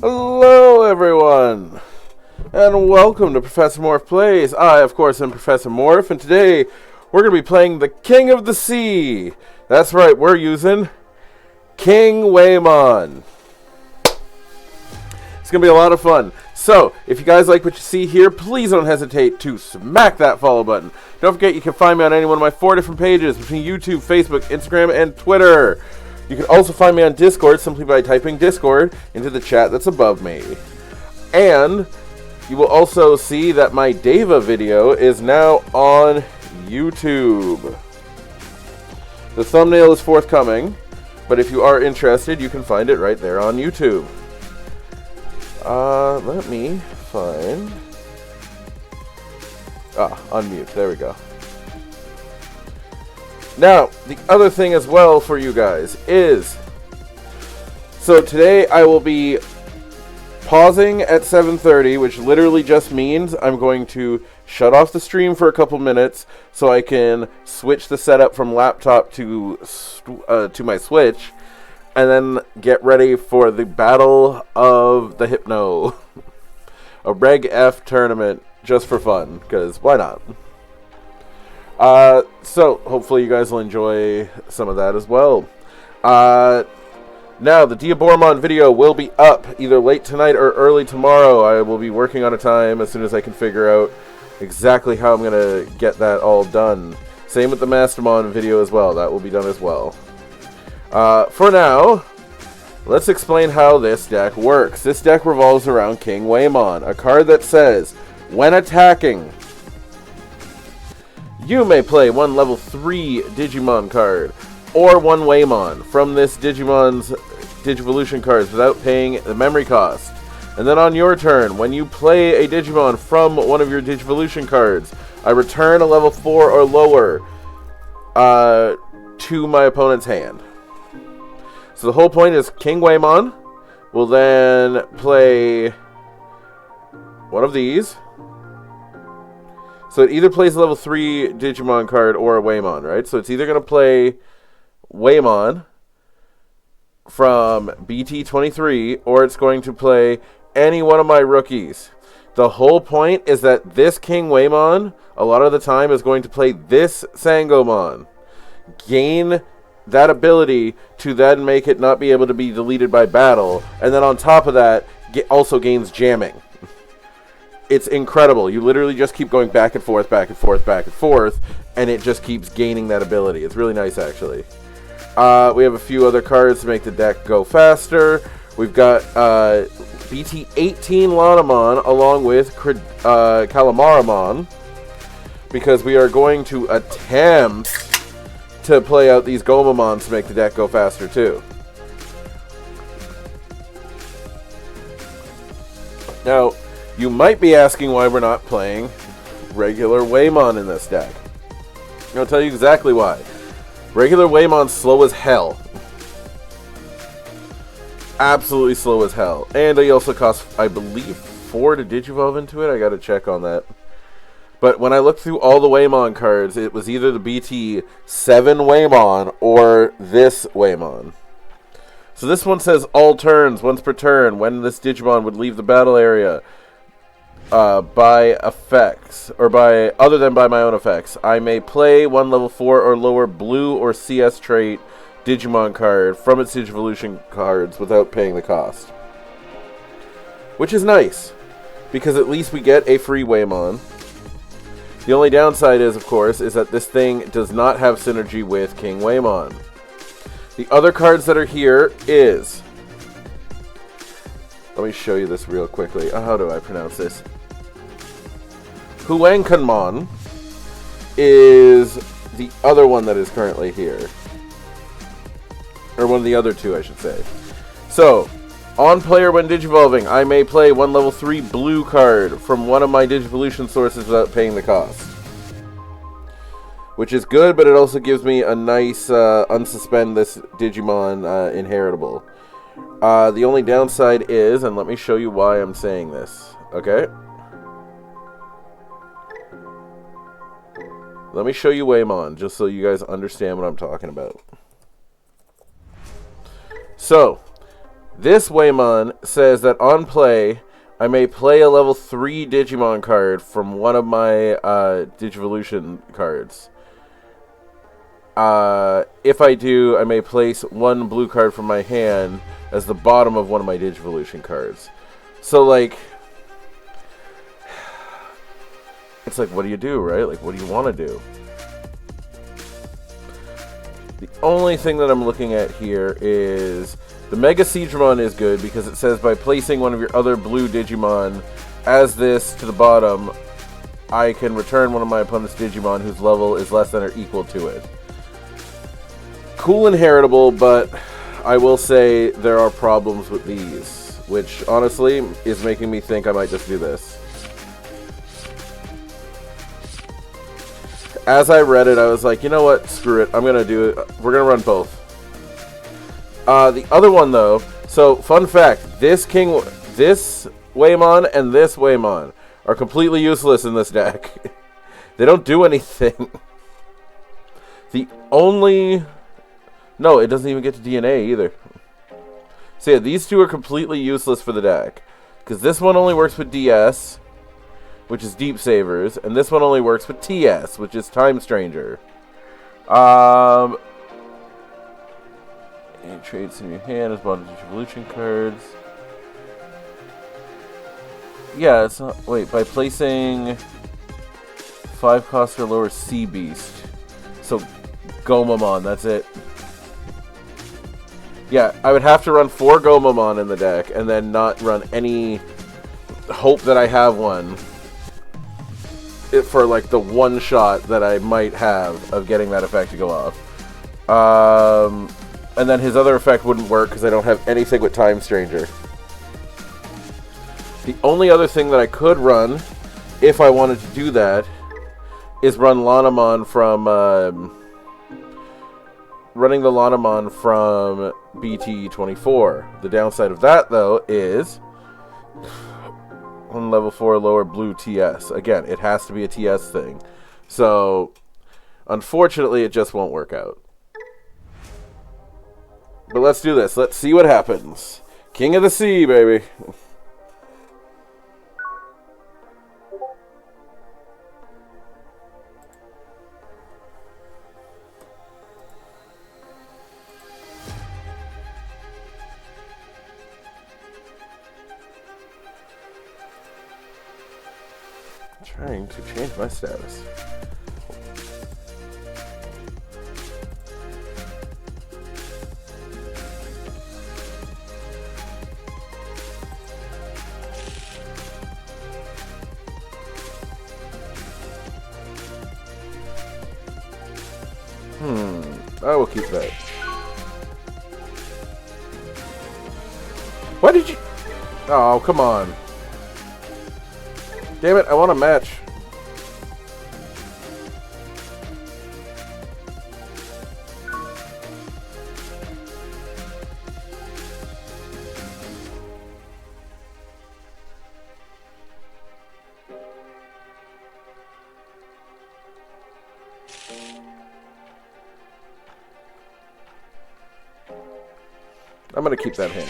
Hello everyone, and welcome to Professormorphplays. I, of course, am Professor Morph, and today we're going to be playing the King of the Sea. That's right, we're using Kingwhamon. It's going to be a lot of fun. So, if you guys like what you see here, please don't hesitate to smack that follow button. Don't forget you can find me on any one of my 4 different pages between YouTube, Facebook, Instagram, and Twitter. You can also find me on Discord simply by typing Discord into the chat that's above me. And you will also see that my Deva video is now on YouTube. The thumbnail is forthcoming, but if you are interested, you can find it right there on YouTube. Let me find... unmute. There we go. Now, the other thing as well for you guys is, so today I will be pausing at 7:30, which literally just means I'm going to shut off the stream for a couple minutes so I can switch the setup from laptop to my Switch, and then get ready for the Battle of the Hypno, a Reg F tournament just for fun, because why not? So hopefully you guys will enjoy some of that as well. Now the Digimon video will be up either late tonight or early tomorrow. I will be working on a time as soon as I can figure out exactly how I'm gonna get that all done. Same with the Mastermon video as well. That will be done as well. For now, let's explain how this deck works. This deck revolves around Kingwhamon, a card that says, when attacking, you may play one level 3 Digimon card, or one Waymon from this Digimon's Digivolution cards without paying the memory cost. And then on your turn, when you play a Digimon from one of your Digivolution cards, I return a level 4 or lower to my opponent's hand. So the whole point is Kingwhamon will then play one of these. So it either plays a level 3 Digimon card or a Waymon, right? So it's either going to play Waymon from BT23, or it's going to play any one of my rookies. The whole point is that this Kingwhamon, a lot of the time, is going to play this Sangomon. Gain that ability to then make it not be able to be deleted by battle, and then on top of that, also gains jamming. It's incredible. You literally just keep going back and forth, back and forth, back and forth, and it just keeps gaining that ability. It's really nice, actually. We have a few other cards to make the deck go faster. We've got BT18 Lanamon along with Calamaramon, because we are going to attempt to play out these Gomamons to make the deck go faster, too. Now, you might be asking why we're not playing regular Waymon in this deck. I'll tell you exactly why. Regular Waymon's slow as hell. Absolutely slow as hell. And they also cost, I believe, 4 to Digivolve into it. I gotta check on that. But when I looked through all the Waymon cards, it was either the BT7 Waymon or this Waymon. So this one says all turns, once per turn, when this Digimon would leave the battle area. By effects, or by other than by my own effects, I may play one level 4 or lower blue or CS trait Digimon card from its Digivolution cards without paying the cost. Which is nice, because at least we get a free Waymon. The only downside is, of course, is that this thing does not have synergy with Kingwhamon. The other cards that are here is... Let me show you this real quickly. How do I pronounce this? Kingwhamon is the other one that is currently here. Or one of the other two, I should say. So, on player when digivolving, I may play one level 3 blue card from one of my Digivolution sources without paying the cost. Which is good, but it also gives me a nice unsuspend this Digimon inheritable. The only downside is, and let me show you why I'm saying this, okay? Let me show you Waymon, just so you guys understand what I'm talking about. So, this Waymon says that on play, I may play a level 3 Digimon card from one of my Digivolution cards. If I do, I may place one blue card from my hand as the bottom of one of my Digivolution cards. So, like, it's like, what do you do, right? Like, what do you want to do? The only thing that I'm looking at here is the Mega Siegramon is good because it says by placing one of your other blue Digimon as this to the bottom, I can return one of my opponent's Digimon whose level is less than or equal to it. Cool inheritable, but I will say there are problems with these, which honestly is making me think I might just do this. As I read it, I was like, you know what, screw it, I'm going to do it. We're going to run both. The other one, though, so fun fact, this Waymon and this Waymon are completely useless in this deck. They don't do anything. The only... No, it doesn't even get to DNA either. So yeah, these two are completely useless for the deck. Because this one only works with DS, which is Deep Savers, and this one only works with TS, which is Time Stranger. And trades in your hand as bottom Digivolution cards. Yeah, it's not... Wait, by placing 5 cost or lower Sea Beast. So, Kingwhamon, that's it. Yeah, I would have to run 4 Kingwhamon in the deck, and then not run any hope that I have one for, like, the one shot that I might have of getting that effect to go off. And then his other effect wouldn't work because I don't have anything with Time Stranger. The only other thing that I could run, if I wanted to do that, is run Lanamon from... running the Lanamon from BT24. The downside of that, though, is... on level 4 lower blue TS. Again, it has to be a TS thing. So, unfortunately, it just won't work out. But let's do this. Let's see what happens. King of the Sea, baby. Trying to change my status. I will keep that. Why did you... Oh, come on. Damn it, I want a match. I'm going to keep that hand.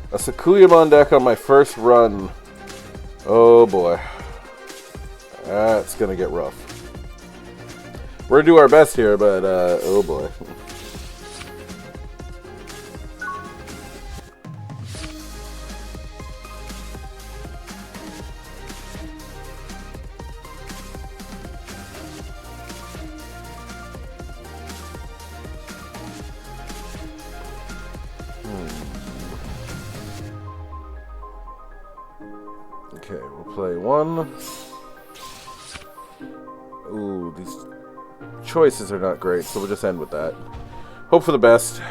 A Kingwhamon deck on my first run. Oh boy. That's going to get rough. We're gonna do our best here, but oh boy. Okay, we'll play one. Ooh, these choices are not great, so we'll just end with that. Hope for the best.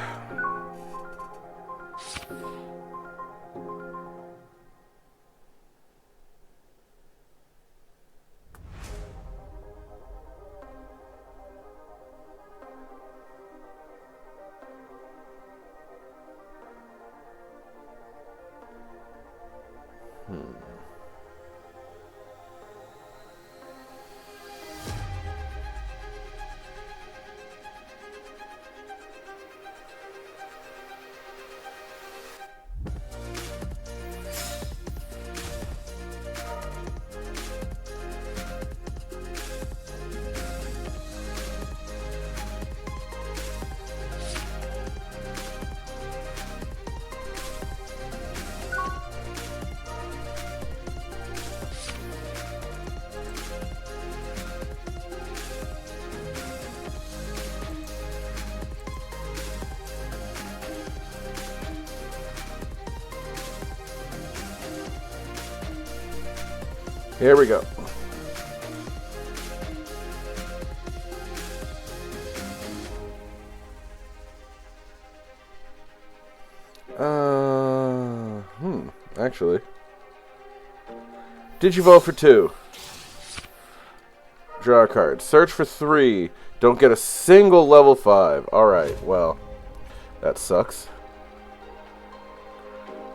Here we go. Actually. Digivolve for 2. Draw a card. Search for 3. Don't get a single level 5. Alright, well. That sucks.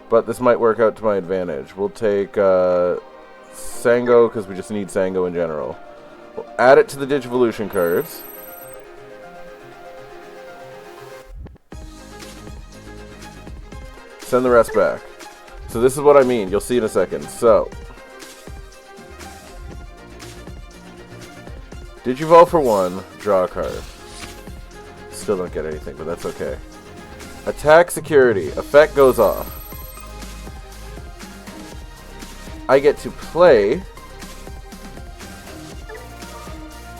But this might work out to my advantage. We'll take Sango, because we just need Sango in general. We'll add it to the Digivolution cards. Send the rest back. So this is what I mean. You'll see in a second. So, Digivolve for 1. Draw a card. Still don't get anything, but that's okay. Attack security. Effect goes off. I get to play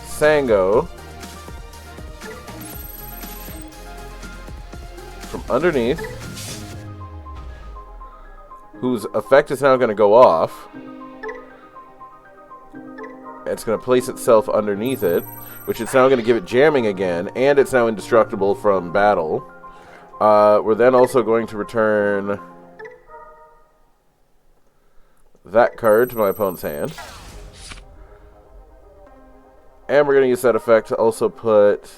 Sango from underneath, whose effect is now going to go off. It's going to place itself underneath it, which is now going to give it jamming again, and it's now indestructible from battle. We're then also going to return that card to my opponent's hand. And we're going to use that effect to also put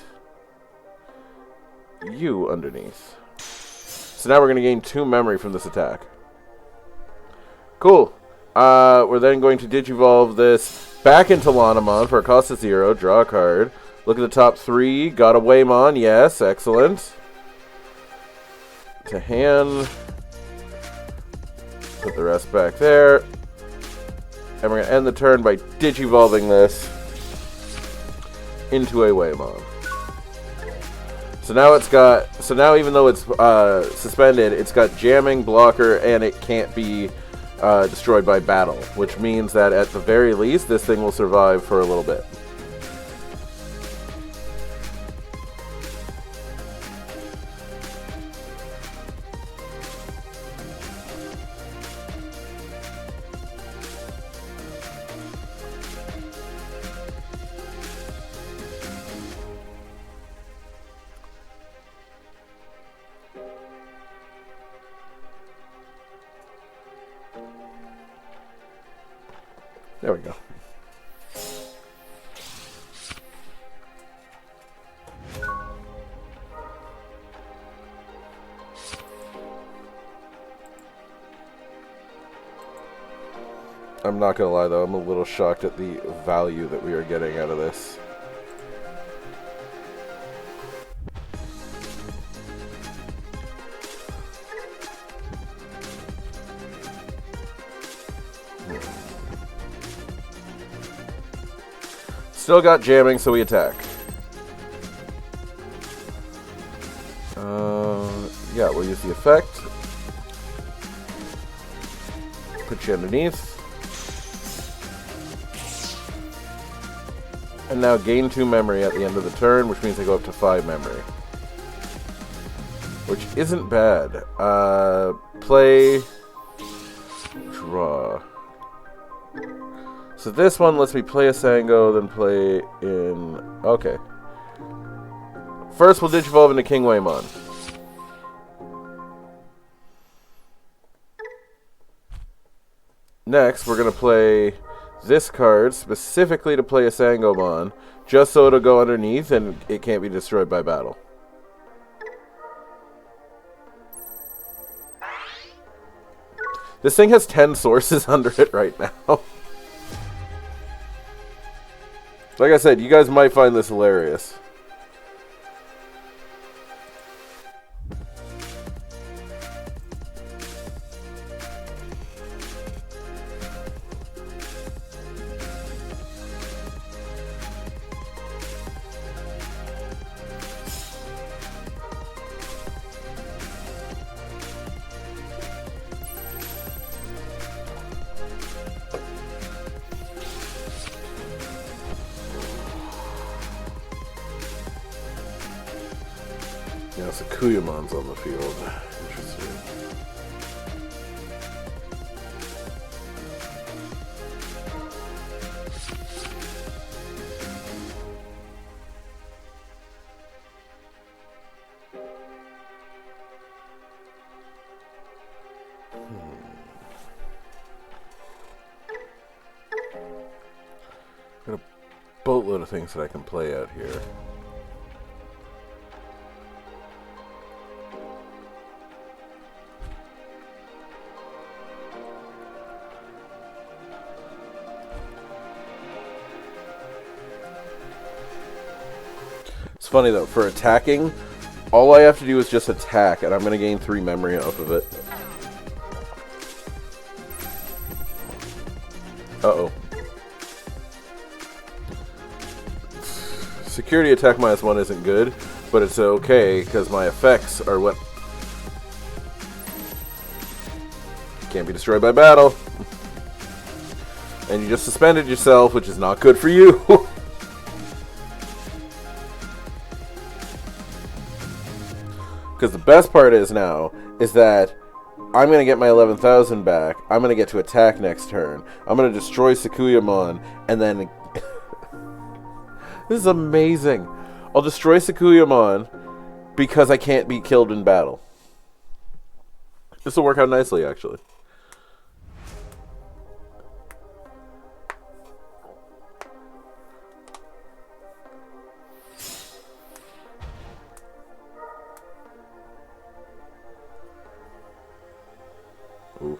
you underneath. So now we're going to gain 2 memory from this attack. Cool. We're then going to Digivolve this back into Lanamon for a cost of 0. Draw a card. Look at the top 3. Got a Waymon. Yes, excellent. To hand. Put the rest back there. And we're going to end the turn by Digivolving this into a Waymon. So now it's got... So now even though it's suspended, it's got jamming, blocker, and it can't be destroyed by battle. Which means that at the very least, this thing will survive for a little bit. There we go. I'm not gonna lie though, I'm a little shocked at the value that we are getting out of this. Still got jamming, so we attack. Yeah, we'll use the effect. Put you underneath. And now gain 2 memory at the end of the turn, which means I go up to 5 memory. Which isn't bad. Play. Draw. So this one lets me play a Sango, then play in... Okay. First we'll Digivolve into Kingwhamon. Next, we're going to play this card specifically to play a Sangomon, just so it'll go underneath and it can't be destroyed by battle. This thing has 10 sources under it right now. Like I said, you guys might find this hilarious. Yeah, so Kingwhamon's on the field. Interesting. Got a boatload of things that I can play out here. It's funny though, for attacking, all I have to do is just attack, and I'm going to gain 3 memory off of it. Uh-oh. Security attack -1 isn't good, but it's okay, because my effects are what can't be destroyed by battle. And you just suspended yourself, which is not good for you. Because the best part is now, is that I'm going to get my 11,000 back, I'm going to get to attack next turn, I'm going to destroy Kingwhamon, and then... This is amazing. I'll destroy Kingwhamon because I can't be killed in battle. This will work out nicely, actually. Oof.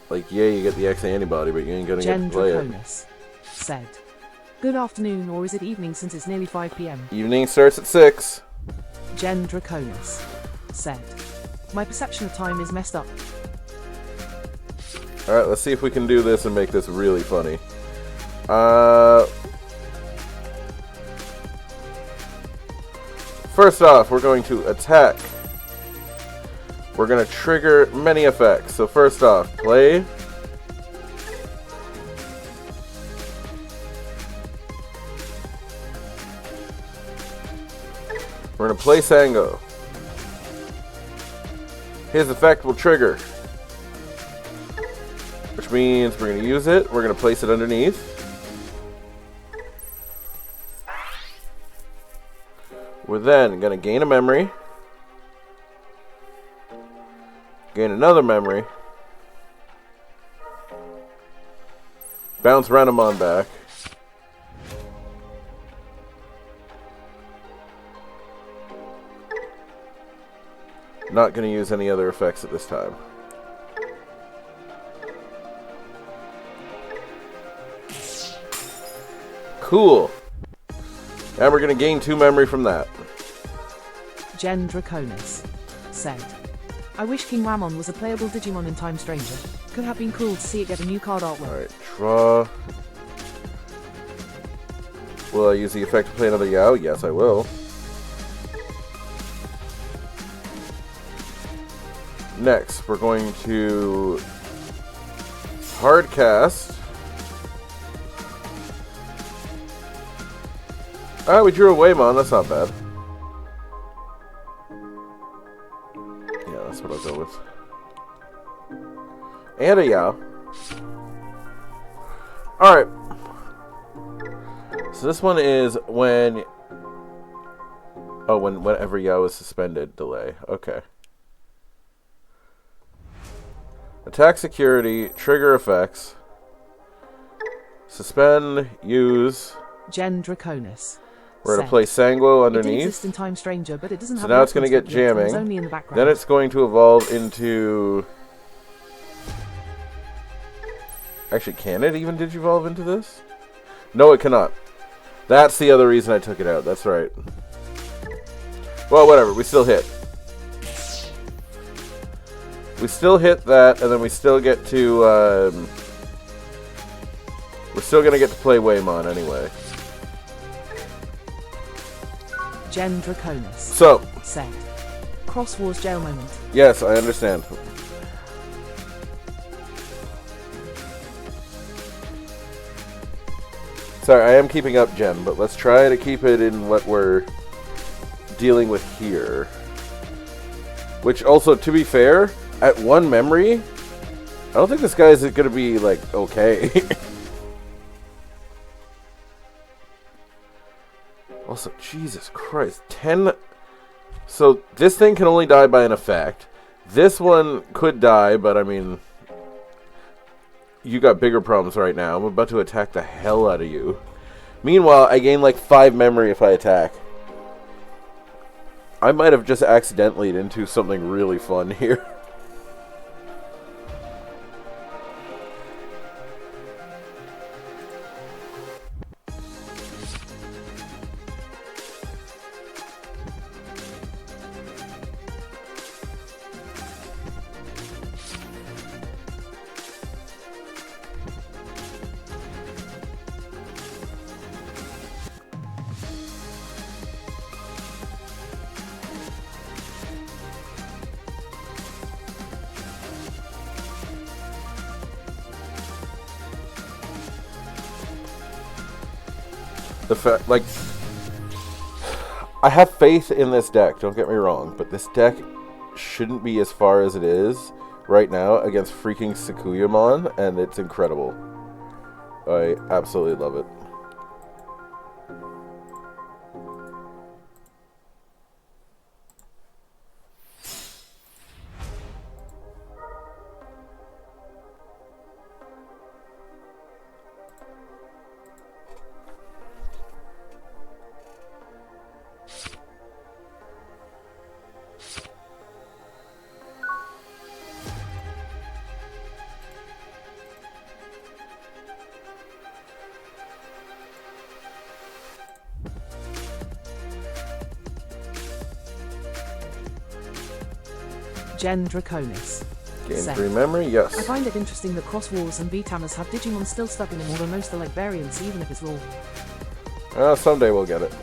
Like, yeah, you get the X antibody, but you ain't gonna get to play it. Said, good afternoon, or is it evening since it's nearly 5 p.m? Evening starts at 6. Jen Draconis said, my perception of time is messed up. Alright, let's see if we can do this and make this really funny. First off, we're going to attack. We're going to trigger many effects. So first off, play. We're going to play Sango. His effect will trigger, which means we're going to use it. We're going to place it underneath. We're then going to gain a memory. Gain another memory. Bounce Renamon back. Not going to use any other effects at this time. Cool. And we're going to gain 2 memory from that. Jen Draconis said, I wish Kingwhamon was a playable Digimon in Time Stranger. Could have been cool to see it get a new card artwork. Alright, draw. Will I use the effect to play another Yao? Yes, I will. Next, we're going to hardcast. Ah, we drew a Waymon. That's not bad. Yeah, that's what I'll go with. And a Yao. Alright. So this one is when... Oh, whenever Yao is suspended, delay. Okay. Attack security, trigger effects. Suspend, use. Gen Draconis. We're going to play Sanguo It did underneath. exist in Time Stranger, but it doesn't So have now it's going to get reference booklet, and jamming. was only in the background. Then it's going to evolve into... Actually, can it even digivolve into this? No, it cannot. That's the other reason I took it out. That's right. Well, whatever. We still hit. We still hit that, and then we still get to... we're still going to get to play Waymon anyway. Gen Draconis. So. Said. Cross Wars jail moment. Yes, I understand. Sorry, I am keeping up, Jen, but let's try to keep it in what we're dealing with here. Which also, to be fair, at one memory, I don't think this guy is going to be, like, okay. Also, Jesus Christ, 10... So, this thing can only die by an effect. This one could die, but I mean... You got bigger problems right now. I'm about to attack the hell out of you. Meanwhile, I gain like 5 memory if I attack. I might have just accidentally into something really fun here. The fact, like, I have faith in this deck, don't get me wrong, but this deck shouldn't be as far as it is right now against freaking Kingwhamon, and it's incredible. I absolutely love it. Gen Draconis. Gain Said. 3 memory, yes. I find it interesting that Cross Wars and Vtamas have Digimon still stuck in them, although most are like variants, even if it's raw. Someday we'll get it.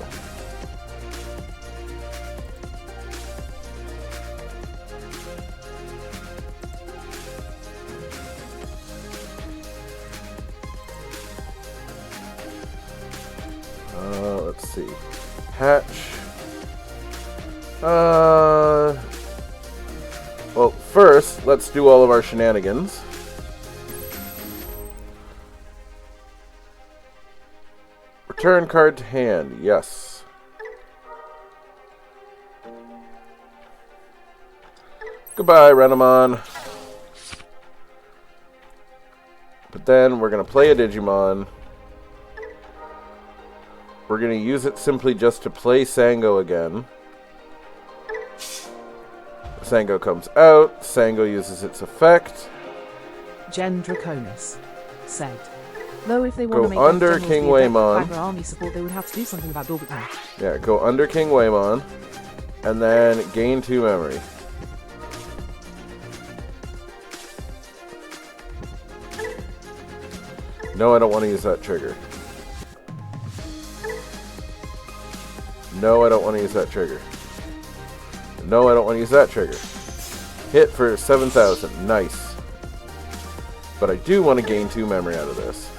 Let's see. Hatch. Well, first, let's do all of our shenanigans. Return card to hand, yes. Goodbye, Renamon. But then we're going to play a Digimon. We're going to use it simply just to play Sango again. Sango comes out. Sango uses its effect. Gen Draconis. Said. Though if they want to make under Kingwhamon. army support, they would have to do something about Bilbit now. Yeah, go under Kingwhamon. And then gain 2 memory. No, I don't want to use that trigger. No, I don't want to use that trigger. No, I don't want to use that trigger. Hit for 7,000. Nice. But I do want to gain 2 memory out of this.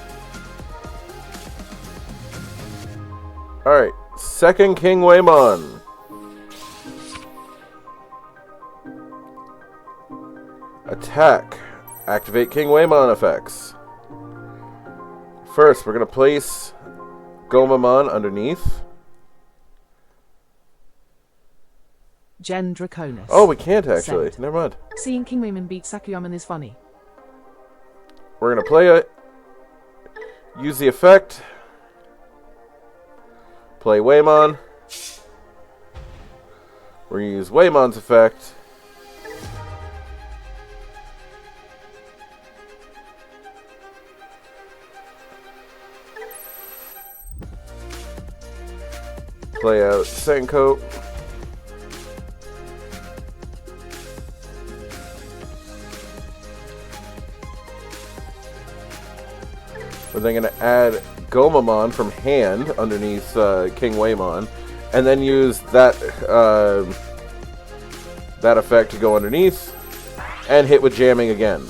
Alright, second Kingwhamon. Attack. Activate Kingwhamon effects. First, we're going to place Gomamon underneath. Gen Draconis. Oh, we can't actually. Send. Never mind. Seeing Kingwhamon beat Sakuyamon is funny. We're going to play it. Use the effect. Play Waymon. We're going to use Waymon's effect. Play out Senko. We're then going to add Gomamon from hand underneath Kingwhamon, and then use that that effect to go underneath and hit with jamming again.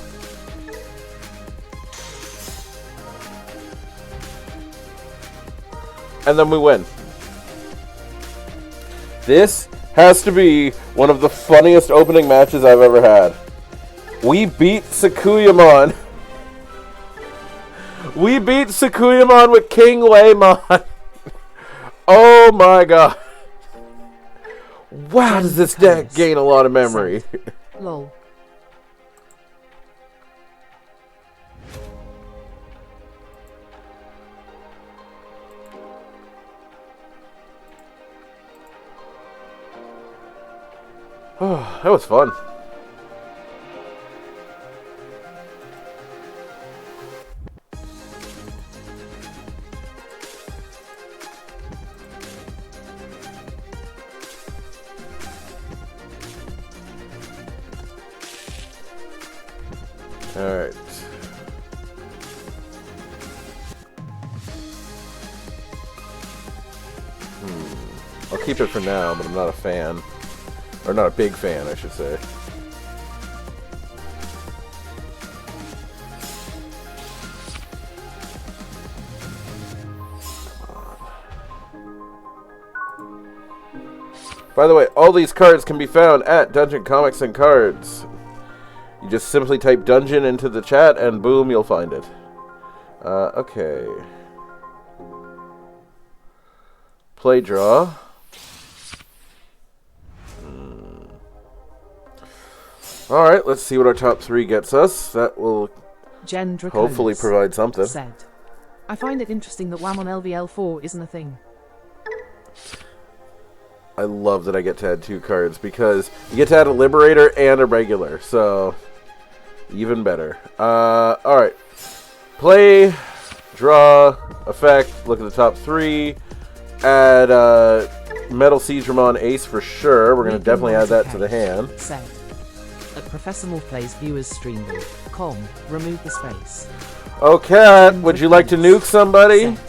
And then we win. This has to be one of the funniest opening matches I've ever had. We beat Sakuyamon. We beat Sakuyamon with Kingwhamon. Oh my god. Wow, does this deck gain a lot of memory. Lol. Oh, that was fun. All right. I'll keep it for now, but I'm not a fan. Or not a big fan, I should say. By the way, all these cards can be found at Dungeon Comics and Cards. You just simply type dungeon into the chat and boom, you'll find it. Okay. Play draw. Alright, let's see what our top 3 gets us. That will Gen Draconis hopefully provide something. Said, I find it interesting that Wham on LVL4 isn't a thing. I love that I get to add 2 cards because you get to add a Liberator and a regular, so even better. Alright. Play, draw, effect, look at the top 3, add Metal Seedramon Ace for sure. We're going to definitely add that to the hand. Said, at Professormorphplays viewers stream com, remove the space. Okay, would you like to nuke somebody? Said,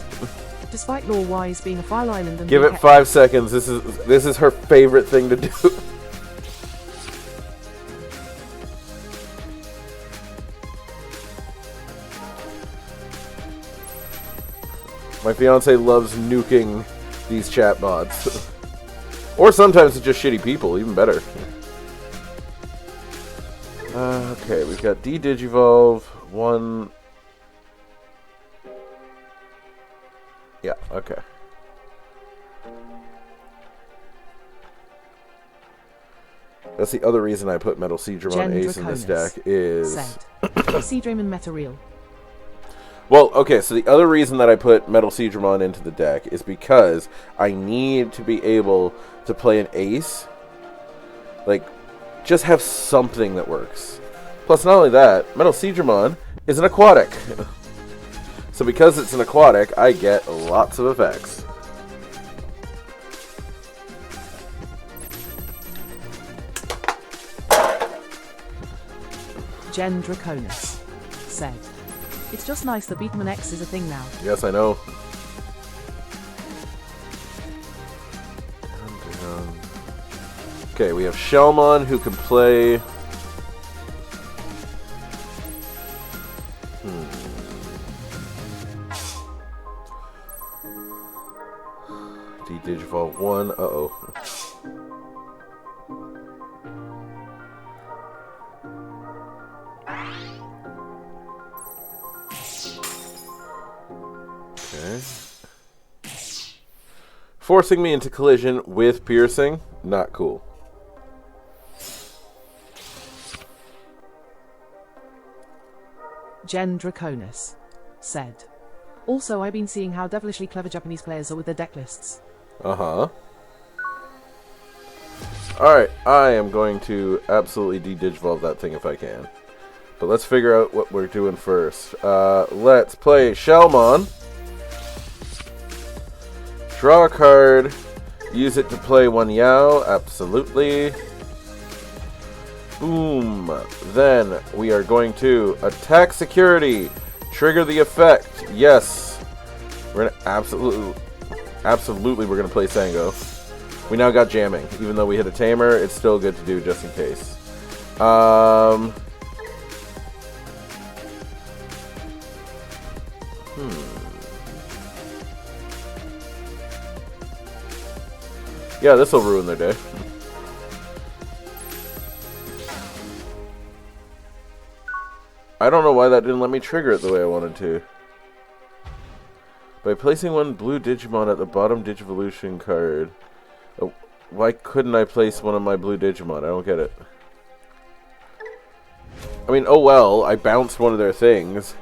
despite lore-wise being a file island and Give it 5 seconds. This is her favorite thing to do. My fiance loves nuking these chatbots. Or sometimes it's just shitty people, even better. Okay, we've got D-Digivolve, 1... Yeah, okay. That's the other reason I put Metal Seedramon Ace in this deck is... Seedramon Meta Real. Well, okay, so the other reason that I put Metal Seedramon into the deck is because I need to be able to play an Ace. Like, just have something that works. Plus, not only that, Metal Seedramon is an aquatic. So because it's an aquatic, I get lots of effects. Gen Draconis said, it's just nice that Beatman X is a thing now. Yes, I know. Okay, we have Shellmon who can play Digivolve 1. Uh-oh. Okay. Forcing me into collision with piercing. Not cool. Gen Draconis said, also, I've been seeing how devilishly clever Japanese players are with their deck lists. Uh-huh. Alright, I am going to absolutely de-digivolve that thing if I can. But let's figure out what we're doing first. Let's play Shellmon. Draw a card. Use it to play one Yao. Absolutely. Boom. Then we are going to attack security. Trigger the effect. Yes. We're gonna absolutely we're gonna play Sango. We now got jamming. Even though we hit a tamer, it's still good to do just in case. Yeah, this will ruin their day. I don't know why that didn't let me trigger it the way I wanted to. By placing one blue Digimon at the bottom Digivolution card. Oh, why couldn't I place one of my blue Digimon? I don't get it. I mean, oh well, I bounced one of their things.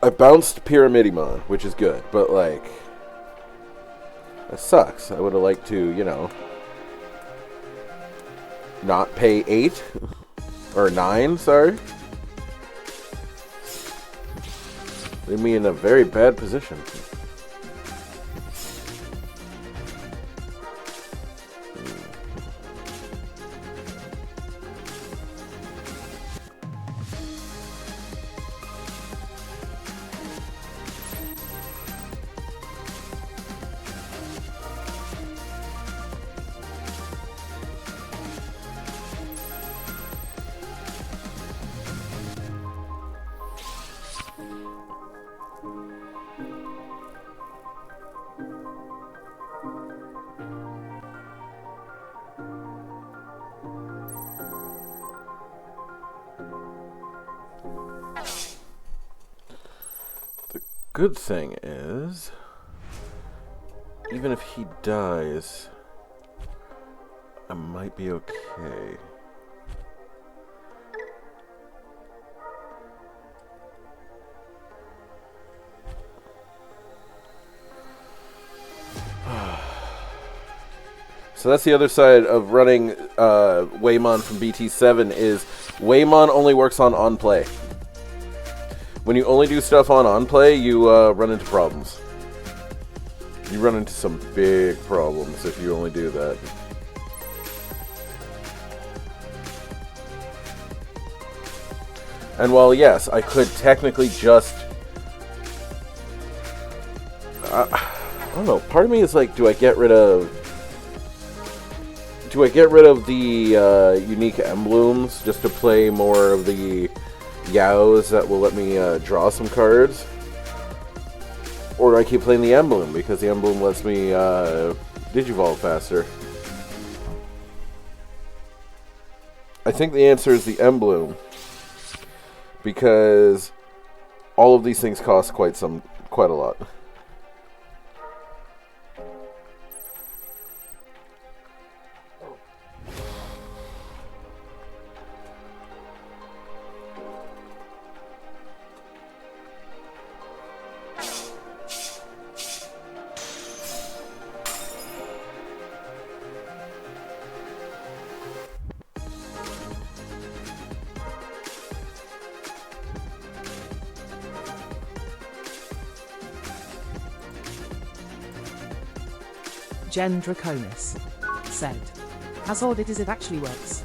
I bounced Pyramidimon, which is good, but like... that sucks. I would have liked to, you know... not pay 8? Or 9, sorry. Leave me in a very bad position. Good thing is, even if he dies, I might be okay. So that's the other side of running Waymon from BT7 is Waymon only works on play. When you only do stuff on play, you run into problems. You run into some big problems if you only do that. And while yes, I could technically just... I don't know, part of me is like, do I get rid of the unique emblems just to play more of the Yaos that will let me draw some cards? Or do I keep playing the emblem because the emblem lets me Digivolve faster? I think the answer is the emblem, because all of these things cost quite a lot. Gen Draconis said, how odd it is it actually works.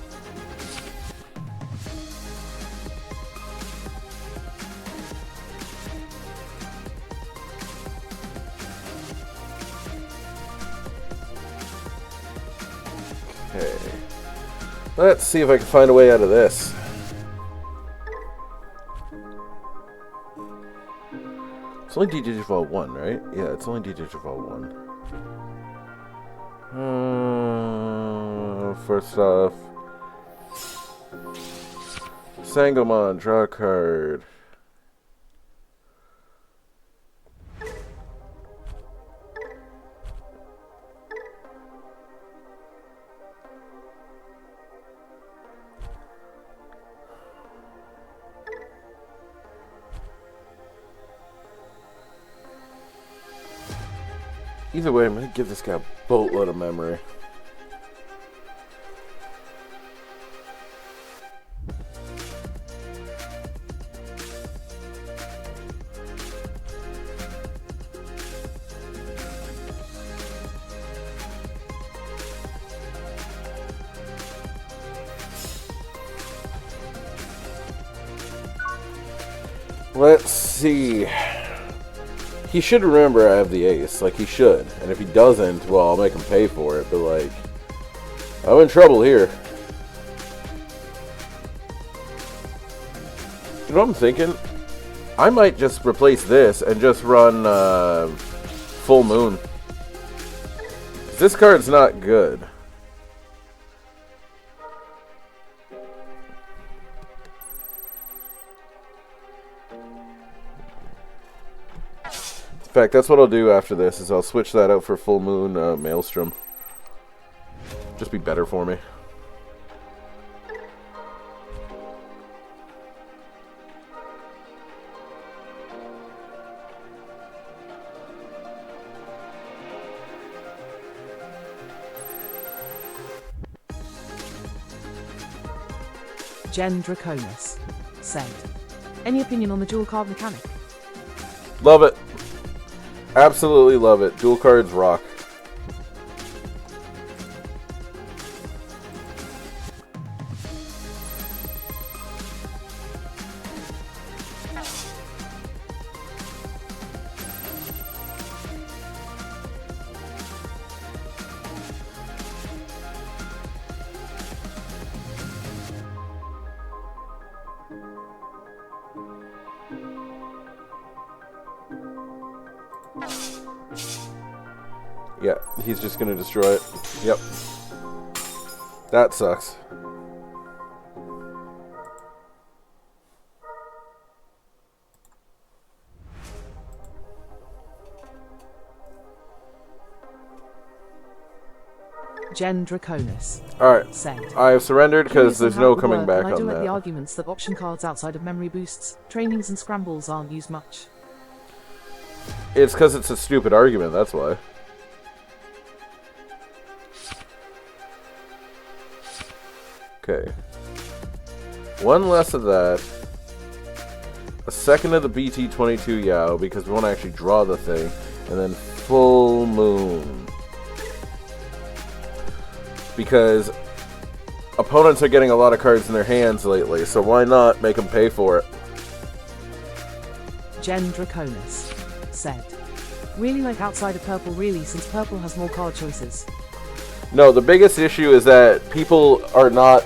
Okay. Let's see if I can find a way out of this. It's only Digivolve 1, right? Yeah, it's only Digivolve 1. First off, Sangomon, draw a card. Either way, I'm going to give this guy a boatload of memory. Let's see. He should remember I have the ace. Like, he should. And if he doesn't, well, I'll make him pay for it. But, like, I'm in trouble here. You know what I'm thinking? I might just replace this and just run Full Moon. This card's not good. In fact, that's what I'll do after this, is I'll switch that out for Full Moon Maelstrom. Just be better for me. Jen Draconis said, any opinion on the dual card mechanic? Love it. Absolutely love it. Dual cards rock. Yeah, he's just gonna destroy it. Yep. That sucks. Jen Draconis Alright. said, I have surrendered because curious on there's how no it would coming work, back and I do on like the that. arguments that option cards outside of memory boosts, trainings and scrambles aren't used much. It's because it's a stupid argument, that's why. Okay. One less of that. A second of the BT-22 Yao, because we want to actually draw the thing. And then Full Moon. Because opponents are getting a lot of cards in their hands lately, so why not make them pay for it? Jen Draconis said, really like outside of purple really, since purple has more card choices. No, the biggest issue is that people are not...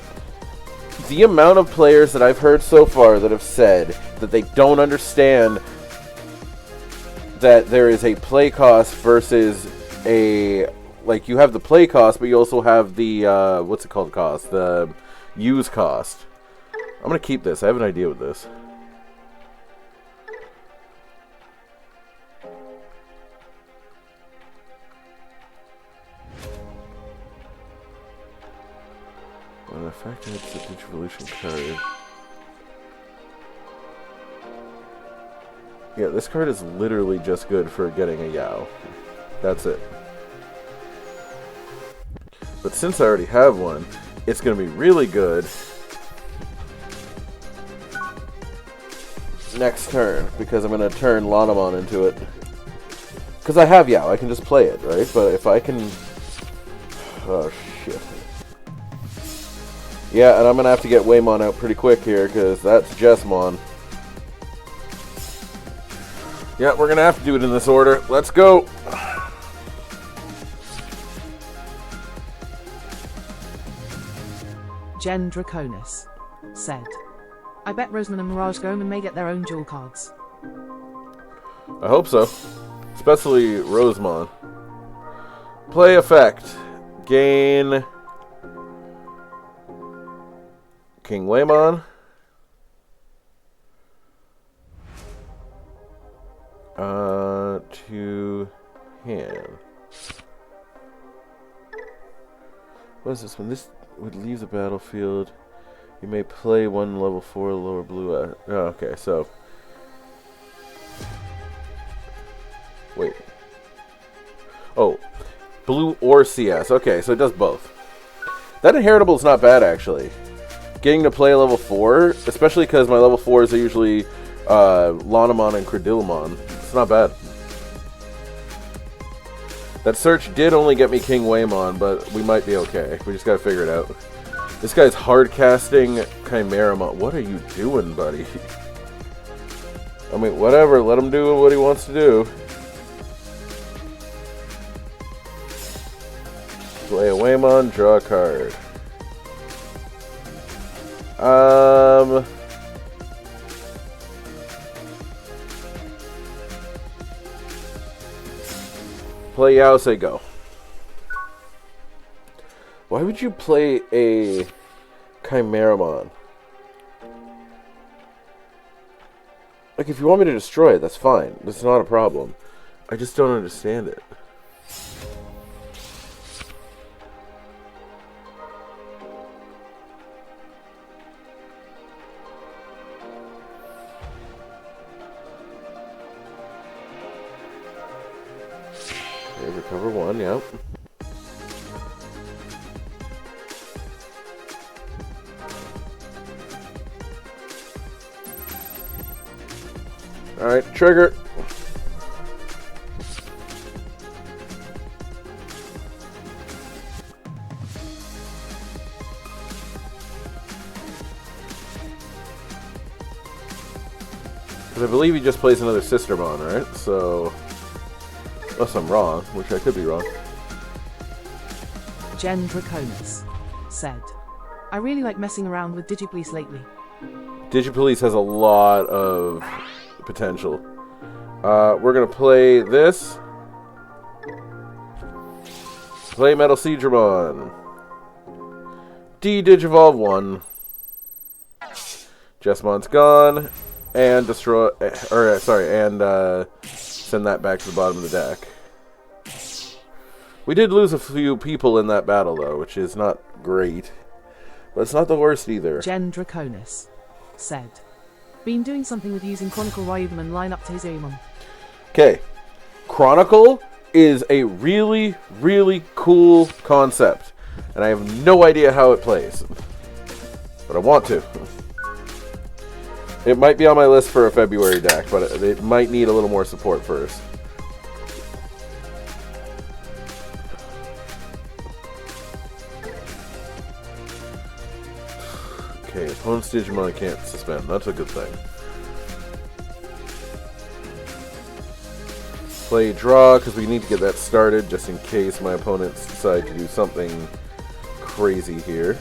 The amount of players that I've heard so far that have said that they don't understand that there is a play cost versus a... Like, you have the play cost, but you also have the, what's it called cost? The use cost. I'm going to keep this. I have an idea with this. When in fact it's a Digivolution card. Yeah, this card is literally just good for getting a Yao. That's it. But since I already have one, it's going to be really good next turn, because I'm going to turn Hudimon into it. Because I have Yao, I can just play it, right? But if I can... Oh, shit. Yeah, and I'm going to have to get Waymon out pretty quick here, because that's Jessmon. Yeah, we're going to have to do it in this order. Let's go! Jen Draconis said, I bet Roseman and Mirage Goman may get their own dual cards. I hope so. Especially Rosemon. Play effect. Gain Kingwhamon. To hand. What is this one? This would leave the battlefield. You may play one level 4 lower blue. Oh, okay, so. Wait. Oh. Blue or CS. Okay, so it does both. That inheritable is not bad, actually. Getting to play level 4, especially because my level 4s are usually Lonamon and Credilmon. It's not bad. That search did only get me Kingwhamon, but we might be okay. We just gotta figure it out. This guy's hard casting Chimeramon. What are you doing, buddy? I mean, whatever. Let him do what he wants to do. Play a Waymon, draw a card. Play Yao, go. Why would you play a Chimeramon? Like, if you want me to destroy it, that's fine. That's not a problem. I just don't understand it. Okay, recover one, yep. Alright, trigger. Because I believe he just plays another Sistermon, right? So, unless I'm wrong, which I could be wrong. Jen Draconis said, I really like messing around with Digipolice lately. Digipolice has a lot of potential. We're gonna play this. Play Metal Seedramon. Digivolve 1. Jessmon's gone. And destroy, and send that back to the bottom of the deck. We did lose a few people in that battle, though, which is not great. But it's not the worst either. Jen Draconis said, been doing something with using Chronicle Ryuberman line up to his Amon. Okay. Chronicle is a really, really cool concept. And I have no idea how it plays. But I want to. It might be on my list for a February deck, but it might need a little more support first. Okay, opponent's Digimon can't suspend. That's a good thing. Play draw, because we need to get that started, just in case my opponents decide to do something crazy here.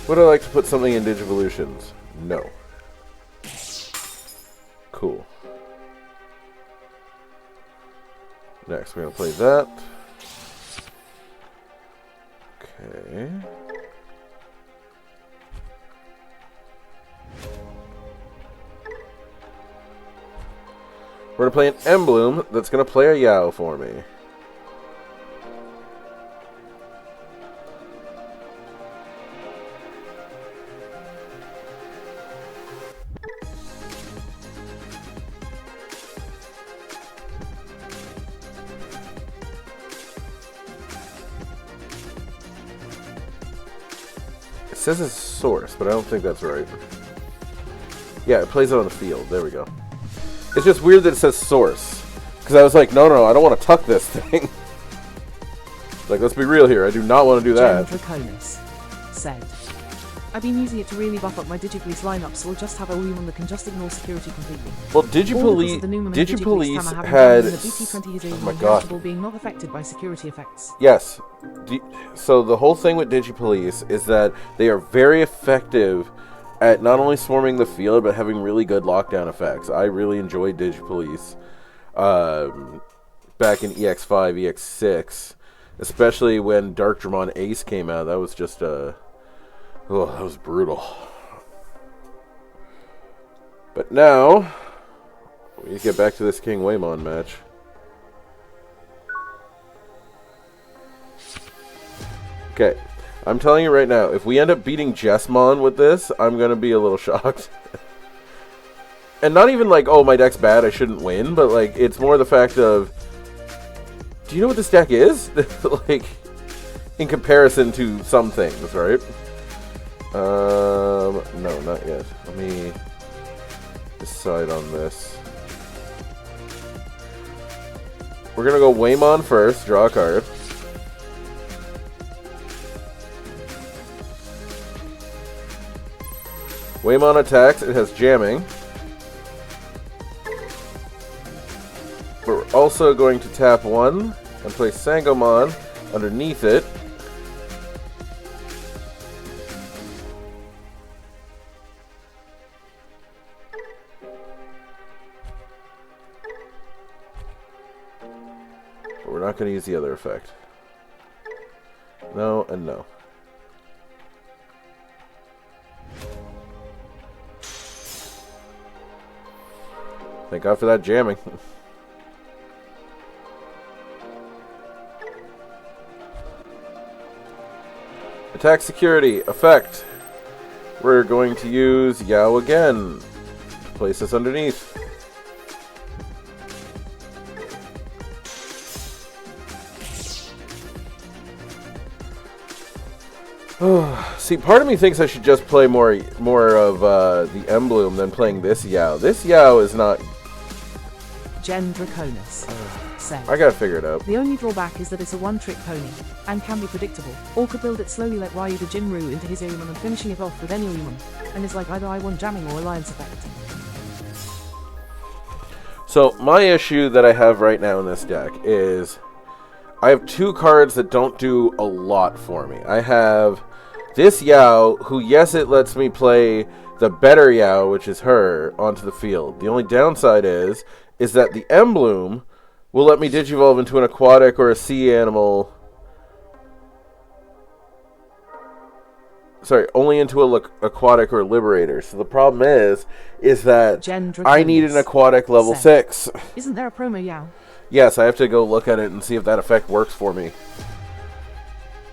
Would I like to put something in Digivolutions? No. Cool. Next, we're going to play that. Okay. We're going to play an emblem that's going to play a Yao for me. It says it's source, but I don't think that's right. Yeah, it plays it on the field. There we go. It's just weird that it says source. Because I was like, no, I don't want to tuck this thing. Like, let's be real here. I do not want to do that. Jen Draconis said, I've been using it to really buff up my Digipolice lineups, or just have a Weemon that can just ignore security completely. Well, Digipolice had... the BT20 is oh my god. being not affected by security effects. Yes. So the whole thing with Digipolice is that they are very effective at not only swarming the field, but having really good lockdown effects. I really enjoyed Digipolice back in EX5, EX6, especially when Darkdramon Ace came out. That was just oh, that was brutal. But now, we get back to this Kingwhamon match. Okay, I'm telling you right now, if we end up beating Jessmon with this, I'm going to be a little shocked. And not even like, oh, my deck's bad, I shouldn't win, but like, it's more the fact of, do you know what this deck is? Like, in comparison to some things, right? No, not yet. Let me decide on this. We're gonna go Waymon first, draw a card. Waymon attacks, it has jamming. But we're also going to tap one and place Sangomon underneath it. But we're not going to use the other effect. No and no. Thank God for that jamming. Attack security, effect. We're going to use Yao again. Place this underneath. See, part of me thinks I should just play more of the Emblem than playing this Yao. This Yao is not... Gen Draconis said, I gotta figure it out. the only drawback is that it's a one-trick pony, and can be predictable, or could build it slowly like Ryu the Jinru into his Irumon and finishing it off with any Irumon, and it's like either I1 jamming or alliance effect. So, my issue that I have right now in this deck is I have two cards that don't do a lot for me. I have this Yao, who, yes, it lets me play the better Yao, which is her, onto the field. The only downside is that the Emblem will let me Digivolve into an aquatic or a sea animal. Sorry, only into an aquatic or liberator. So the problem is that I need an aquatic level 6. Isn't there a promo Yao? Yes, I have to go look at it and see if that effect works for me.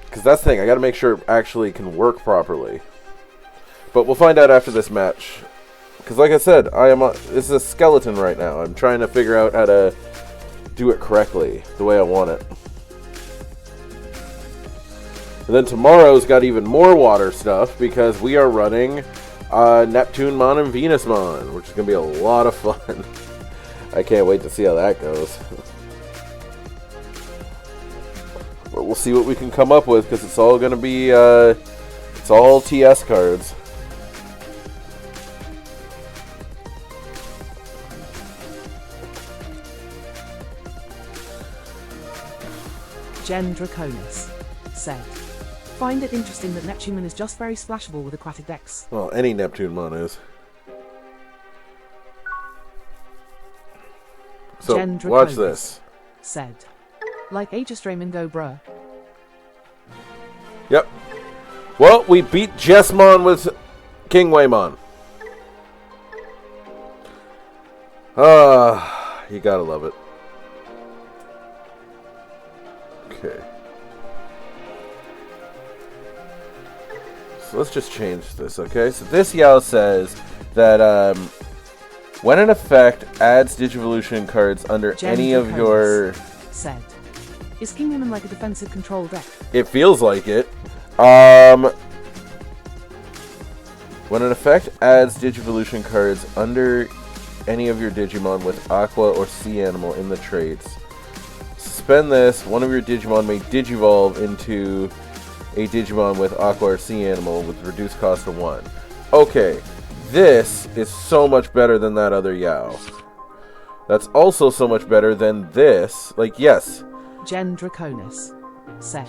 Because that's the thing, I gotta make sure it actually can work properly. But we'll find out after this match. Because like I said, this is a skeleton right now. I'm trying to figure out how to do it correctly, the way I want it. And then tomorrow's got even more water stuff, because we are running Neptunemon and Venusmon, which is going to be a lot of fun. I can't wait to see how that goes. But we'll see what we can come up with, because it's all going to be, it's all TS cards. Gen Draconis said, find it interesting that Neptunemon is just very splashable with aquatic decks. Well, any Neptunemon is. So, Gen Draconis watch this. Said, like Aegis Draymond go bruh. Yep. Well, we beat Jessmon with Kingwhamon. You gotta love it. Okay. So let's just change this, okay? So this Yao says that when an effect adds Digivolution cards under any of your... said, is Kingwhamon like a defensive control deck? It feels like it. When an effect adds Digivolution cards under any of your Digimon with Aqua or Sea Animal in the traits, suspend this, one of your Digimon may Digivolve into a Digimon with Aqua or Sea Animal with reduced cost to 1. Okay, this is so much better than that other Yao. That's also so much better than this. Like, yes. Gen Draconis. Said.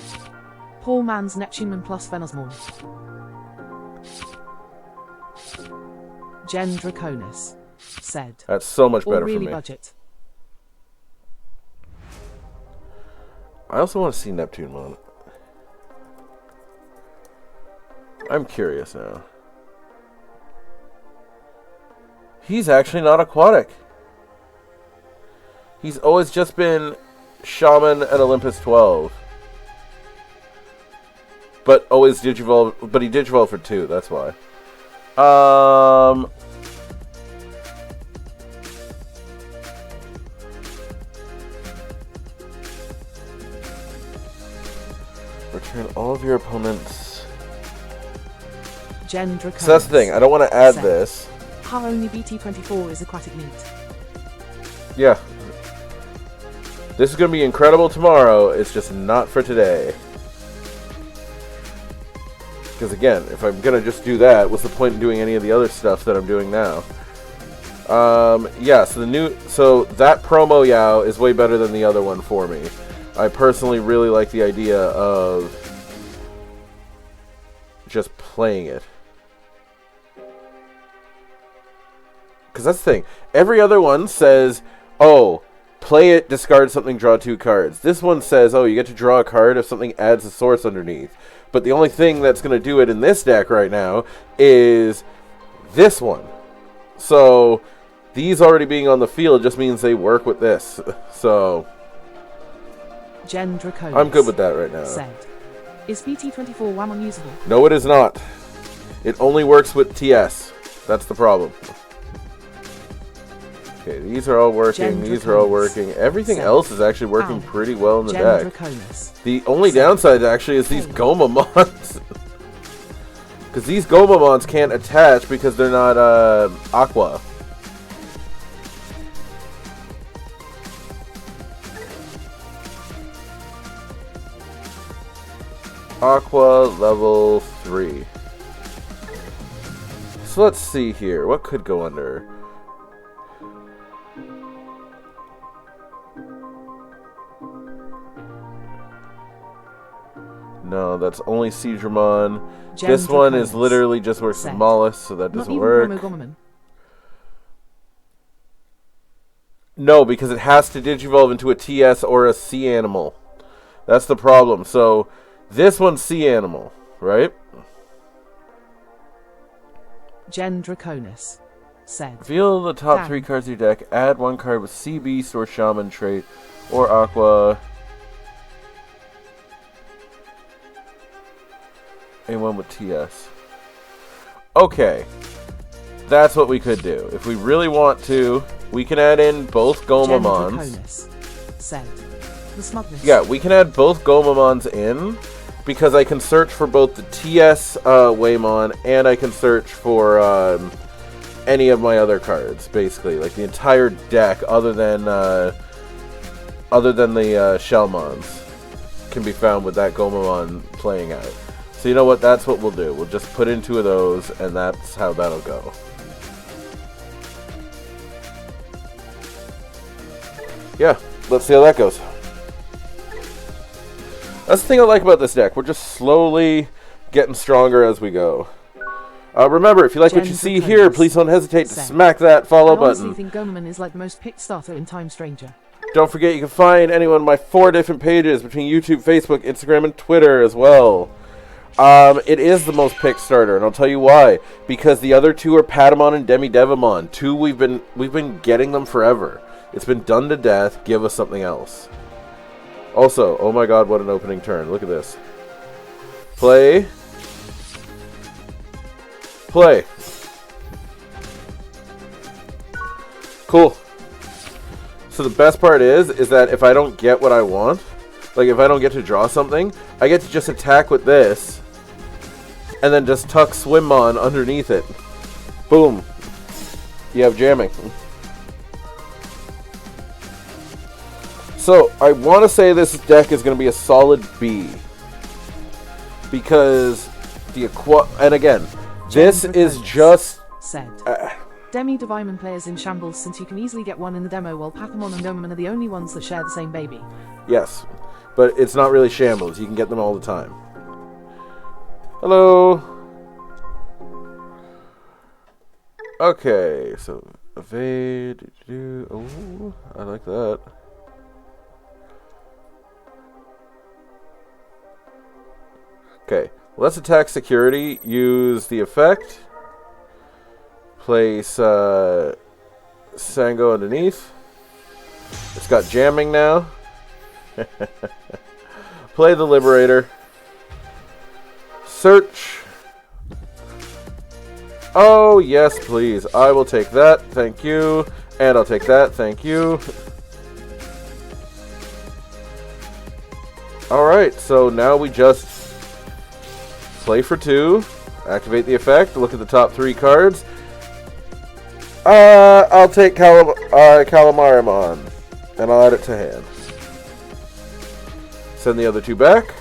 Poor man's Neptunemon plus Venosmon. Gen Draconis. Said. That's so much better really for me. Budget. I also want to see Neptunemon. I'm curious now. He's actually not aquatic. He's always just been Shaman and Olympus 12. But always Digivolve, but he Digivolved for 2, that's why. Return all of your opponents. Gen Draconis. So that's the thing, I don't want to add this. How only BT24 is aquatic meat. Yeah. This is going to be incredible tomorrow, it's just not for today. Because again, if I'm going to just do that, what's the point in doing any of the other stuff that I'm doing now? Yeah, so that promo Yao is way better than the other one for me. I personally really like the idea of just playing it. Because that's the thing. Every other one says, oh, play it, discard something, draw 2 cards. This one says, oh, you get to draw a card if something adds a source underneath. But the only thing that's going to do it in this deck right now is this one. So, these already being on the field just means they work with this. So, Gen Draconis. I'm good with that right now. Said. Is BT24 Whammon usable? No, it is not. It only works with TS. That's the problem. Okay, these are all working. These are all working. Everything else is actually working pretty well in the deck. The only downside actually is these Gomamons. Because these Gomamons can't attach because they're not Aqua. Aqua level 3. So let's see here. What could go under? No, that's only Seedramon. This one is literally just works with Mollusk, so that doesn't work. No, because it has to Digivolve into a TS or a Sea Animal. That's the problem. So, this one's Sea Animal, right? Gen Draconis. Said. Reveal the top 3 cards of your deck. Add 1 card with Sea Beast or Shaman trait or Aqua. And one with TS. Okay. That's what we could do. If we really want to, we can add in both Gomamons. Said. The smugness. Yeah, we can add both Gomamons in, because I can search for both the TS Waymon and I can search for any of my other cards, basically. Like the entire deck, other than the Shellmons, can be found with that Gomamon playing out. So you know what? That's what we'll do. We'll just put in 2 of those, and that's how that'll go. Yeah, let's see how that goes. That's the thing I like about this deck. We're just slowly getting stronger as we go. Remember, if you like what you see here, please don't hesitate to smack that follow button. I honestly think Gomamon is like the most picked starter in Time Stranger. Don't forget you can find any one of my 4 different pages between YouTube, Facebook, Instagram, and Twitter as well. It is the most picked starter, and I'll tell you why. Because the other 2 are Patamon and Demi-Devimon. 2 we've been getting them forever. It's been done to death. Give us something else. Also, oh my god, what an opening turn. Look at this. Play. Play. Cool. So the best part is that if I don't get what I want, like if I don't get to draw something, I get to just attack with this, and then just tuck Swimmon underneath it. Boom. You have jamming. So, I want to say this deck is going to be a solid B. because and again, this is just said. Demi-Divimon players in shambles since you can easily get one in the demo while Pathimon and Gomamon are the only ones that share the same baby. Yes, but it's not really shambles. You can get them all the time. Hello. Okay, so evade. Oh, I like that. Okay, let's attack security. Use the effect. Place Sango underneath. It's got jamming now. Play the Liberator. Search. Oh, yes, please. I will take that. Thank you. And I'll take that. Thank you. Alright, so now we just play for 2. Activate the effect. Look at the top 3 cards. I'll take Kingwhamon, and I'll add it to hand. Send the other 2 back.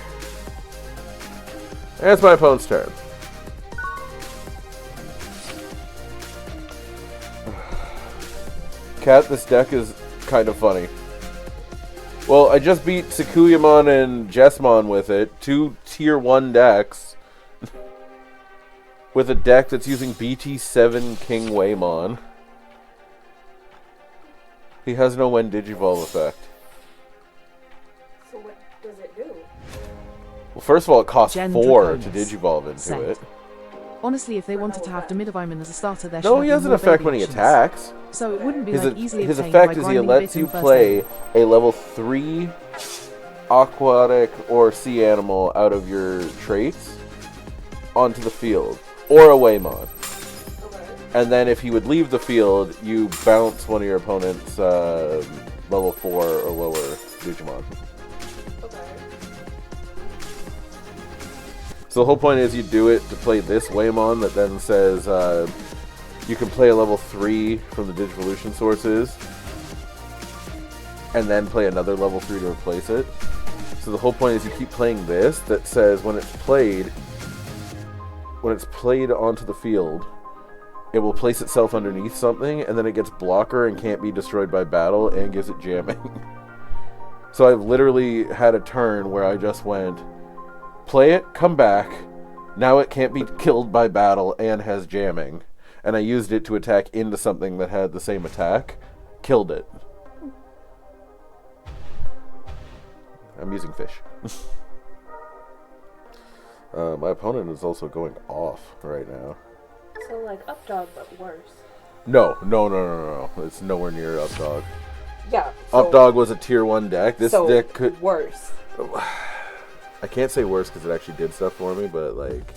And it's my opponent's turn. Cat, this deck is kind of funny. Well, I just beat Kingwhamon and Jesmon with it. 2 tier 1 decks. With a deck that's using BT7 Kingwhamon. He has no when Digivolve effect. So what does it do? Well, first of all, it costs 4 Draconis to Digivolve into said. it. Honestly, if they wanted to have Demi-Divimon as a starter, there should No, have he been has an more effect baby when he options. attacks. So it wouldn't be His, like easily his obtained effect by is he grinding lets bits in you the first play day. a level 3 aquatic or sea animal out of your traits onto the field. Or a Waymon. And then if he would leave the field, you bounce one of your opponent's level 4 or lower Digimon. Okay. So the whole point is you do it to play this Waymon that then says you can play a level 3 from the Digivolution sources and then play another level 3 to replace it. So the whole point is you keep playing this that says when it's played onto the field, it will place itself underneath something, and then it gets blocker and can't be destroyed by battle, and gives it jamming. So I've literally had a turn where I just went, play it, come back, now it can't be killed by battle and has jamming. And I used it to attack into something that had the same attack, killed it. I'm using fish. My opponent is also going off right now. So like Updog, but worse. No. It's nowhere near Updog. Yeah. So, Updog was a tier 1 deck. This deck could... worse. I can't say worse because it actually did stuff for me, but like...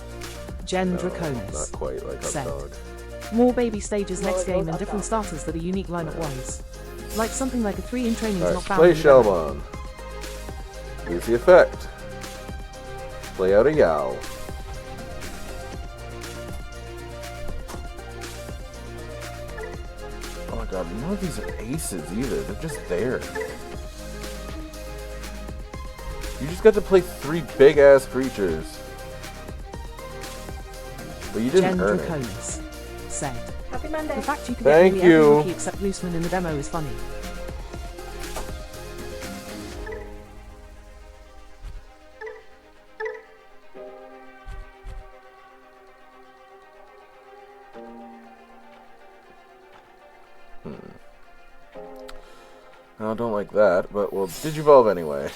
Draconis not quite like said. Updog. More baby stages No, next it game goes and up, different up. starters that are unique lineup-wise. Like something like a 3 in training is Alright, not found play in the demo. Shellmon. Use the effect. Play out a Yow. Oh my god, none of these are aces either. They're just there. You just got to play 3 big-ass creatures. But you didn't earn it. Draconis said. Happy Monday. The fact you can Thank get nearly every you. rookie except Looseman in the demo is funny. I don't like that, but we'll Digivolve anyway.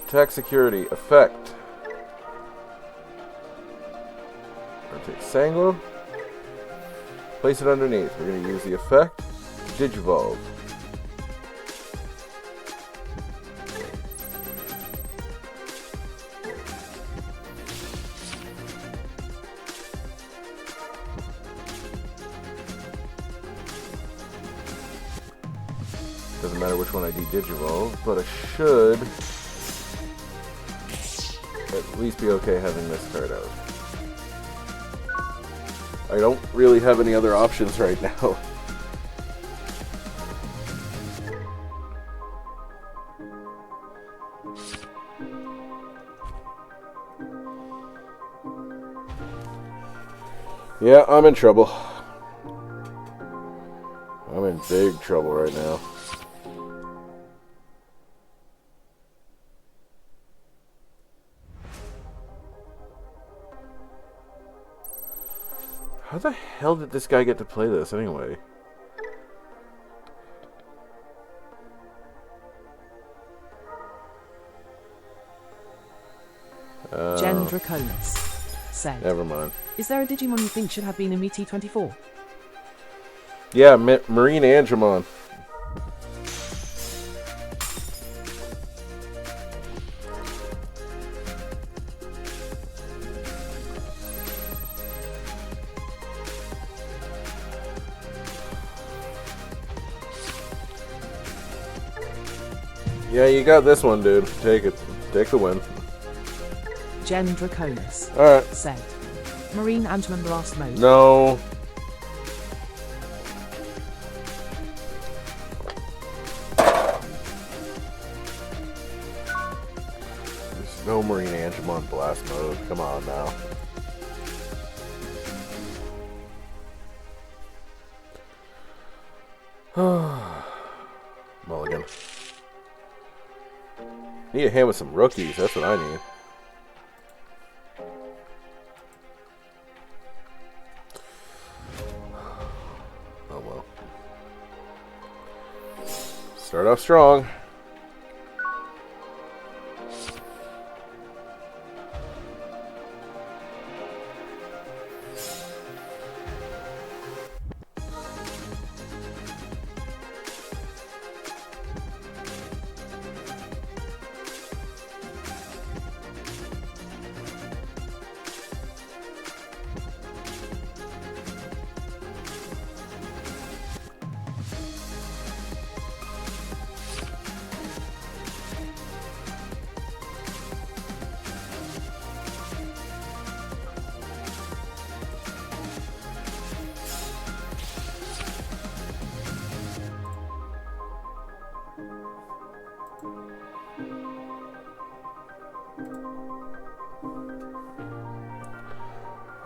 Attack security, effect. Rotate Sango. Place it underneath. We're going to use the effect. Digivolve. Doesn't matter which one I de-Digivolve, but I should at least be okay having this card out. I don't really have any other options right now. Yeah, I'm in trouble. I'm in big trouble right now. How the hell did this guy get to play this anyway? Jen Draconis said, Never mind. Is there a Digimon you think should have been in MT24? Yeah, Marine Angemon. Yeah, you got this one, dude. Take it. Take the win. Jen Draconis Alright. said, Marine Angemon Blast Mode. No. There's no Marine Angemon Blast Mode. Come on now. Mulligan. Need a hand with some rookies. That's what I need. Oh well. Start off strong.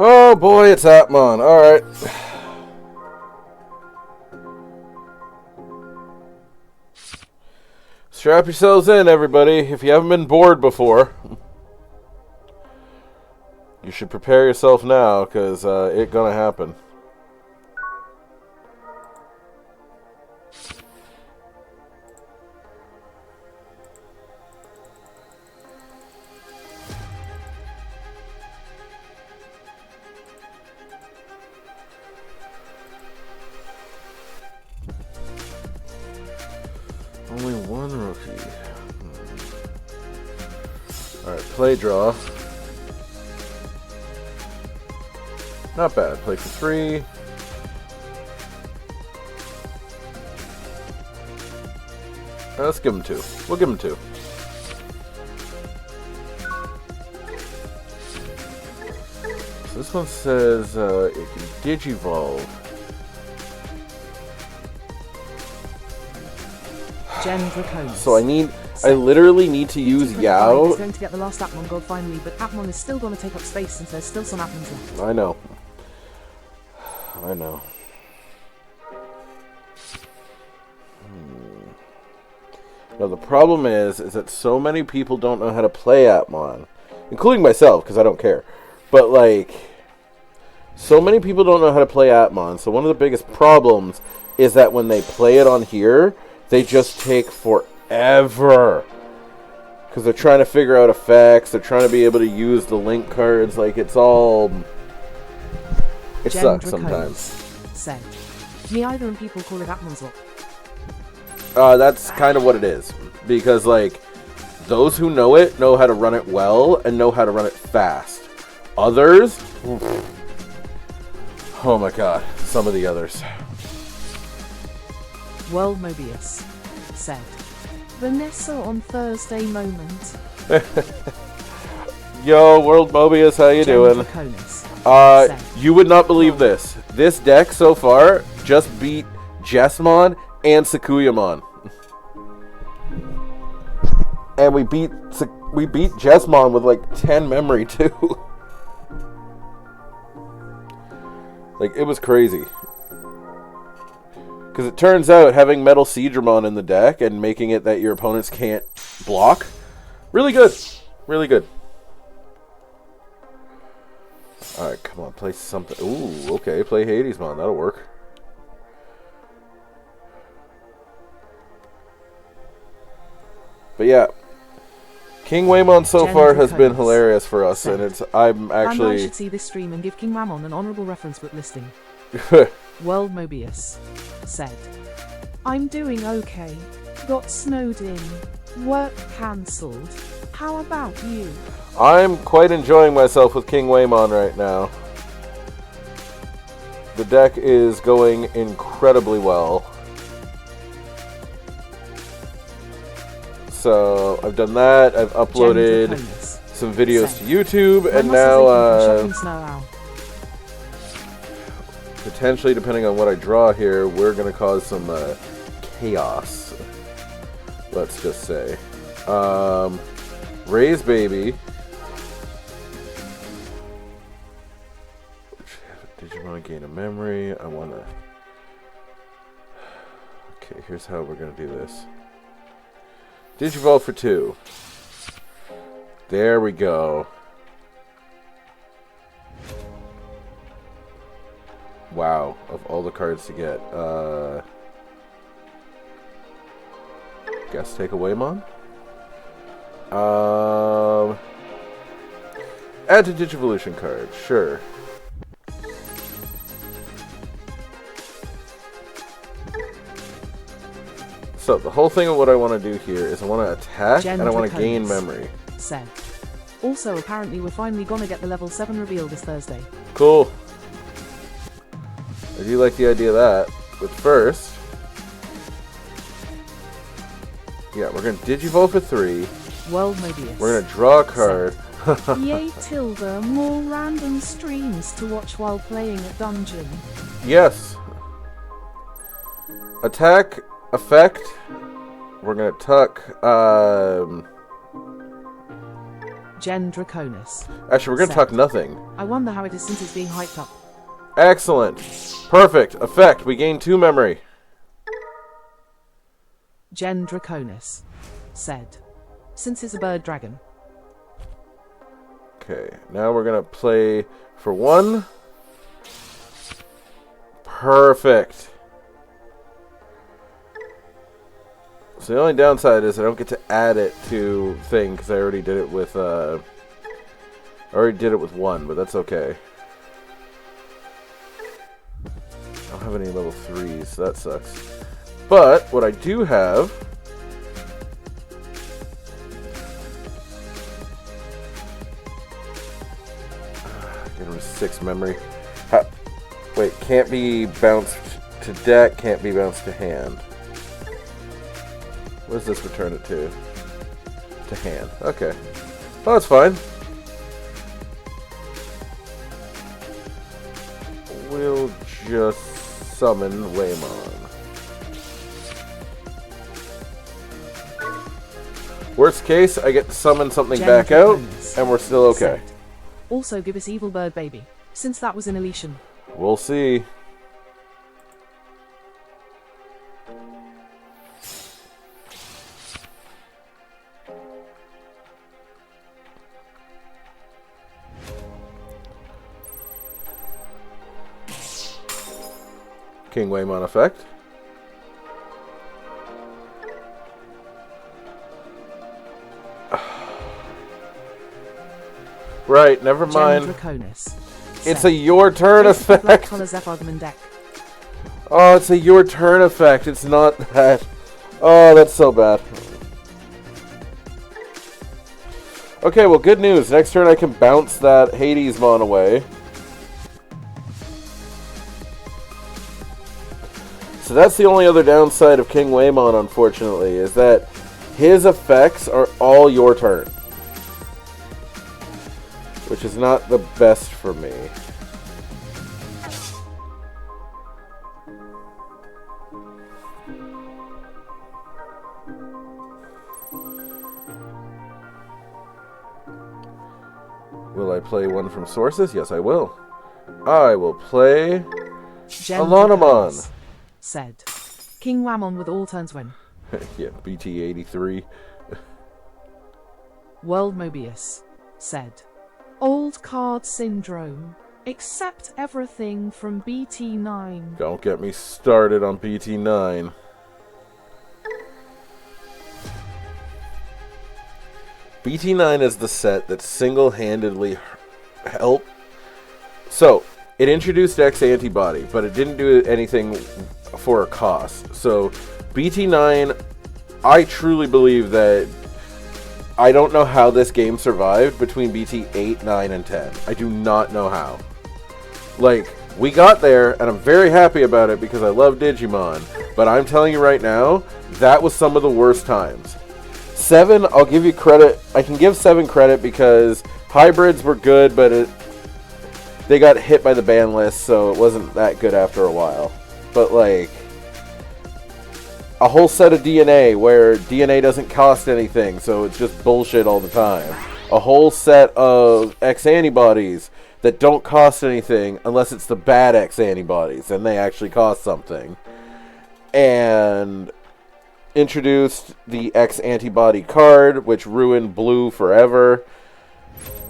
Oh boy, it's Atmon. Alright. Strap yourselves in, everybody. If you haven't been bored before, you should prepare yourself now, because it's gonna happen. Only one rookie. Alright, play draw. Not bad. Play for 3. Let's give him 2. We'll give him 2. So this one says it can digivolve. Jen Draconis. So I literally need to use Yao. He's going to get the last Atmon gold finally, but Atmon is still going to take up space since there's still some Atmons left. I know. I know. Now the problem is that so many people don't know how to play Atmon, including myself, because I don't care. But like, so many people don't know how to play Atmon. So one of the biggest problems is that when they play it on here, they just take forever. Because they're trying to figure out effects. They're trying to be able to use the link cards. Like, it's all... It sucks sometimes. Said, me either, and people call it Atmon's That's kind of what it is. Because, like, those who know it know how to run it well and know how to run it fast. Others... Oh my god. Some of the others. World Mobius said, Vanessa on Thursday moment. Yo, World Mobius, how you doing? You would not believe this. This deck so far just beat Jesmon and Sakuyamon. And we beat Jesmon with like 10 memory too. Like, it was crazy. Because it turns out having Metal Seedramon in the deck and making it that your opponents can't block, really good. Really good. Alright, come on, play something. Ooh, okay, play Hudimon. That'll work. But yeah, Kingwhamon so far has been hilarious for us, and I'm actually... I should see this stream and give Kingwhamon an honourable reference book listing. World Mobius said, I'm doing okay. Got snowed in. Work cancelled. How about you? I'm quite enjoying myself with Kingwhamon right now. The deck is going incredibly well. So, I've done that. I've uploaded some videos to YouTube, and now, potentially, depending on what I draw here, we're going to cause some chaos. Let's just say. Raise Baby. Digimon gain a memory. I want to... Okay, here's how we're going to do this. Digivolve for 2. There we go. Wow, of all the cards to get. Guess take a Waymon? Add to Digivolution card, sure. So, the whole thing of what I want to do here is I want to attack and I want to gain memory. Said. Also, apparently we're finally gonna get the level 7 reveal this Thursday. Cool. I do like the idea of that. But first... Yeah, we're going to Digivolve for 3. World Mobius. We're going to draw a card. Yay, Tilda. More random streams to watch while playing a dungeon. Yes. Attack, effect. We're going to tuck, Gen Draconis. Actually, we're going to tuck nothing. I wonder how it is since it's being hyped up. Excellent. Perfect. Effect. We gain 2 memory. Gen Draconis said, since it's a bird dragon. Okay, now we're going to play for 1. Perfect. So the only downside is I don't get to add it to thing because I already did it with I already did it with 1, but that's okay. I don't have any level 3s, so that sucks. But what I do have get rid of 6 memory. Wait, can't be bounced to deck, can't be bounced to hand. What does this return it to? To hand. Okay. Oh, that's fine. We'll just summon Waymon. Worst case, I get to summon something back out, and we're still okay. Also give us Evil Bird Baby, since that was an Elysian. We'll see. Kingwhamon effect. Right, never mind. It's a your turn effect. Oh, it's a your turn effect. It's not that. Oh, that's so bad. Okay, well, good news. Next turn I can bounce that Hudimon away. So that's the only other downside of Kingwhamon, unfortunately, is that his effects are all your turn. Which is not the best for me. Will I play one from sources? Yes, I will. I will play Hudimon. Said. Kingwhamon with all turns win. Yeah, BT 83. World Mobius. Said. Old card syndrome. Accept everything from BT9. Don't get me started on BT9. BT9 is the set that single-handedly helped. So, it introduced X antibody, but it didn't do anything for a cost. So, BT9, I truly believe that I don't know how this game survived between BT 8, 9, and 10. I do not know how. Like, we got there, and I'm very happy about it because I love Digimon. But I'm telling you right now, that was some of the worst times. 7, I'll give you credit. I can give 7 credit because hybrids were good, but they got hit by the ban list, so it wasn't that good after a while. But, like, a whole set of DNA where DNA doesn't cost anything, so it's just bullshit all the time. A whole set of X antibodies that don't cost anything unless it's the bad X antibodies, and they actually cost something. And introduced the X antibody card, which ruined Blue forever.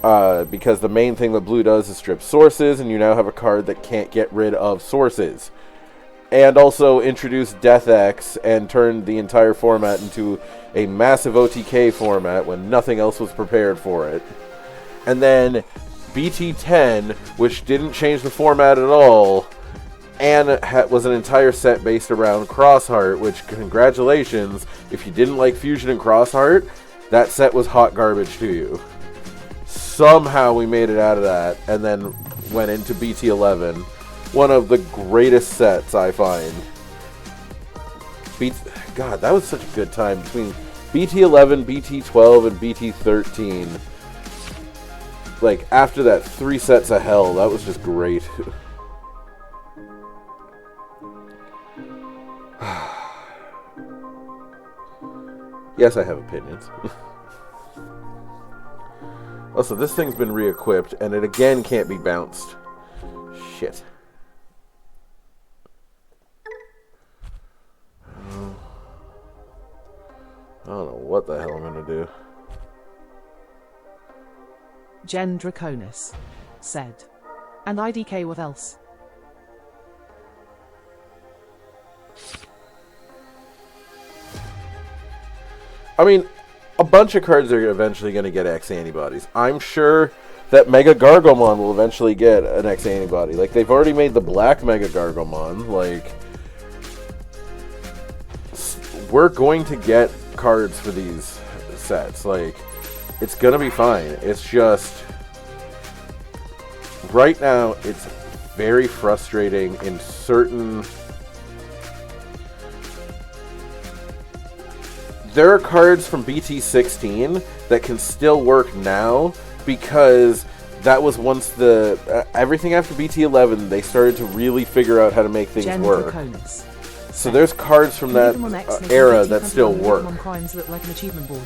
Because the main thing that Blue does is strip sources, and you now have a card that can't get rid of sources. And also introduced Death X and turned the entire format into a massive OTK format when nothing else was prepared for it. And then BT10, which didn't change the format at all, and was an entire set based around Crossheart, which, congratulations, if you didn't like Fusion and Crossheart, that set was hot garbage to you. Somehow we made it out of that, and then went into BT11. One of the greatest sets, I find. God, that was such a good time between BT11, BT12, and BT13. Like, after that 3 sets of hell, that was just great. Yes, I have opinions. Also, this thing's been re-equipped, and it again can't be bounced. Shit. I don't know what the hell I'm gonna do. Gen Draconis. Said. And IDK what else? I mean, a bunch of cards are eventually going to get X antibodies. I'm sure that Mega Gargomon will eventually get an X antibody. Like, they've already made the black Mega Gargomon. Like, we're going to get cards for these sets. Like, it's going to be fine. It's just, right now, it's very frustrating in certain... There are cards from BT16 that can still work now because that was once the... everything after BT11, they started to really figure out how to make things work. So there's cards from that era that still work. Look like an achievement board.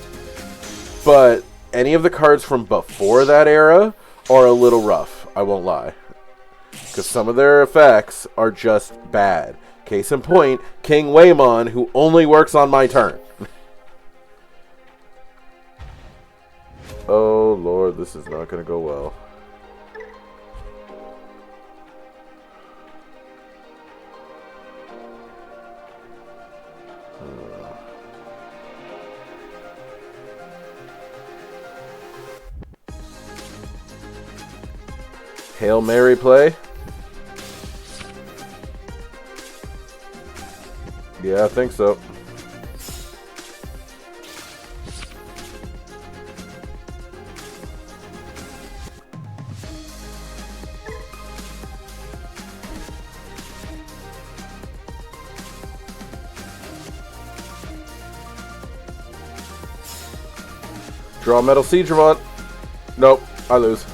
But any of the cards from before that era are a little rough, I won't lie. Because some of their effects are just bad. Case in point, Kingwhamon, who only works on my turn. Oh lord, this is not going to go well. Hail Mary play? Yeah, I think so. Draw Metal Siegramon. Nope, I lose.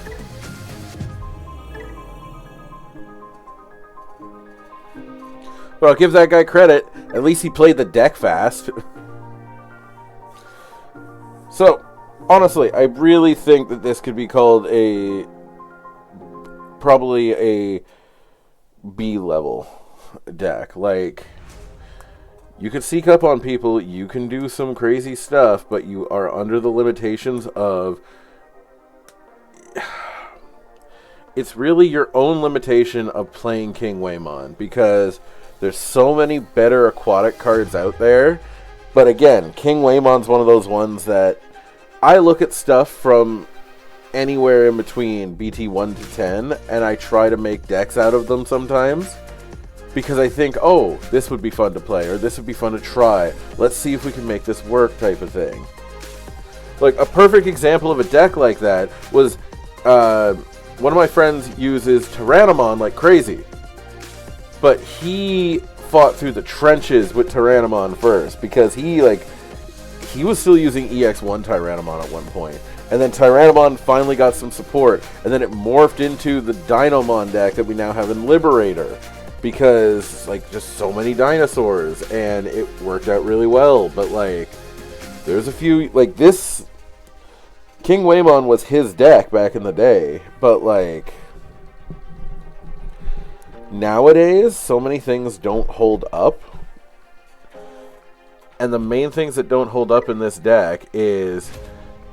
Well, give that guy credit. At least he played the deck fast. So, honestly, I really think that this could be called a probably a B level deck. Like, you can sneak up on people, you can do some crazy stuff, but you are under the limitations of... It's really your own limitation of playing Kingwhamon, because there's so many better aquatic cards out there. But again, Kingwhamon's one of those ones that I look at stuff from anywhere in between BT 1 to 10, and I try to make decks out of them sometimes. Because I think, oh, this would be fun to play, or this would be fun to try. Let's see if we can make this work type of thing. Like, a perfect example of a deck like that was... one of my friends uses Tyrannomon like crazy. But he fought through the trenches with Tyrannomon first, because he was still using EX1 Tyrannomon at one point. And then Tyrannomon finally got some support, and then it morphed into the Dinomon deck that we now have in Liberator. Because, like, just so many dinosaurs, and it worked out really well. But, like, there's a few, like, this... Kingwhamon was his deck back in the day, but, like, nowadays, so many things don't hold up. And the main things that don't hold up in this deck is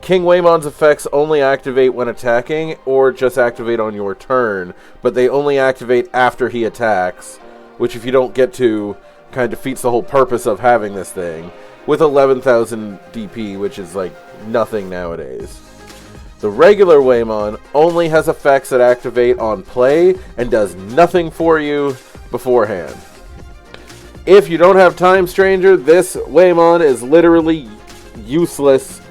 Kingwhamon's effects only activate when attacking, or just activate on your turn, but they only activate after he attacks, which if you don't get to, kind of defeats the whole purpose of having this thing, with 11,000 DP, which is like nothing nowadays. The regular Whamon only has effects that activate on play, and does nothing for you beforehand. If you don't have Time Stranger, this Whamon is literally useless,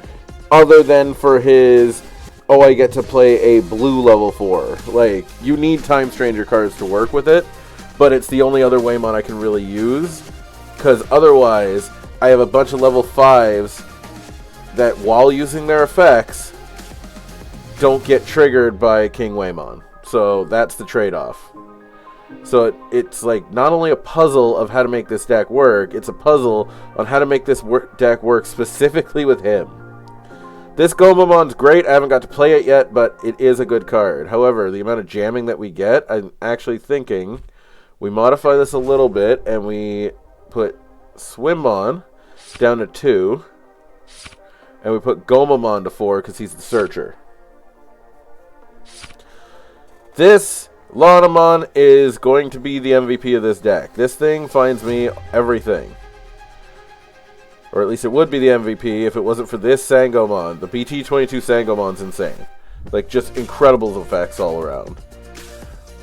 other than for his, oh, I get to play a blue level 4. Like, you need Time Stranger cards to work with it, but it's the only other Whamon I can really use, because otherwise, I have a bunch of level 5s that, while using their effects, don't get triggered by Kingwhamon. So that's the trade-off. So it's like not only a puzzle of how to make this deck work, it's a puzzle on how to make this deck work specifically with him. This Gomamon's great. I haven't got to play it yet, but it is a good card. However, the amount of jamming that we get, I'm actually thinking we modify this a little bit and we put Swimmon down to 2, and we put Gomamon to 4 because he's the searcher. This Lanamon is going to be the MVP of this deck. This thing finds me everything. Or at least it would be the MVP if it wasn't for this Sangomon. The BT22 Sangomon's insane. Like, just incredible effects all around.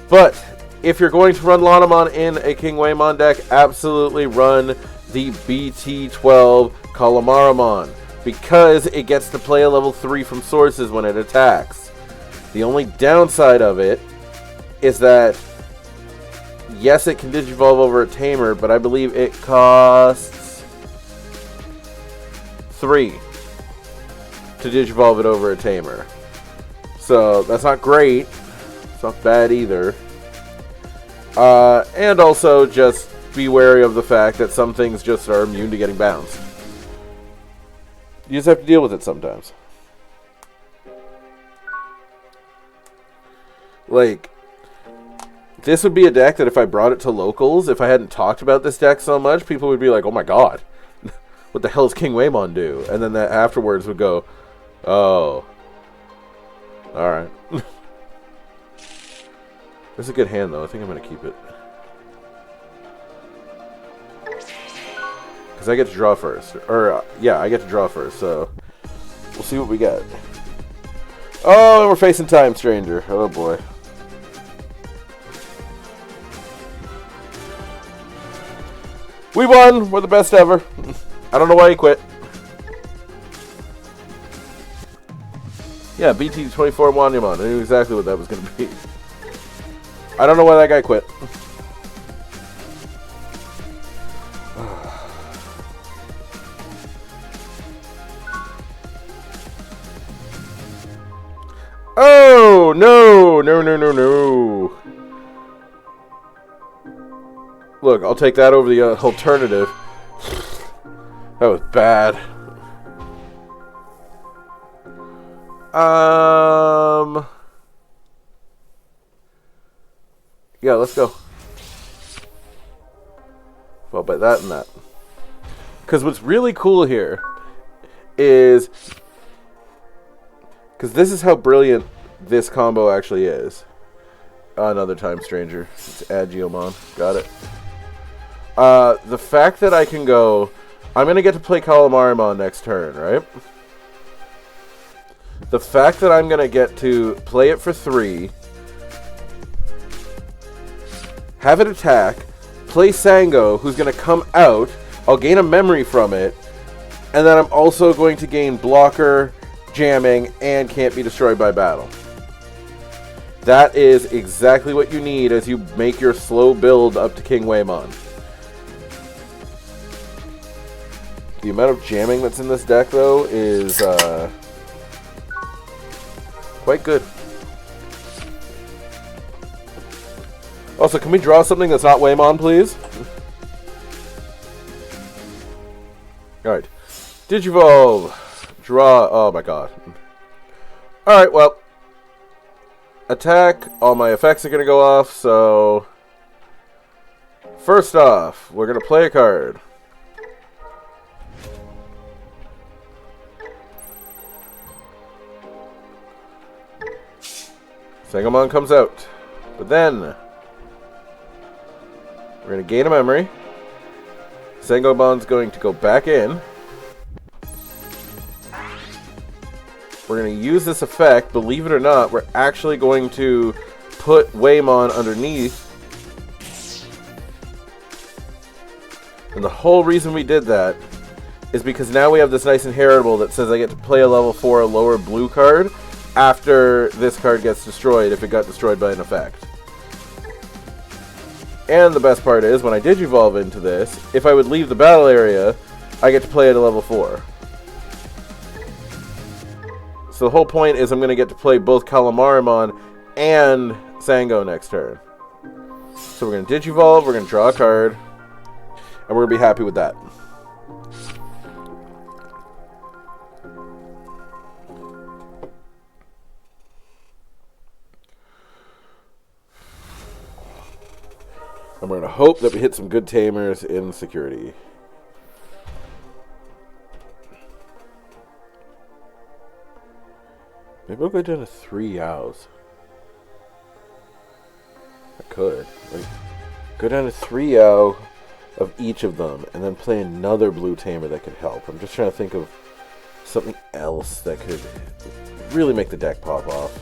But if you're going to run Lanamon in a Kingwhamon deck, absolutely run the BT12 Kalamaramon, because it gets to play a level 3 from sources when it attacks. The only downside of it is that, yes, it can digivolve over a tamer, but I believe it costs 3 to digivolve it over a tamer. So that's not great. It's not bad either. And also just be wary of the fact that some things just are immune to getting bounced. You just have to deal with it sometimes. Like, this would be a deck that if I brought it to locals, if I hadn't talked about this deck so much, people would be like, oh my god, what the hell does Kingwhamon do? And then that afterwards would go, oh, alright. This is a good hand though, I think I'm going to keep it. Because I get to draw first. Or, yeah, I get to draw first, so we'll see what we got. Oh, and we're facing Time Stranger. Oh boy. We won! We're the best ever. I don't know why he quit. Yeah, BT24 Monument. I knew exactly what that was going to be. I don't know why that guy quit. Oh, no! No, no, no, no. Look, I'll take that over the alternative. That was bad. Yeah, let's go. Well, by that and that. Because what's really cool here is... Because this is how brilliant this combo actually is. Another time stranger. It's Agiomon. Got it. The fact that I can go... I'm going to get to play Calamarimon next turn, right? The fact that I'm going to get to play it for 3... have it attack, play Sango, who's going to come out, I'll gain a memory from it, and then I'm also going to gain blocker, jamming, and can't be destroyed by battle. That is exactly what you need as you make your slow build up to Kingwhamon. The amount of jamming that's in this deck, though, is quite good. Also, can we draw something that's not Waymon, please? Alright. Digivolve. Draw. Oh my god. Alright, well. Attack. All my effects are going to go off, so... First off, we're going to play a card. Sangamon comes out. But then... we're going to gain a memory. Sangomon's going to go back in. We're going to use this effect. Believe it or not, we're actually going to put Waymon underneath. And the whole reason we did that is because now we have this nice inheritable that says I get to play a level 4 lower blue card after this card gets destroyed if it got destroyed by an effect. And the best part is, when I Digivolve into this, if I would leave the battle area, I get to play at a level 4. So the whole point is I'm going to get to play both Calamarimon and Sango next turn. So we're going to Digivolve, we're going to draw a card, and we're going to be happy with that. And we're going to hope that we hit some good tamers in security. Maybe I'll go down to 3 Yaos. I could. Like, go down to 3 Yao of each of them, and then play another blue tamer that could help. I'm just trying to think of something else that could really make the deck pop off.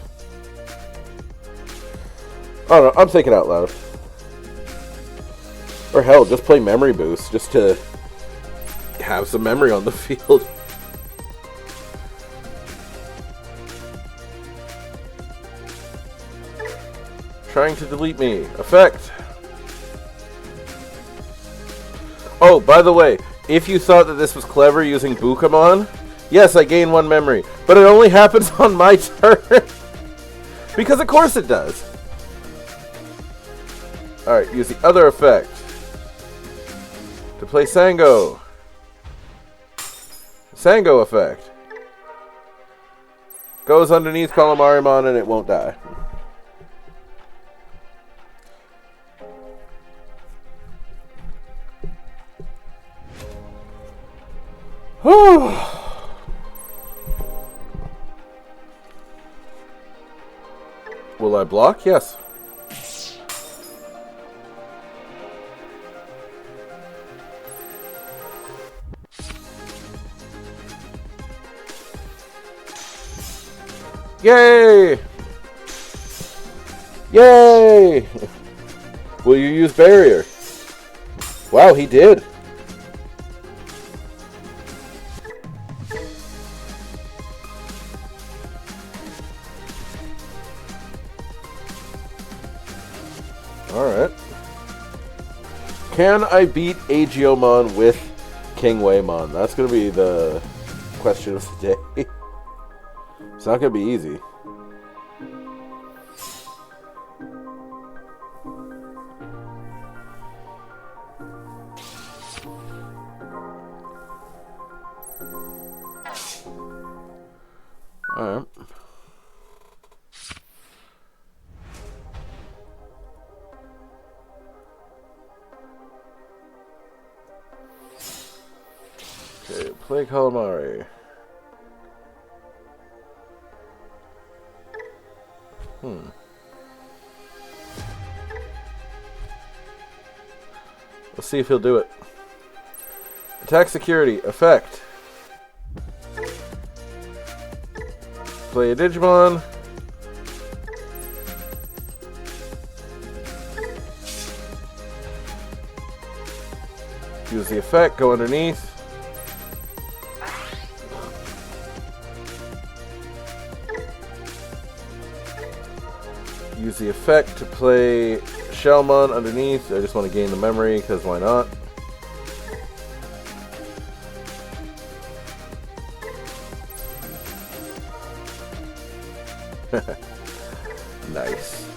I don't know. I'm thinking out loud. Or hell, just play Memory Boost, just to have some memory on the field. Trying to delete me. Effect. Oh, by the way, if you thought that this was clever using Bukamon, yes, I gain 1 memory, but it only happens on my turn. Because of course it does. Alright, use the other effect to play Sango. Sango effect. Goes underneath Calamarimon and it won't die. Whew. Will I block? Yes. Yay! Yay! Will you use barrier? Wow, he did. Alright. Can I beat Agiomon with Kingwhamon? That's going to be the question of the day. It's not going to be easy. Alright. Play calamari. Let's see if he'll do it. Attack security. Effect. Play a Digimon. Use the effect. Go underneath. Use the effect to play Shellmon underneath. I just want to gain the memory, because why not? Nice.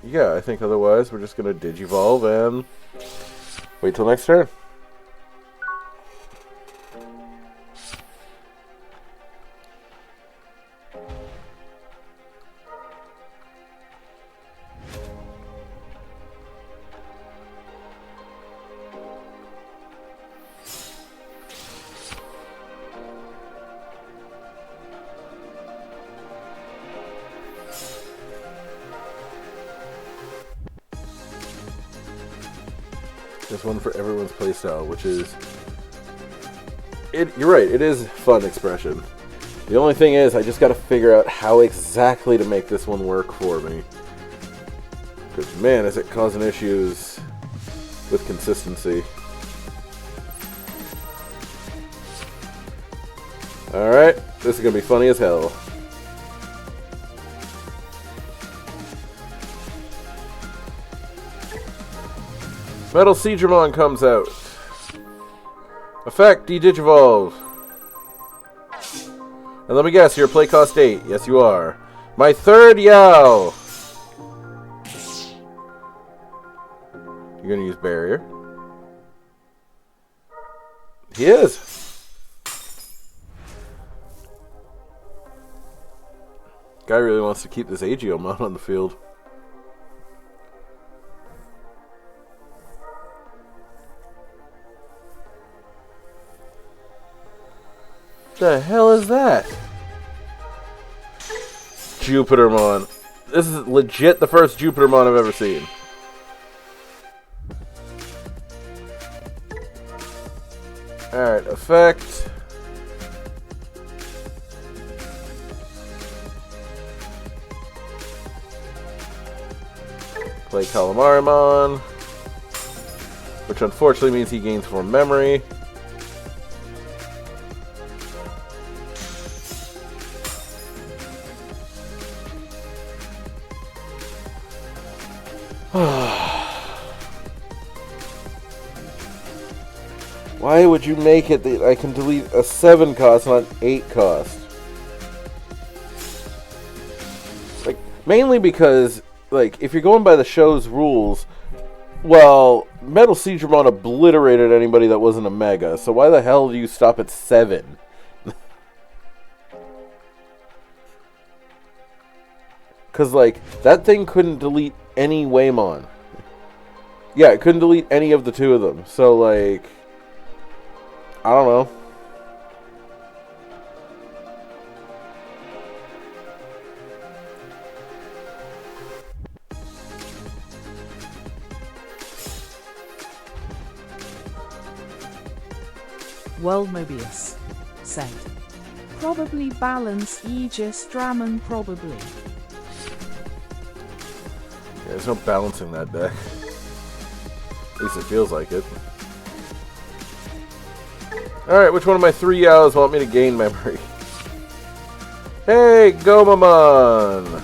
Yeah, I think otherwise we're just going to Digivolve and wait till next turn. There's one for everyone's playstyle, which is... You're right, it is fun expression. The only thing is, I just gotta figure out how exactly to make this one work for me. Because, man, is it causing issues with consistency. Alright, this is gonna be funny as hell. Metal Digimon comes out. Effect, de-Digivolve. And let me guess, you're play cost 8. Yes, you are. My third Yao. You're gonna use barrier. He is. Guy really wants to keep this Agiomon on the field. The hell is that? Jupitermon. This is legit the first Jupitermon I've ever seen. Alright, effect. Play Calamarimon. Which unfortunately means he gains 4 memory. Why would you make it that I can delete a 7 cost, not 8 cost? Like, mainly because, like, if you're going by the show's rules, well, Metal Digimon obliterated anybody that wasn't a Mega, so why the hell do you stop at 7? Because, like, that thing couldn't delete any Waymon. Yeah, it couldn't delete any of the 2 of them, so, like... I don't know. World Mobius said. Probably balance Aegis Dramon, probably. Yeah, there's no balancing that deck. At least it feels like it. Alright, which one of my 3 Yaos want me to gain memory? Hey, Kingwhamon!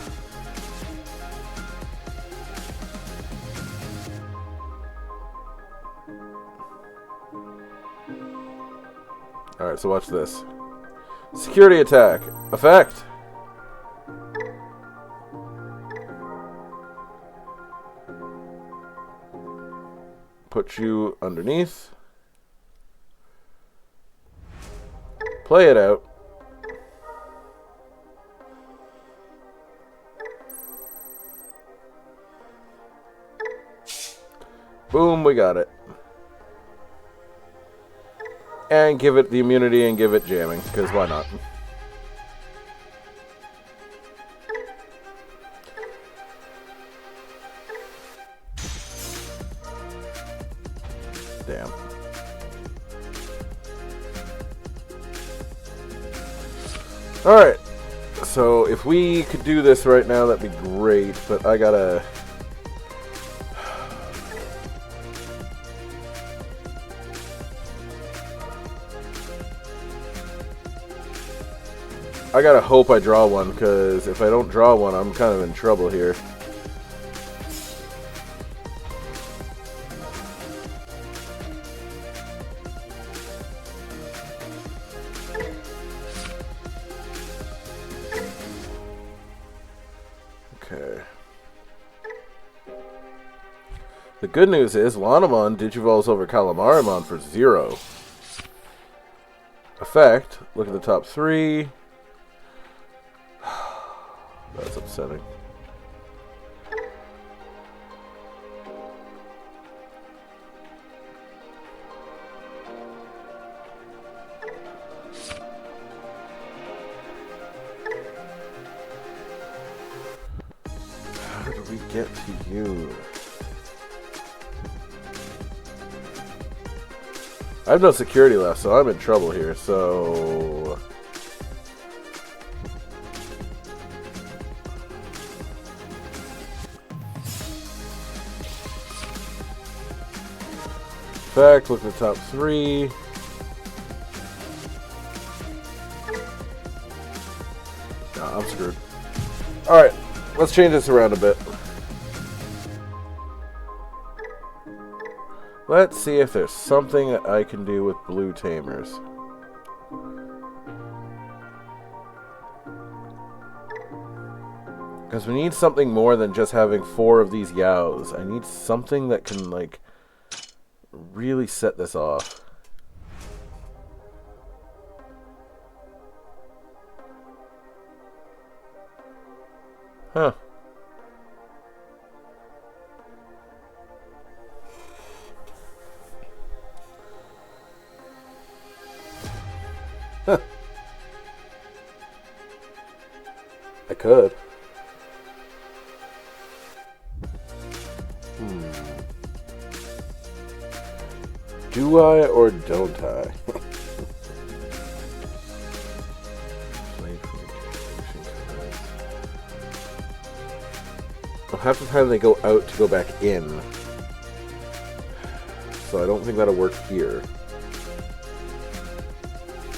Alright, so watch this. Security attack. Effect. Put you underneath. Play it out. Boom, Boom, we got it. And give it the immunity and give it jamming, because why not? Damn. Alright. So, if we could do this right now, that'd be great, but I gotta... I gotta hope I draw one, because if I don't draw one, I'm kind of in trouble here. Okay. The good news is, Lanamon digivolves over Calamarimon for 0. Effect, look at the top 3. That's upsetting. How do we get to you? I have no security left, so I'm in trouble here, so... Fact, look at the top 3. Nah, I'm screwed. Alright, let's change this around a bit. Let's see if there's something that I can do with blue tamers. Because we need something more than just having 4 of these Yaos. I need something that can, like, really set this off. Huh. Huh. I could. Do I or don't I? Well, half the time they go out to go back in. So I don't think that'll work here.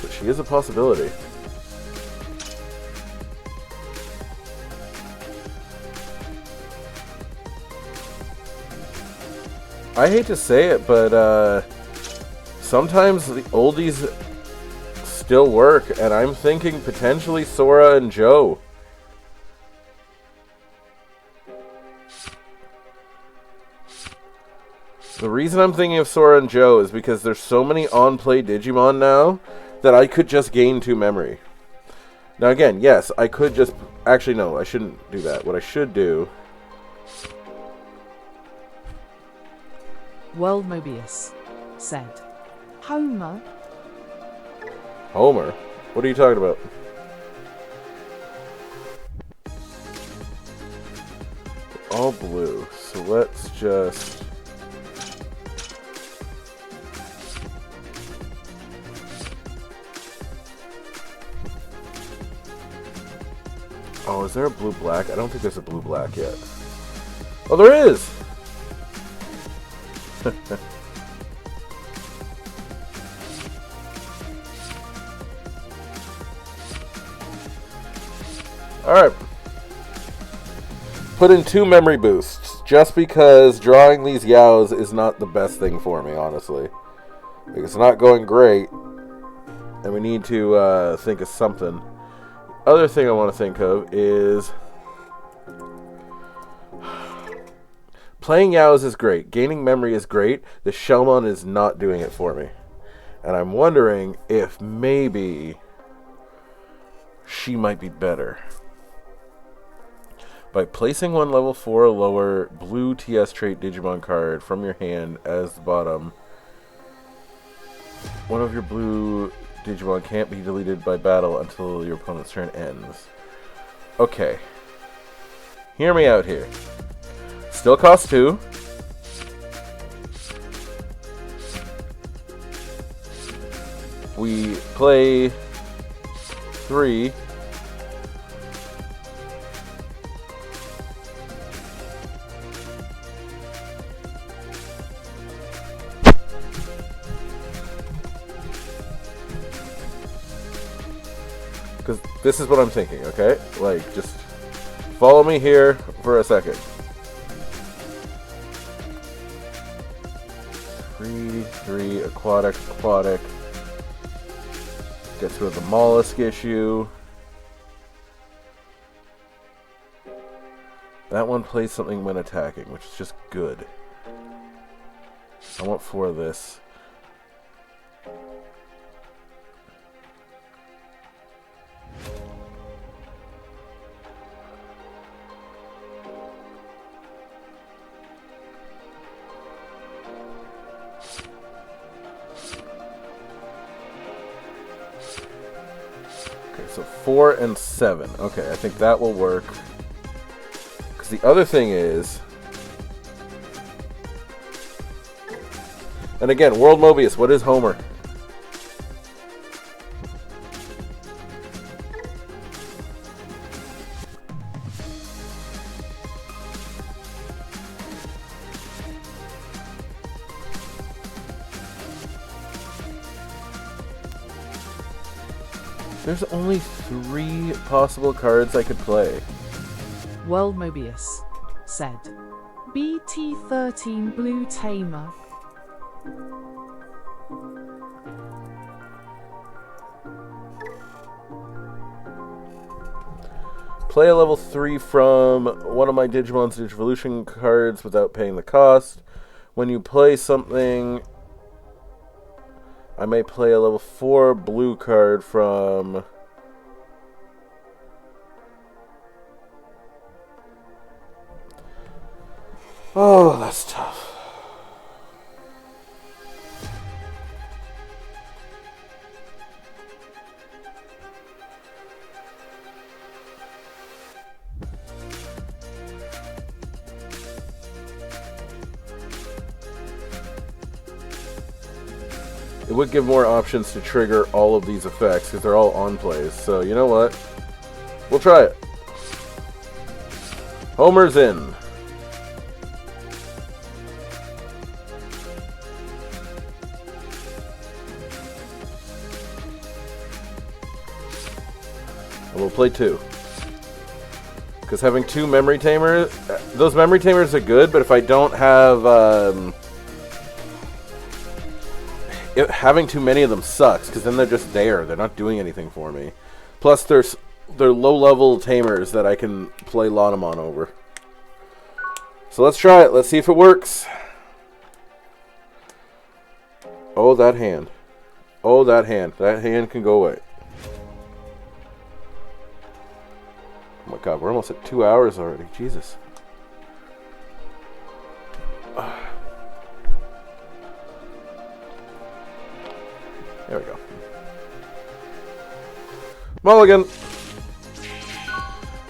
But she is a possibility. I hate to say it, but sometimes the oldies still work, and I'm thinking potentially Sora and Joe. The reason I'm thinking of Sora and Joe is because there's so many on-play Digimon now that I could just gain 2 memory. Now again, yes, I could just... Actually, no, I shouldn't do that. What I should do... World Mobius said, Homer. Homer? What are you talking about? All blue. So let's just... Oh, is there a blue-black? I don't think there's a blue-black yet. Oh, there is! Alright. Put in 2 memory boosts, just because drawing these Yaos is not the best thing for me, honestly. Like, it's not going great, and we need to think of something. Other thing I want to think of is... Playing Yaos is great. Gaining memory is great. The Shellmon is not doing it for me. And I'm wondering if maybe she might be better. By placing one level 4 or lower blue TS trait Digimon card from your hand as the bottom, one of your blue Digimon can't be deleted by battle until your opponent's turn ends. Okay. Hear me out here. Still costs 2. We play 3. Because this is what I'm thinking, okay? Like, just follow me here for a second. 3, aquatic. Gets rid of the mollusk issue. That one plays something when attacking, which is just good. I want 4 of this. So 4 and 7. Okay, I think that will work. Because the other thing is... And again, World Mobius, what is Homer? There's only 3 possible cards I could play. World Mobius said. BT13 Blue Tamer. Play a level 3 from one of my Digimon's Digivolution cards without paying the cost. When you play something, I may play a level 4 blue card from... Oh, that's tough. It would give more options to trigger all of these effects because they're all on plays. So, you know what? We'll try it. Homer's in. And we'll play 2. Because having 2 memory tamers, those memory tamers are good, but if I don't have... having too many of them sucks, because then they're just there. They're not doing anything for me. Plus, they're low-level tamers that I can play Hudimon over. So let's try it. Let's see if it works. Oh, that hand. Oh, that hand. That hand can go away. Oh my god, we're almost at 2 hours already. Jesus. There we go. Mulligan.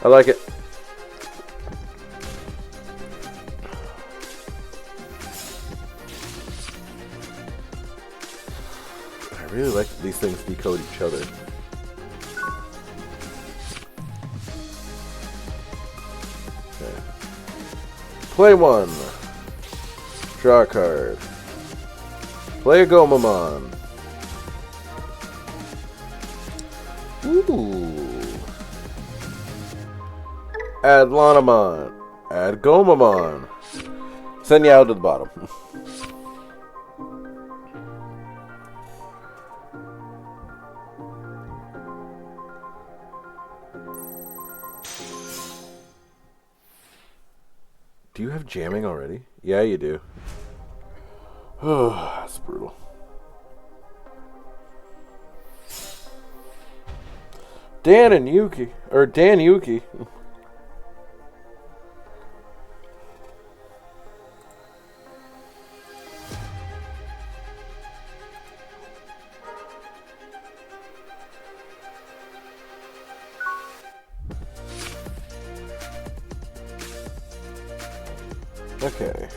I like it. I really like that these things decode each other. Okay. Play 1. Draw a card. Play a Kingwhamon. Ooh. Add Hudimon. Add Kingwhamon. Send you out to the bottom. Do you have jamming already? Yeah, you do. Oh, that's brutal. Dan Yuki. Okay.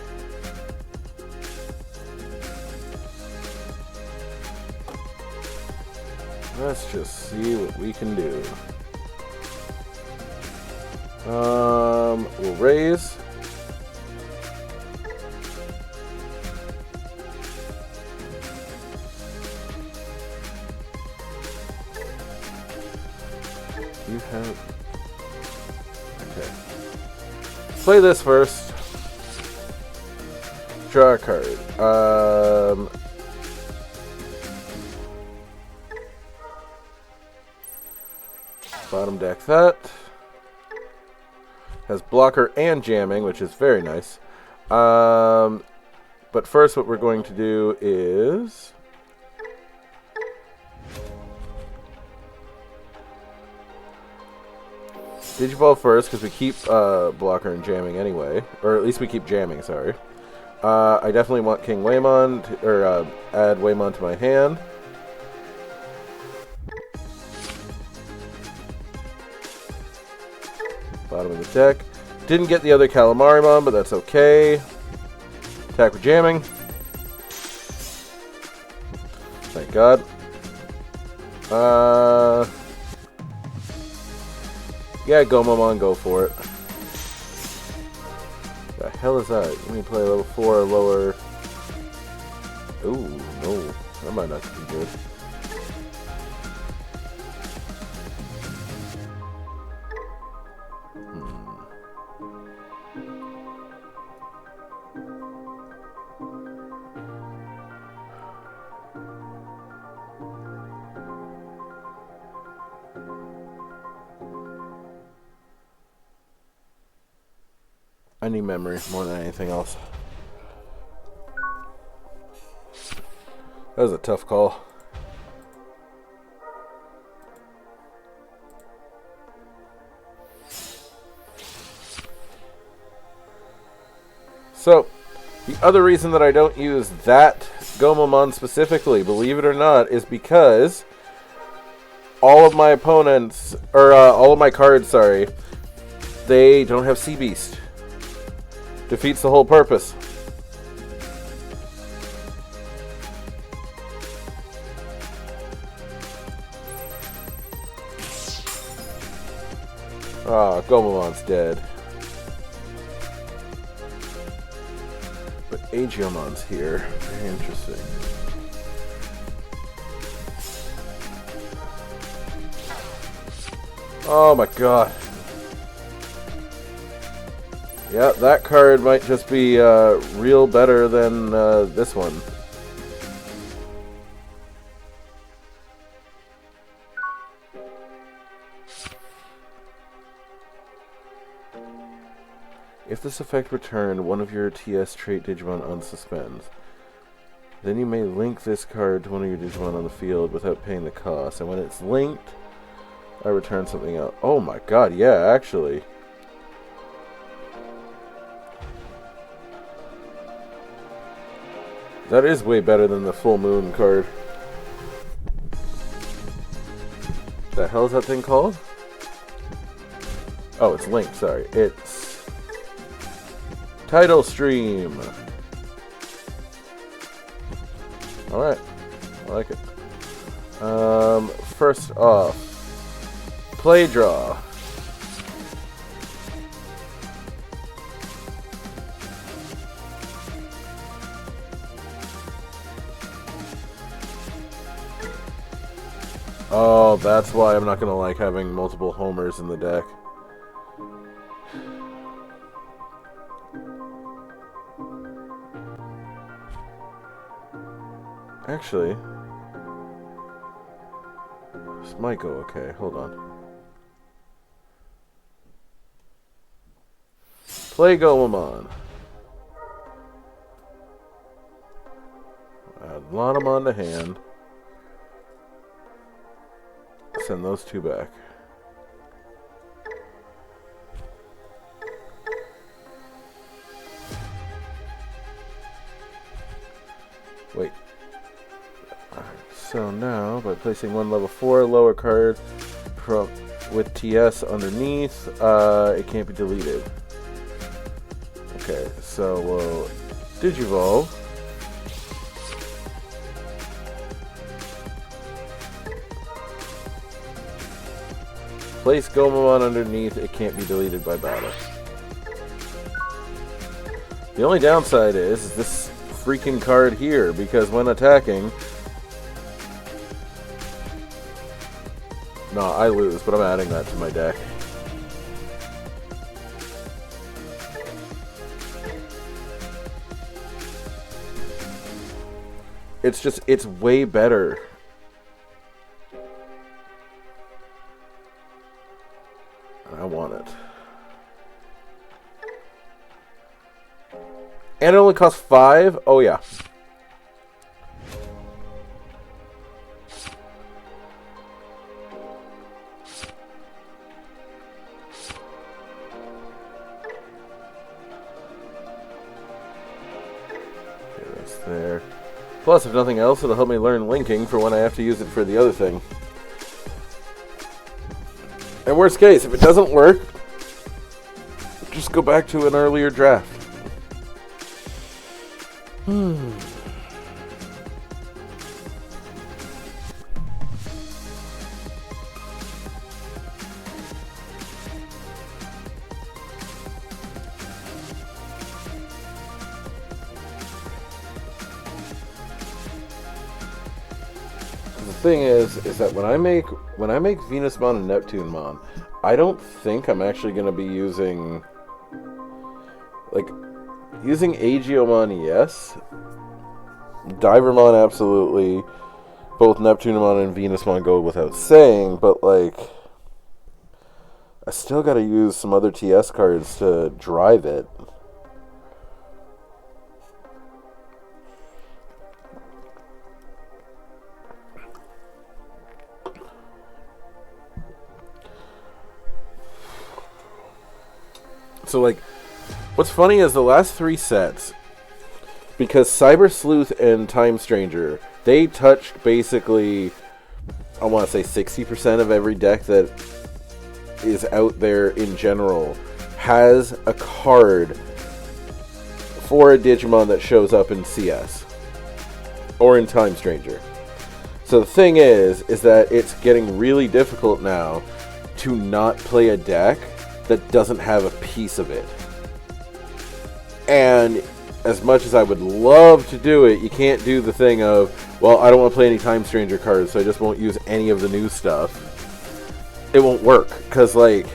Let's just see what we can do. We'll raise. Do you have... Okay. Play this first. Draw a card. Bottom deck that. Has blocker and jamming, which is very nice. But first what we're going to do is... Digivolve first, because we keep blocker and jamming anyway. Or at least we keep jamming, sorry. I definitely want Kingwhamon, or add Whamon to my hand. Bottom of the deck. Didn't get the other Calamarimon, but that's okay. Attack with jamming. Thank God. Yeah, Gomamon, go for it. The hell is that? Let me play level 4 or lower. Ooh, no. That might not be good. I need memory more than anything else. That was a tough call. So, the other reason that I don't use that Gomamon specifically, believe it or not, is because all of my opponents, or all of my cards, sorry, they don't have Sea Beast. Defeats the whole purpose. Ah, Gomamon's dead. But Agiomon's here. Very interesting. Oh my god. Yeah, that card might just be real better than this one. If this effect returned one of your TS trait Digimon unsuspends, then you may link this card to one of your Digimon on the field without paying the cost. And when it's linked, I return something else. Oh my god, yeah, actually. That is way better than the full moon card. The hell is that thing called? Oh, it's linked, sorry. It's Tidal Stream. Alright. I like it. First off, play draw. Oh, that's why I'm not gonna like having multiple homers in the deck. Actually, this might go okay. Hold on. Play Gomamon. Add Lanamon to hand. Send those two back. Wait. So now, by placing one level 4 lower card from with TS underneath, it can't be deleted. Okay, so we'll Digivolve. Place Gomamon underneath, it can't be deleted by battle. The only downside is this freaking card here, because when attacking... No, I lose, but I'm adding that to my deck. It's just, it's way better. I want it. And it only costs 5? Oh yeah. Okay, that's there. Plus, if nothing else, it'll help me learn linking for when I have to use it for the other thing. And worst case, if it doesn't work, just go back to an earlier draft. The thing is that when I make Venusmon and Neptunemon, I don't think I'm actually going to be using Aegiomon, yes. Divermon, absolutely. Both Neptunemon and Venusmon go without saying, but like, I still got to use some other TS cards to drive it. So, like, what's funny is the last 3 sets, because Cyber Sleuth and Time Stranger, they touched basically, I want to say 60% of every deck that is out there in general has a card for a Digimon that shows up in CS or in Time Stranger. So the thing is that it's getting really difficult now to not play a deck that doesn't have a piece of it. And as much as I would love to do it, you can't do the thing of, well, I don't want to play any Time Stranger cards, so I just won't use any of the new stuff. It won't work, because, like,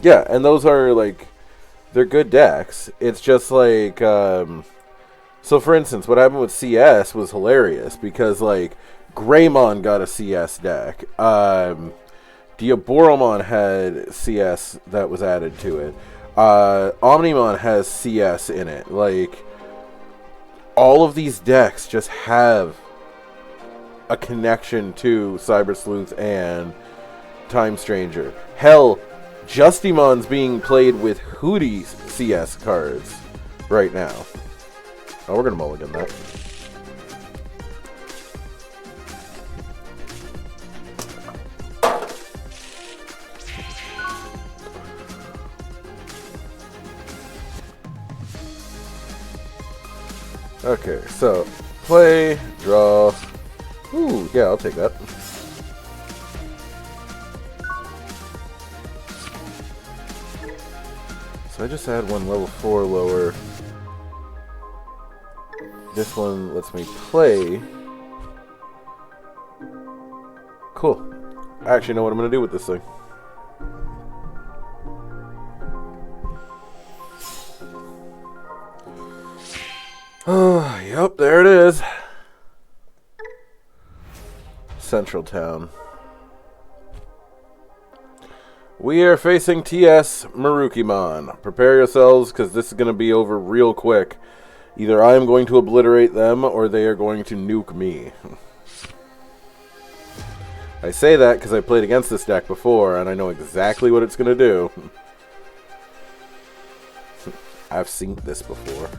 yeah, and those are, like, they're good decks. It's just, like, so for instance, what happened with CS was hilarious, because, like, Greymon got a CS deck. Diaboromon had CS that was added to it. Omnimon has CS in it. Like, all of these decks just have a connection to Cyber Sleuth and Time Stranger. Hell, Justimon's being played with Hootie CS cards right now. Oh, we're gonna mulligan that. Okay, so play, draw. Ooh, yeah, I'll take that. So I just had one level 4 lower. This one lets me play. Cool. I actually know what I'm going to do with this thing. Oh, yep, there it is. Central Town. We are facing TS Marukimon. Prepare yourselves, because this is going to be over real quick. Either I am going to obliterate them, or they are going to nuke me. I say that because I played against this deck before, and I know exactly what it's going to do. I've seen this before.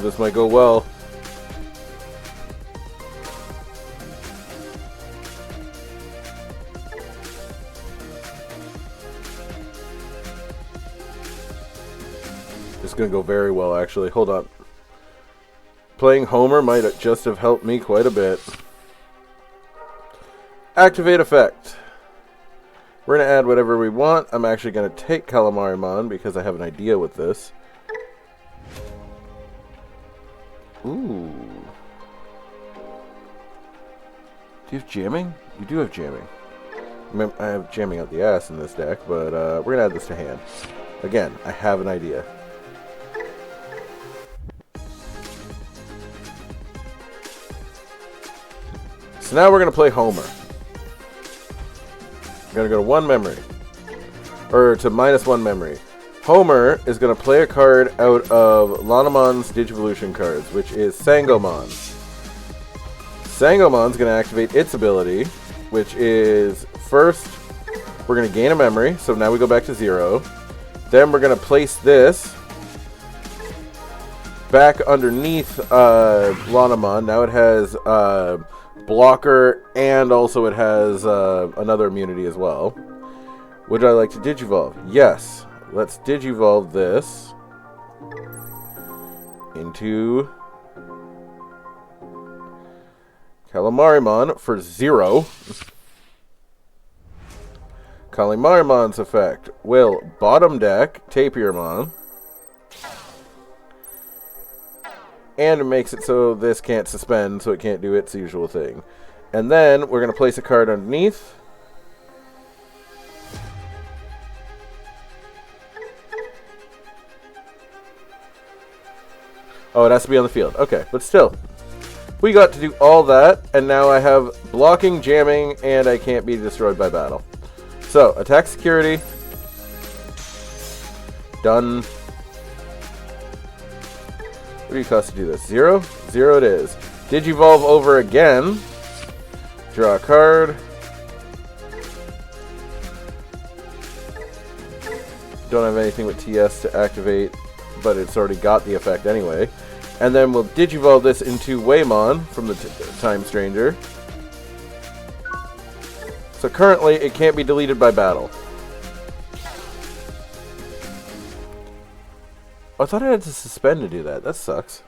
this might go well. This is going to go very well, actually. Hold on. Playing Homer might just have helped me quite a bit. Activate effect. We're going to add whatever we want. I'm actually going to take Kingwhamon because I have an idea with this. Ooh. Do you have jamming? You do have jamming. I have jamming out the ass in this deck, but we're going to add this to hand. Again, I have an idea. So now we're going to play Homer. We're going to go to 1 memory. Or to -1 memory. Homer is going to play a card out of Lanamon's Digivolution cards, which is Sangomon. Sangomon's going to activate its ability, which is, first, we're going to gain a memory, so now we go back to 0. Then we're going to place this back underneath Lanamon. Now it has blocker, and also it has another immunity as well. Would I like to Digivolve? Yes. Let's Digivolve this into Kingwhamon for 0. Kingwhamon's effect will bottom deck Tapirmon. And it makes it so this can't suspend, so it can't do its usual thing. And then we're going to place a card underneath. Oh, it has to be on the field. Okay, but still. We got to do all that, and now I have blocking, jamming, and I can't be destroyed by battle. So, attack security. Done. What do you cost to do this? 0? 0 it is. Digivolve over again. Draw a card. Don't have anything with TS to activate, but it's already got the effect anyway. And then we'll Digivolve this into Waymon from the Time Stranger. So currently, it can't be deleted by battle. I thought I had to suspend to do that. That sucks.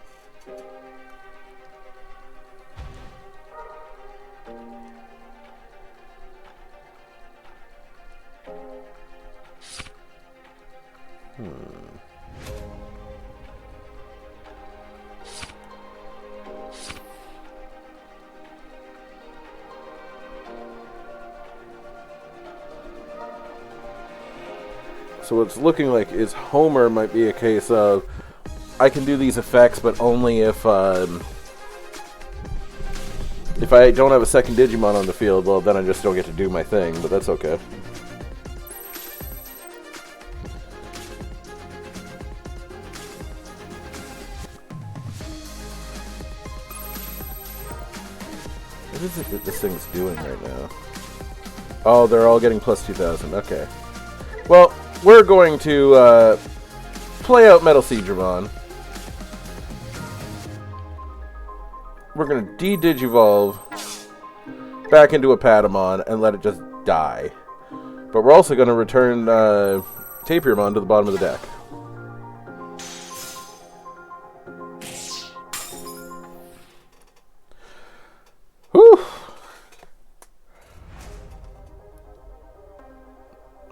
So what's looking like is Homer might be a case of I can do these effects, but only if I don't have a second Digimon on the field. Well, then I just don't get to do my thing, but that's okay. What is it that this thing's doing right now? Oh, they're all getting plus 2,000. Okay. Well, we're going to play out Metal Seedramon. We're going to de-Digivolve back into a Patamon and let it just die. But we're also going to return Tapirmon to the bottom of the deck. Whew!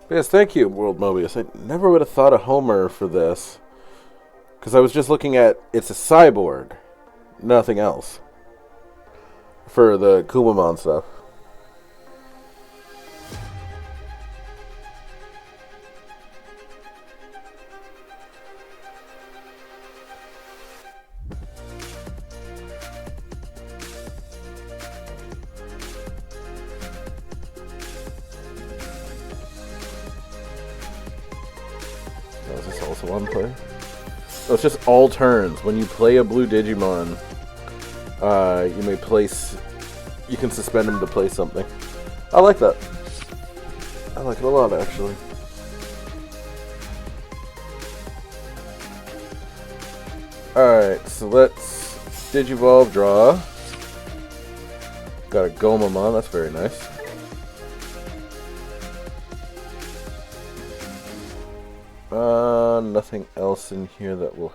Yes, thank you, World Mobius. I never would have thought of Homer for this. Because I was just looking at, it's a cyborg. Nothing else. For the Kingwhamon stuff. Oh, is this also one play? Oh, it's just all turns. When you play a blue Digimon, you may place... You can suspend him to play something. I like that. I like it a lot, actually. Alright, so let's Digivolve draw. Got a Kingwhamon, that's very nice. Nothing else in here that will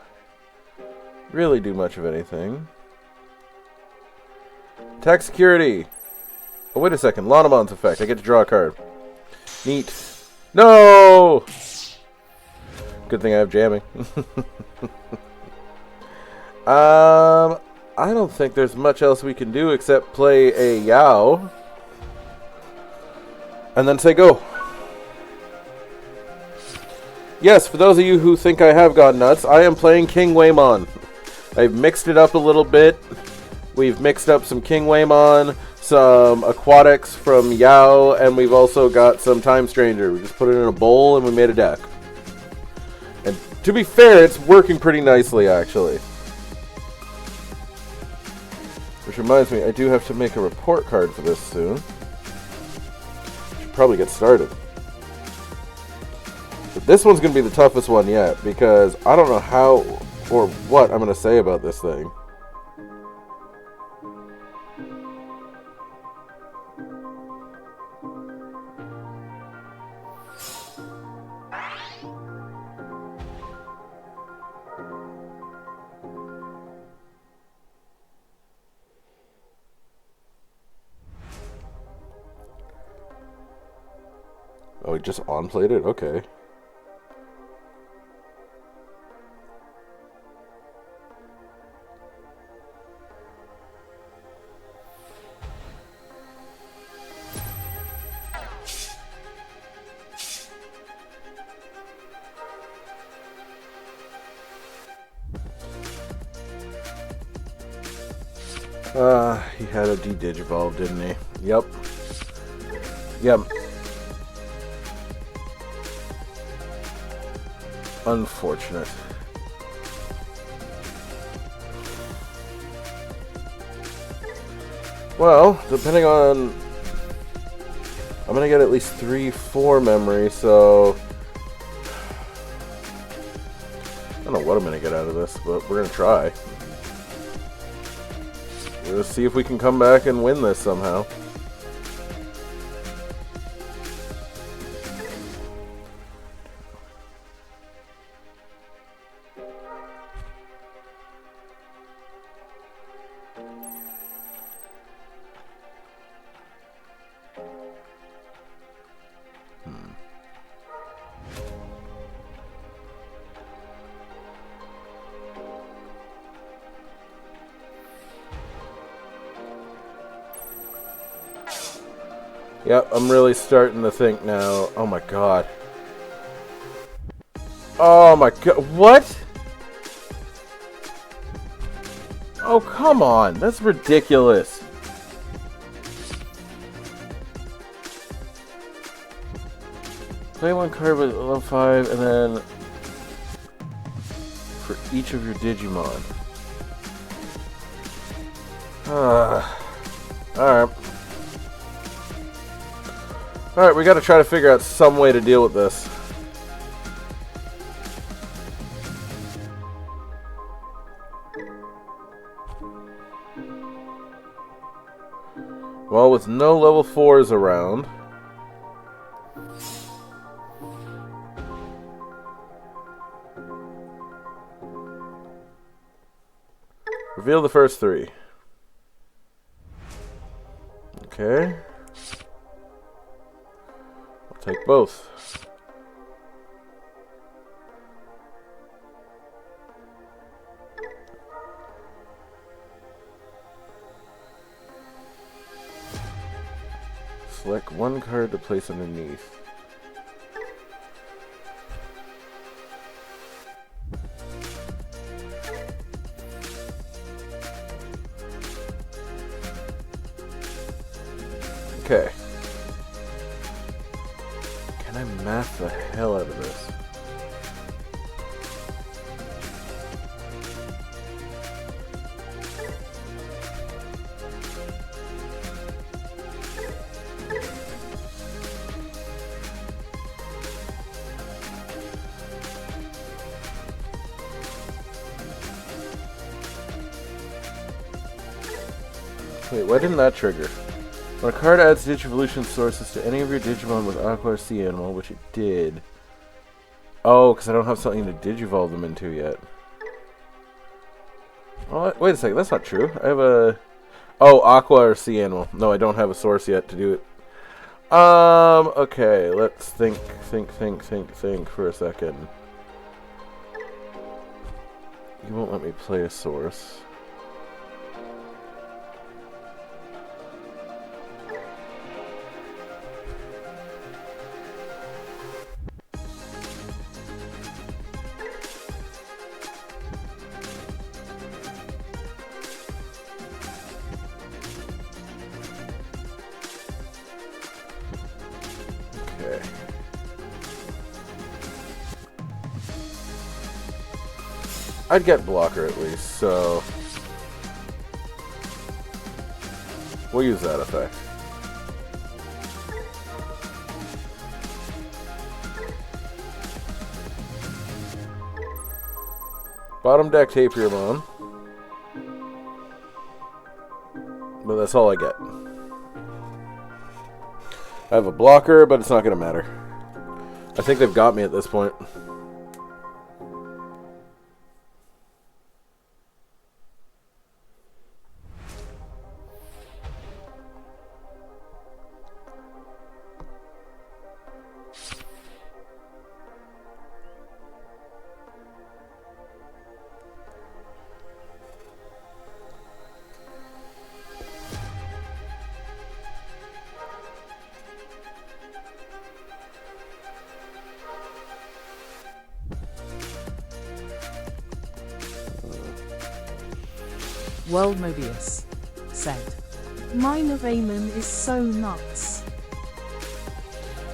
really do much of anything. Attack security! Oh, wait a second. Lanamon's effect. I get to draw a card. Neat. No! Good thing I have jamming. I don't think there's much else we can do except play a Yao. And then say go. Yes, for those of you who think I have gone nuts, I am playing Kingwhamon. I've mixed it up a little bit. We've mixed up some Kingwhamon, some aquatics from Yao, and we've also got some Time Stranger. We just put it in a bowl and we made a deck. And to be fair, it's working pretty nicely, actually. Which reminds me, I do have to make a report card for this soon. Should probably get started. But this one's going to be the toughest one yet, because I don't know how or what I'm going to say about this thing. Oh, he just on-played it? Okay. He had a de-digivolve, didn't he? Yep. Yep. Unfortunate. Well, depending on... I'm gonna get at least 3-4 memory, so... I don't know what I'm gonna get out of this, but we're gonna try. Let's see if we can come back and win this somehow. Yep, I'm really starting to think now. Oh my god. Oh my god. What? Oh, come on. That's ridiculous. Play one card with level 5 and then for each of your Digimon. Alright. Alright, we gotta try to figure out some way to deal with this. Well, with no level 4s around... Reveal the first 3. Okay. Take both. Select one card to place underneath. Okay. Can I math the hell out of this? Wait, why didn't that trigger? When a card adds Digivolution sources to any of your Digimon with Aqua or Sea Animal, which it did. Oh, because I don't have something to Digivolve them into yet. Oh, wait a second, that's not true. I have a... Oh, Aqua or Sea Animal. No, I don't have a source yet to do it. Okay, let's think for a second. You won't let me play a source. Okay. I'd get blocker at least, so we'll use that effect. Bottom deck Tapirmon. But that's all I get. I have a blocker, but it's not going to matter. I think they've got me at this point. World Mobius said, Mine of Amon is so nuts.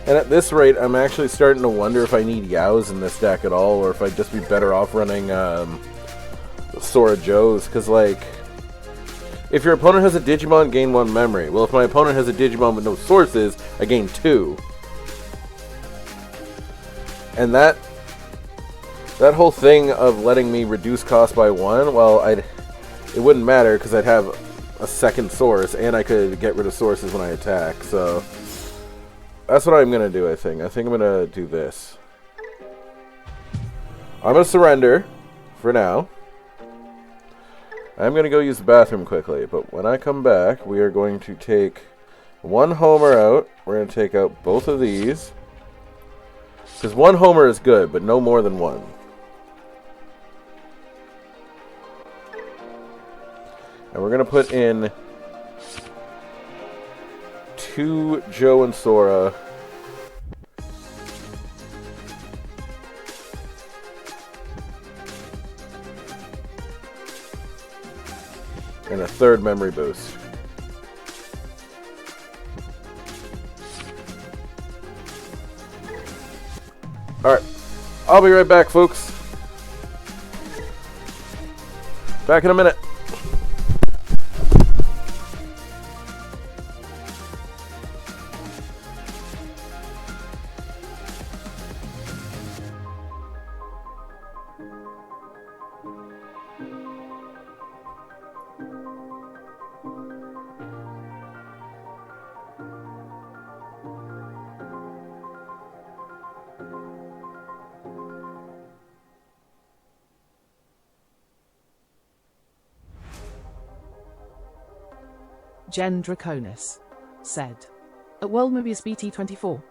And at this rate, I'm actually starting to wonder if I need Yaos in this deck at all, or if I'd just be better off running Sora Joes, because, like, if your opponent has a Digimon, gain 1 memory. Well, if my opponent has a Digimon with no sources, I gain 2. And that whole thing of letting me reduce cost by 1, well, it wouldn't matter because I'd have a second source, and I could get rid of sources when I attack, so that's what I'm going to do, I think. I think I'm going to do this. I'm going to surrender for now. I'm going to go use the bathroom quickly, but when I come back, we are going to take 1 Homer out. We're going to take out both of these. Because 1 Homer is good, but no more than 1. And we're going to put in 2 Joe and Sora. And a 3rd memory boost. Alright. I'll be right back, folks. Back in a minute. Jen Draconis said, at World Mobius BT24.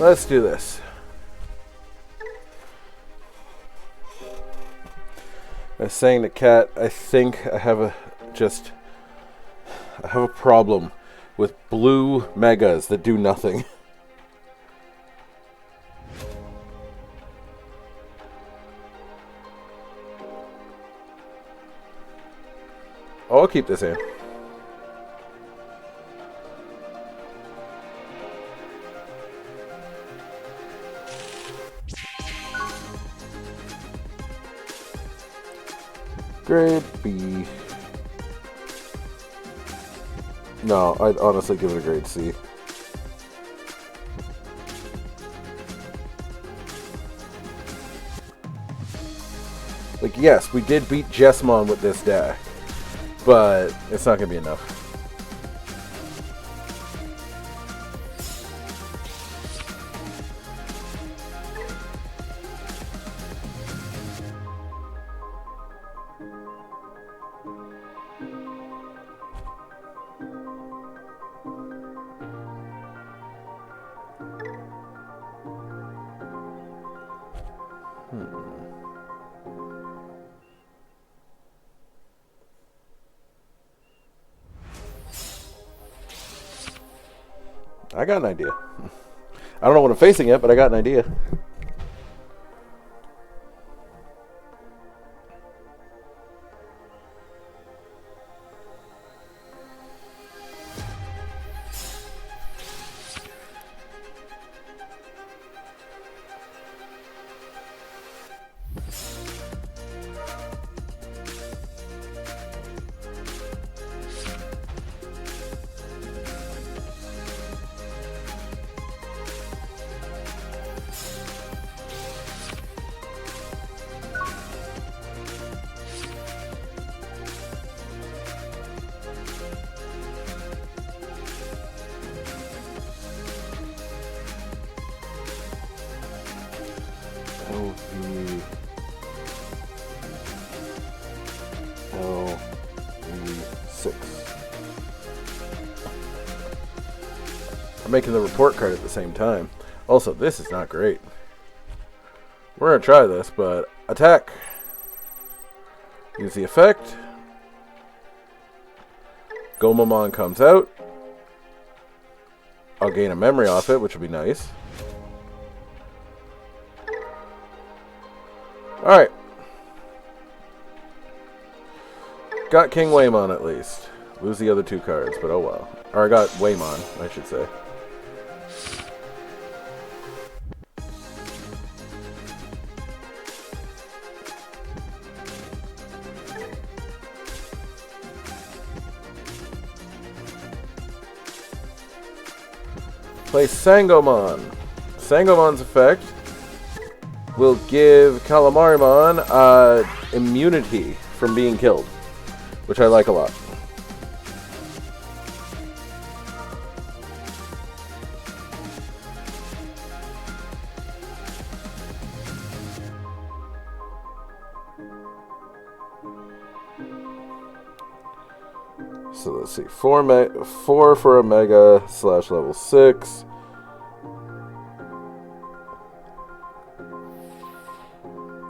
Let's do this. I was saying to Kat, I think I have a problem with blue megas that do nothing. Oh, I'll keep this in. Grade B. No, I'd honestly give it a grade C. Like, yes, we did beat Jessmon with this deck, but it's not going to be enough. I got an idea. I don't know what I'm facing yet, but I got an idea. LV6. I'm making the report card at the same time. Also, this is not great. We're going to try this, but attack. Use the effect. Kingwhamon comes out. I'll gain a memory off it, which will be nice. Alright. Got Kingwhamon at least. Lose the other two cards, but oh well. Or I got Waymon, I should say. Play Sangomon. Sangomon's effect will give Calamarimon immunity from being killed, which I like a lot. So let's see, 4 for a Mega / level 6.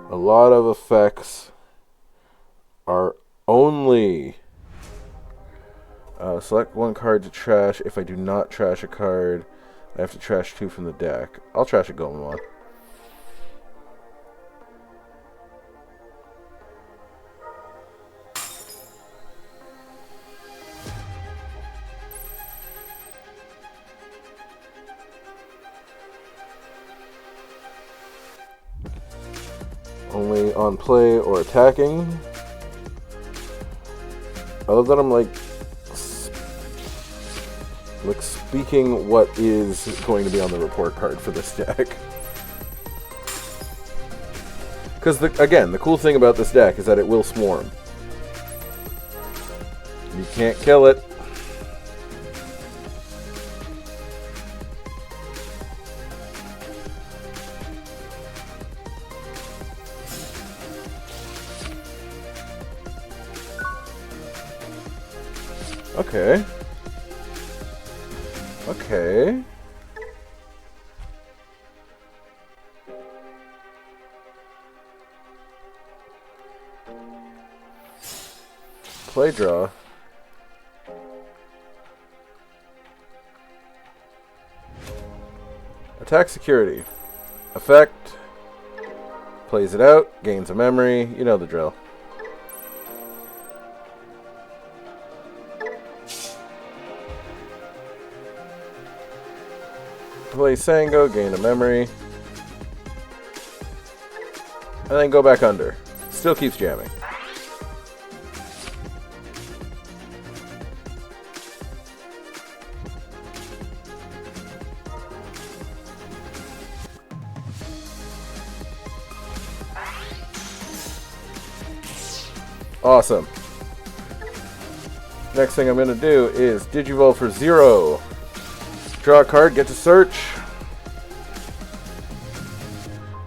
A lot of effects are only select one card to trash. If I do not trash a card, I have to trash 2 from the deck. I'll trash a Kingwhamon. Only on play or attacking. I love that I'm like speaking what is going to be on the report card for this deck. Because again, the cool thing about this deck is that it will swarm. You can't kill it. Okay. Okay. Play draw. Attack security. Effect. Plays it out. Gains a memory. You know the drill. Play Sango. Gain a memory. And then go back under. Still keeps jamming. Awesome. Next thing I'm going to do is Digivolve for 0. Draw a card, get to search.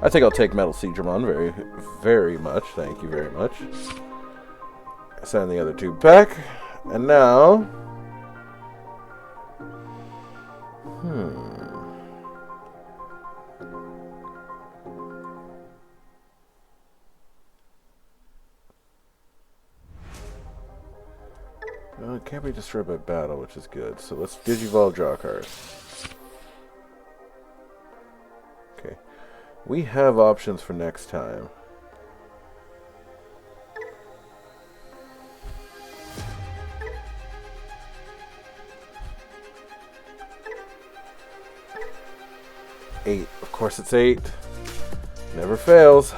I think I'll take Metal Digimon very, very much. Thank you very much. Send the other two back. And now... Well, it can't be destroyed by battle, which is good. So let's Digivolve, draw a card. Okay. We have options for next time. Eight. Of course it's 8. Never fails.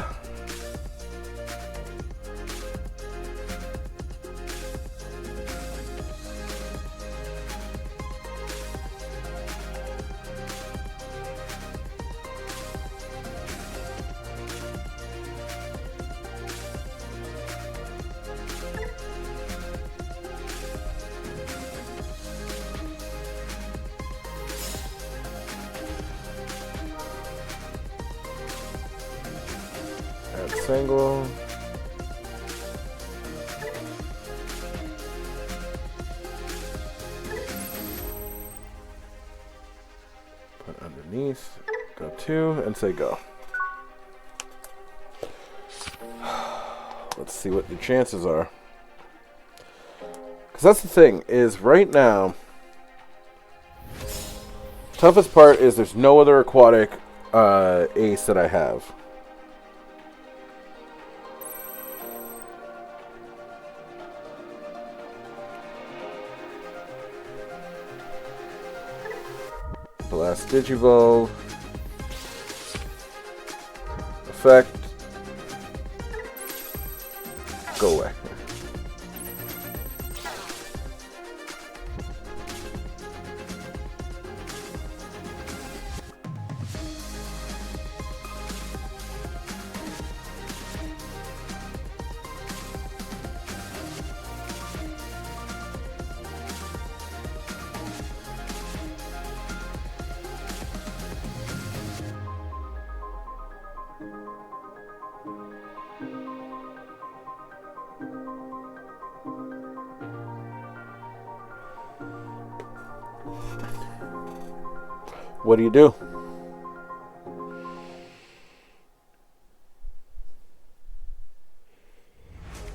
Single. Put underneath. Go 2 and say go. Let's see what the chances are. Because that's the thing, is right now, toughest part is there's no other aquatic ace that I have. Blast Digivolve. Effect. Go away. What do you do?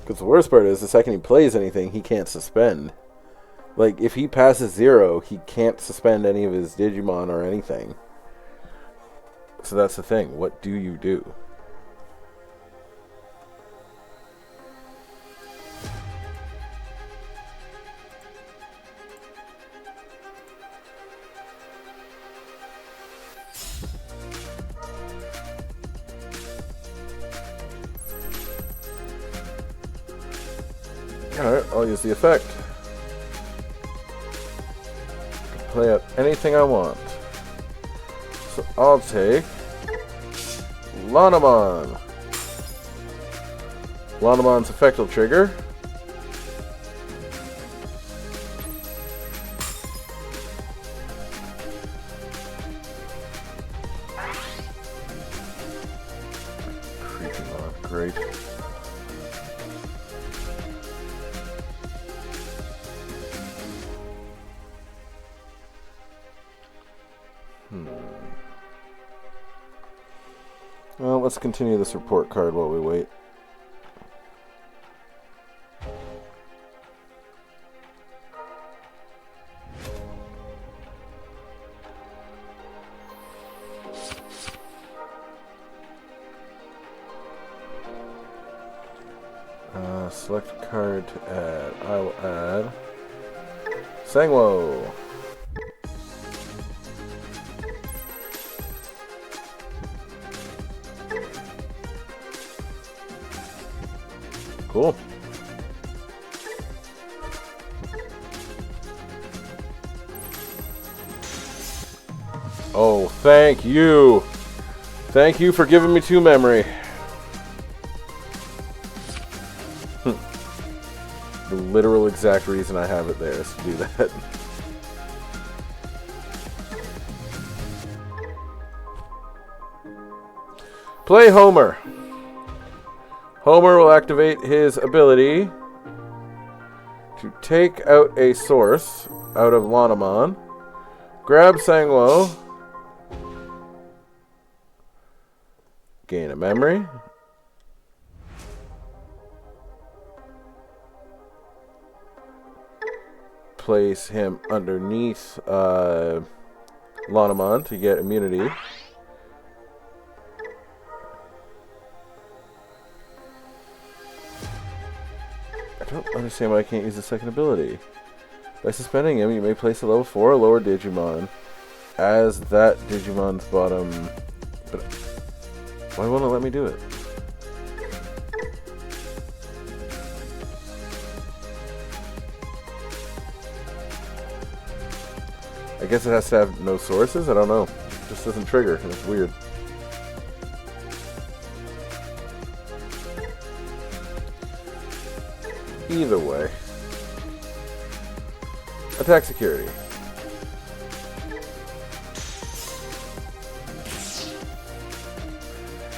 Because the worst part is, the second he plays anything, he can't suspend. Like, if he passes 0, he can't suspend any of his Digimon or anything. So that's the thing. What do you do? Alright, I'll use the effect. Play out anything I want. So I'll take Lanamon. Lanamon's effect will trigger. Creeping on, great. Well, let's continue this report card while we wait. Select card to add. I will add Sangwo. Cool. Oh, thank you. Thank you for giving me 2 memory. The literal exact reason I have it there is to do that. Play Homer. Homer will activate his ability to take out a source out of Lanamon, grab Sangwo, gain a memory, place him underneath Lanamon to get immunity. I don't understand why I can't use the second ability. By suspending him, you may place a level 4 or lower Digimon as that Digimon's bottom. But why won't it let me do it? I guess it has to have no sources? I don't know. It just doesn't trigger. It's weird. Either way. Attack security.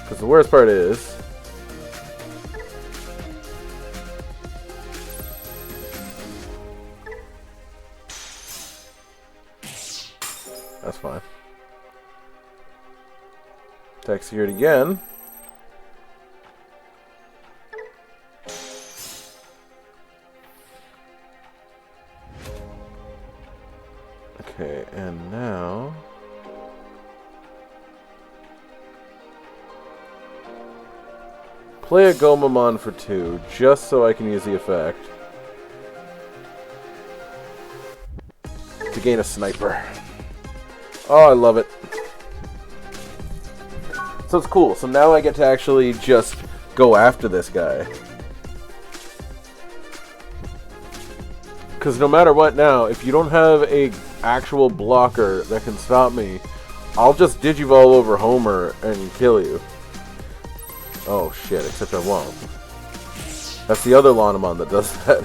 Because the worst part is... that's fine. Attack security again. Okay, and now... play a Kingwhamon for 2, just so I can use the effect. To gain a sniper. Oh, I love it. So it's cool. So now I get to actually just go after this guy. Because no matter what now, if you don't have a actual blocker that can stop me, I'll just Digivolve over Homer and kill you. Oh shit, except I won't. That's the other Lanamon that does that.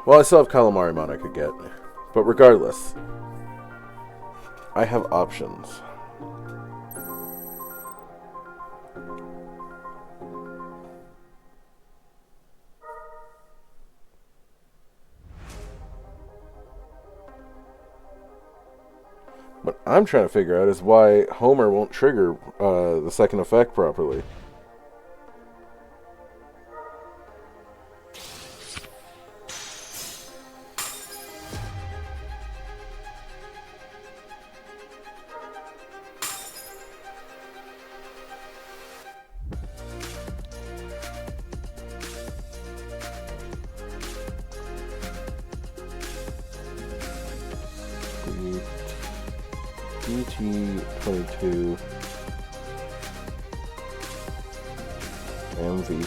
Well, I still have Calamarimon I could get. But regardless, I have options. What I'm trying to figure out is why Homer won't trigger the second effect properly. BT22 MVP.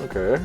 Okay.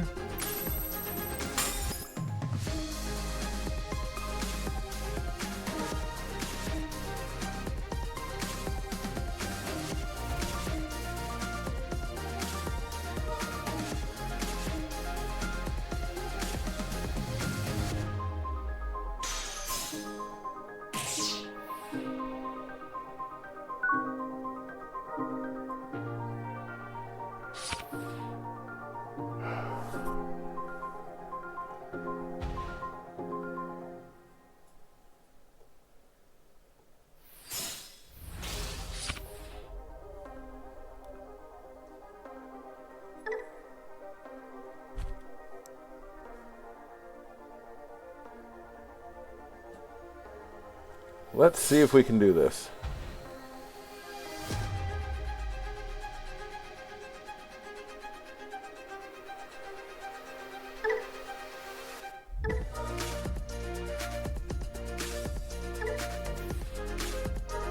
Let's see if we can do this.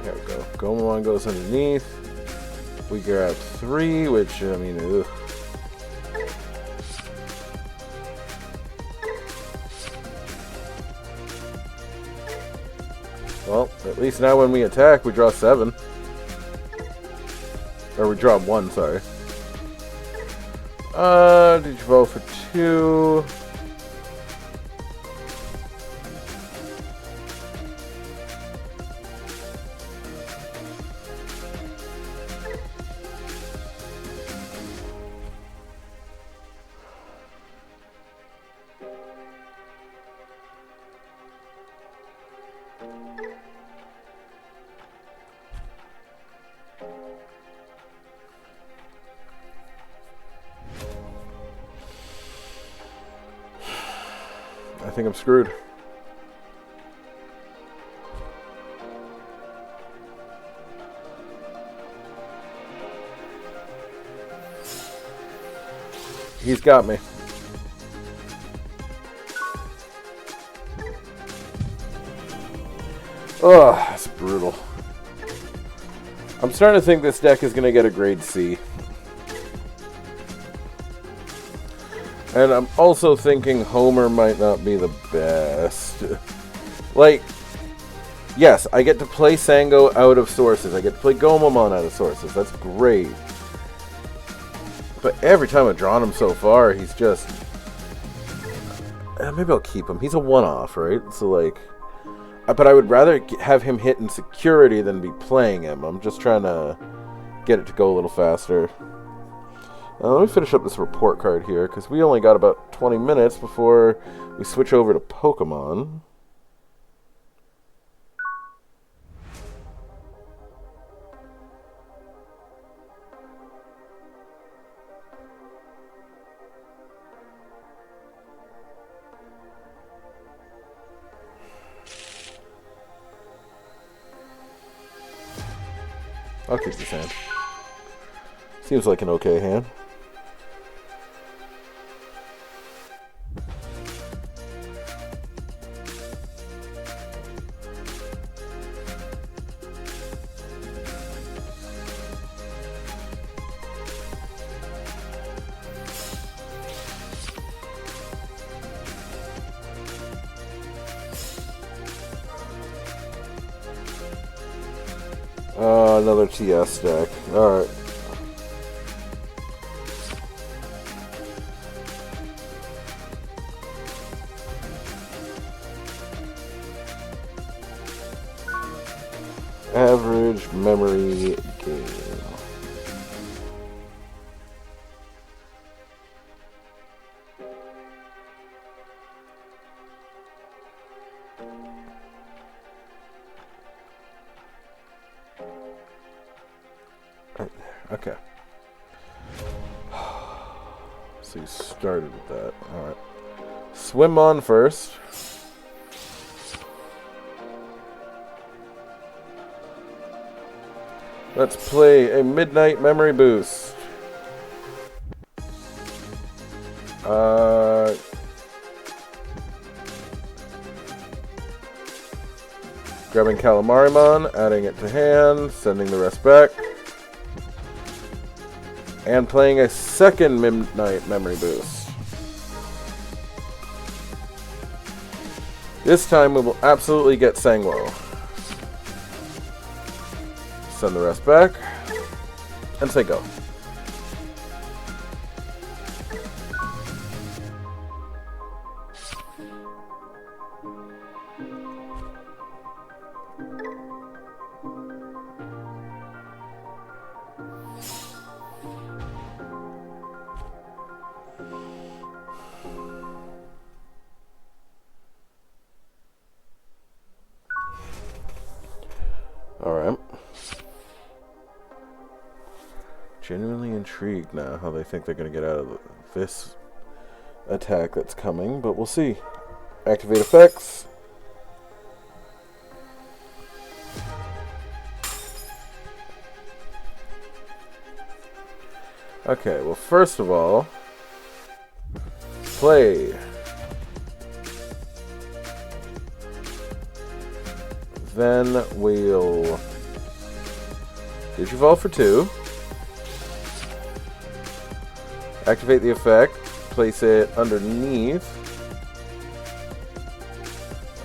There we go. Kingwhamon goes underneath. We grab 3, which, I mean, ugh. Well, at least now when we attack, we draw 7. Or we draw 1, sorry. Digivolve for 2. I think I'm screwed. He's got me. Ugh, that's brutal. I'm starting to think this deck is going to get a grade C. And I'm also thinking Homer might not be the best. Like, yes, I get to play Sango out of sources. I get to play Kingwhamon out of sources. That's great. But every time I've drawn him so far, he's just... maybe I'll keep him. He's a one-off, right? So, like... But I would rather have him hit in security than be playing him. I'm just trying to get it to go a little faster. Let me finish up this report card here, because we only got about 20 minutes before we switch over to Pokemon. I'll keep this hand. Seems like an okay hand. Another TS deck. Alright. Average memory game. Okay. So you started with that. Alright. Swim on first. Let's play a Midnight Memory Boost. Grabbing Kingwhamon, adding it to hand, sending the rest back. And playing a second Midnight Memory Boost. This time we will absolutely get Sangwo. Send the rest back. And say go. Alright. Genuinely intrigued now how they think they're going to get out of this attack that's coming, but we'll see. Activate effects. Okay, well, first of all, play. Then we'll Digivolve for 2. Activate the effect. Place it underneath.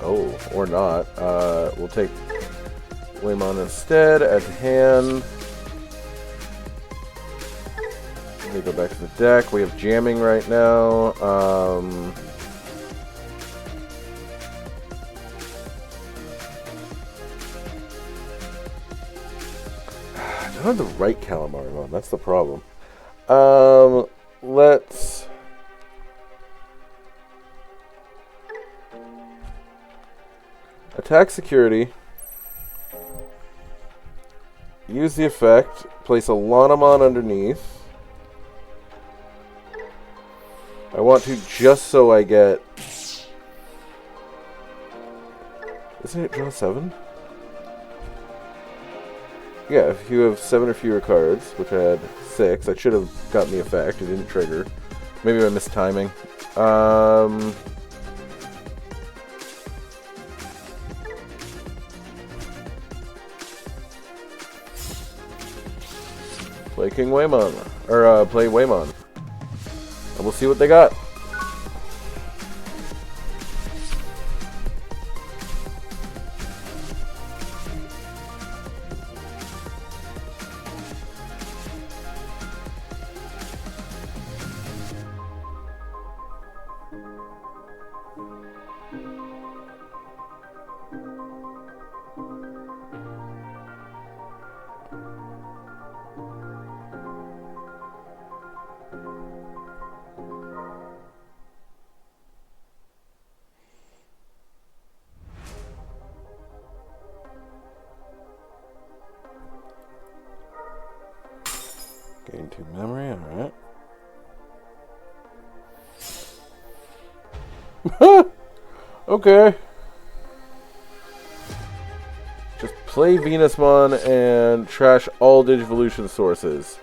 Oh, or not. We'll take Kingwhamon instead. Add to hand. We go back to the deck. We have jamming right now. I don't have the right calamari on. That's the problem. Let's attack security. Use the effect. Place a Lanamon underneath. I want to just so I get... Isn't it draw 7? Yeah, if you have 7 or fewer cards, which I had 6, I should have gotten the effect. It didn't trigger. Maybe I missed timing. Play Kingwhamon. Or, play Kingwhamon. And we'll see what they got. Gain 2 memory, alright. Okay. Just play Venusmon and trash all Digivolution sources.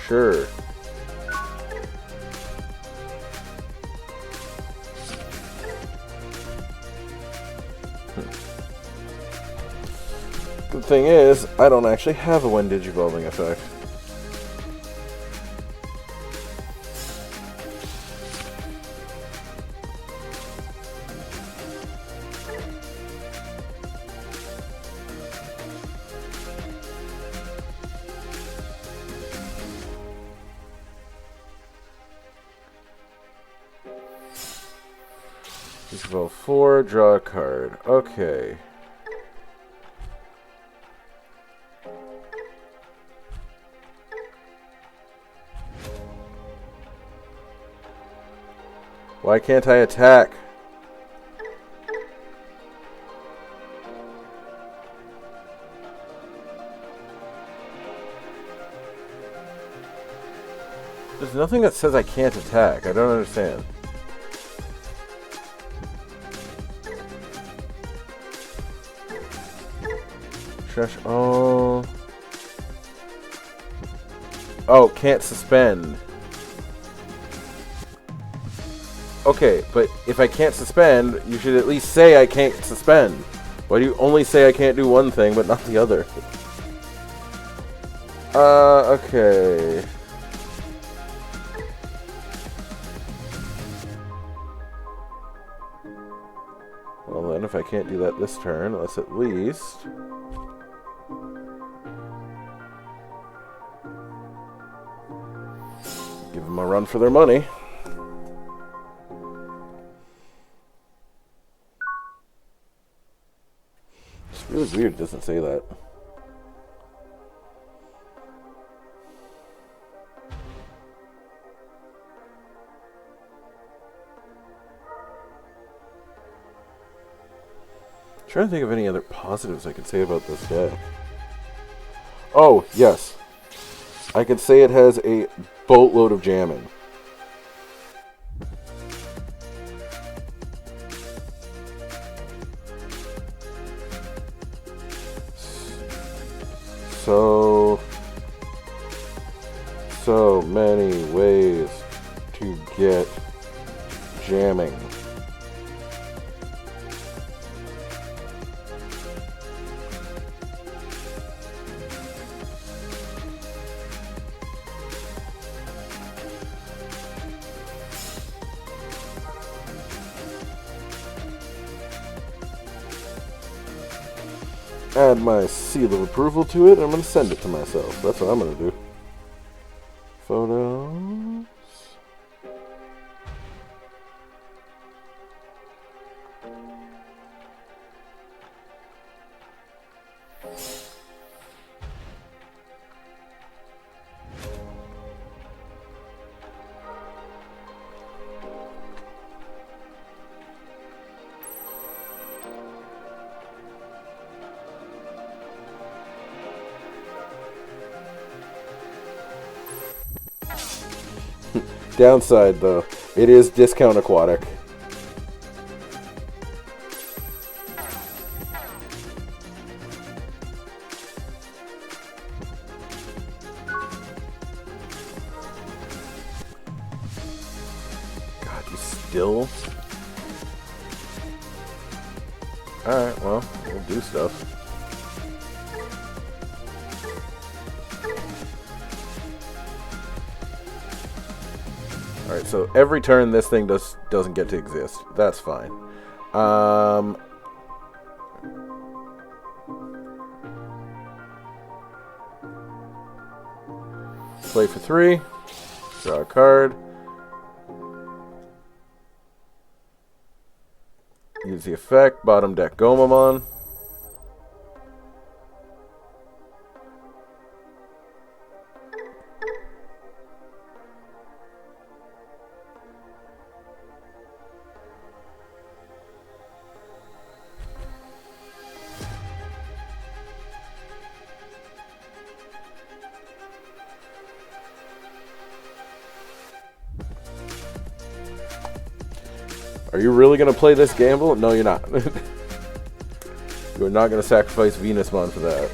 Sure. The thing is, I don't actually have a when digivolving effect. Digivolve 4, draw a card. Okay. Why can't I attack? There's nothing that says I can't attack. I don't understand. Trash all. Oh, can't suspend. Okay, but if I can't suspend, you should at least say I can't suspend. Why do you only say I can't do one thing, but not the other? Okay. Well then, if I can't do that this turn, let's at least... give them a run for their money. It's really weird it doesn't say that. I'm trying to think of any other positives I could say about this deck. Oh, yes. I could say it has a boatload of jamming. So many ways to get jamming. Add my seal of approval to it, and I'm going to send it to myself. That's what I'm going to do. Photos. Downside, though, it is discount aquatic. God, you still... Alright, well, we'll do stuff. Alright, so every turn this thing doesn't get to exist. That's fine. Play for 3. Draw a card. Use the effect. Bottom deck Kingwhamon. Are you really going to play this gamble? No, you're not. You're not going to sacrifice Venusmon for that.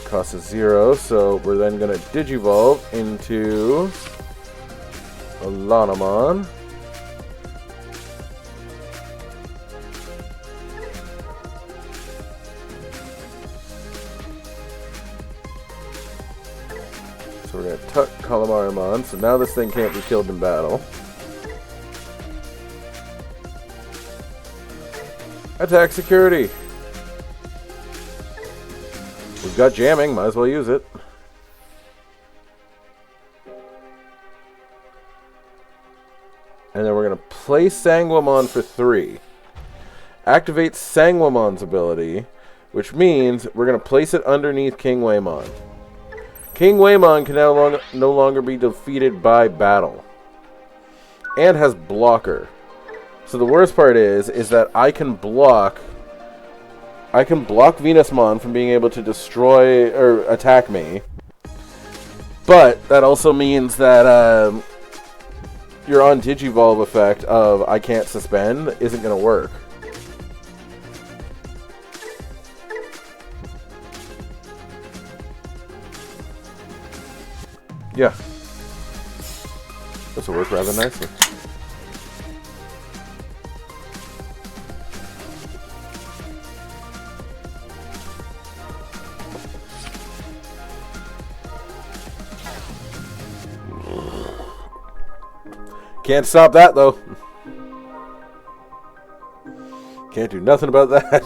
Cost is 0, so we're then going to Digivolve into a Lanamon. So we're going to tuck Kingwhamon, so now this thing can't be killed in battle. Attack security. We've got jamming, might as well use it. And then we're going to play Kingwhamon for 3. Activate Kingwamon's ability, which means we're going to place it underneath Kingwhamon. Kingwhamon can no longer be defeated by battle. And has blocker. So the worst part is that I can block Venusmon from being able to destroy or attack me. But that also means that your on Digivolve effect of I can't suspend isn't going to work. Yeah. This will work rather nicely. Can't stop that, though. Can't do nothing about that.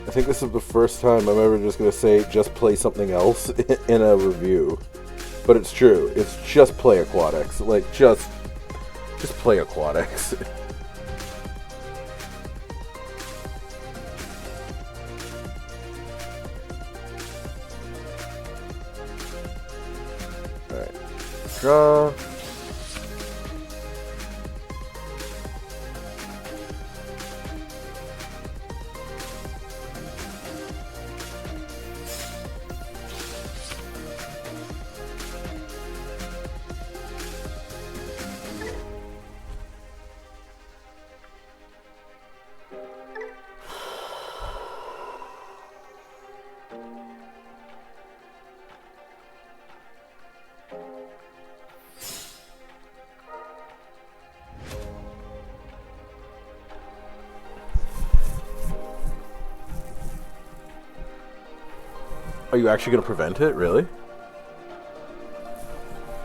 I think this is the first time I'm ever just going to say just play something else in a review. But it's true. It's just play Aquatics. Like, just play Aquatics. Alright. Draw. Are you actually going to prevent it? Really?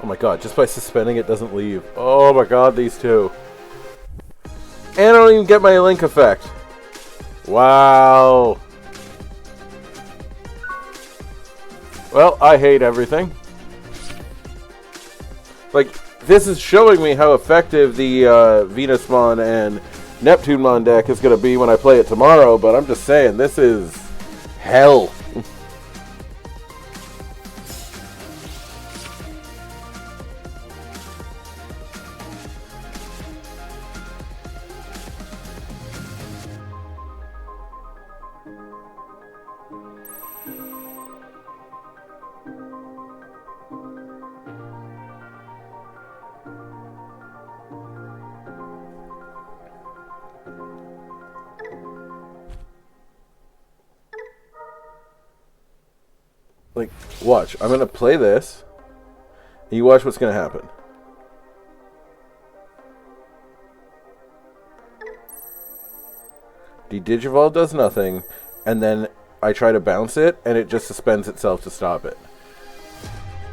Oh my god, just by suspending it doesn't leave. Oh my god, these two. And I don't even get my link effect. Wow. Well, I hate everything. Like, this is showing me how effective the Venusmon and Neptunemon deck is going to be when I play it tomorrow, but I'm just saying, this is hell. Like, watch. I'm going to play this. And you watch what's going to happen. The Digivolve does nothing. And then I try to bounce it. And it just suspends itself to stop it.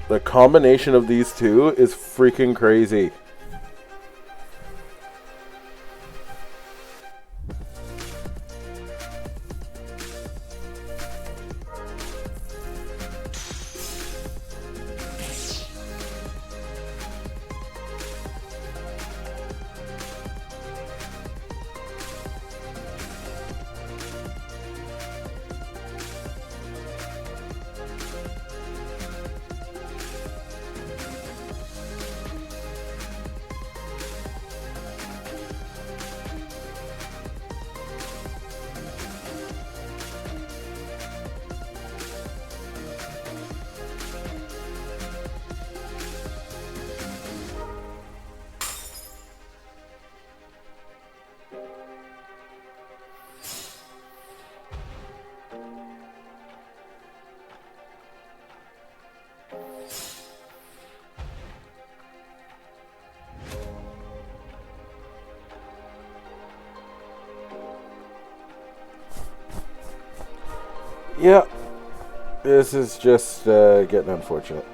The combination of these two is freaking crazy. Yeah, this is just getting unfortunate.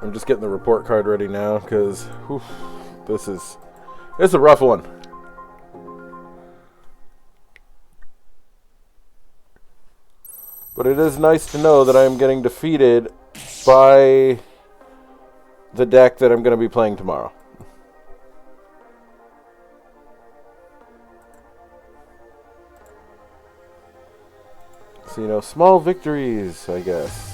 I'm just getting the report card ready now, because this is a rough one. But it is nice to know that I am getting defeated by the deck that I'm going to be playing tomorrow. So, you know, small victories, I guess.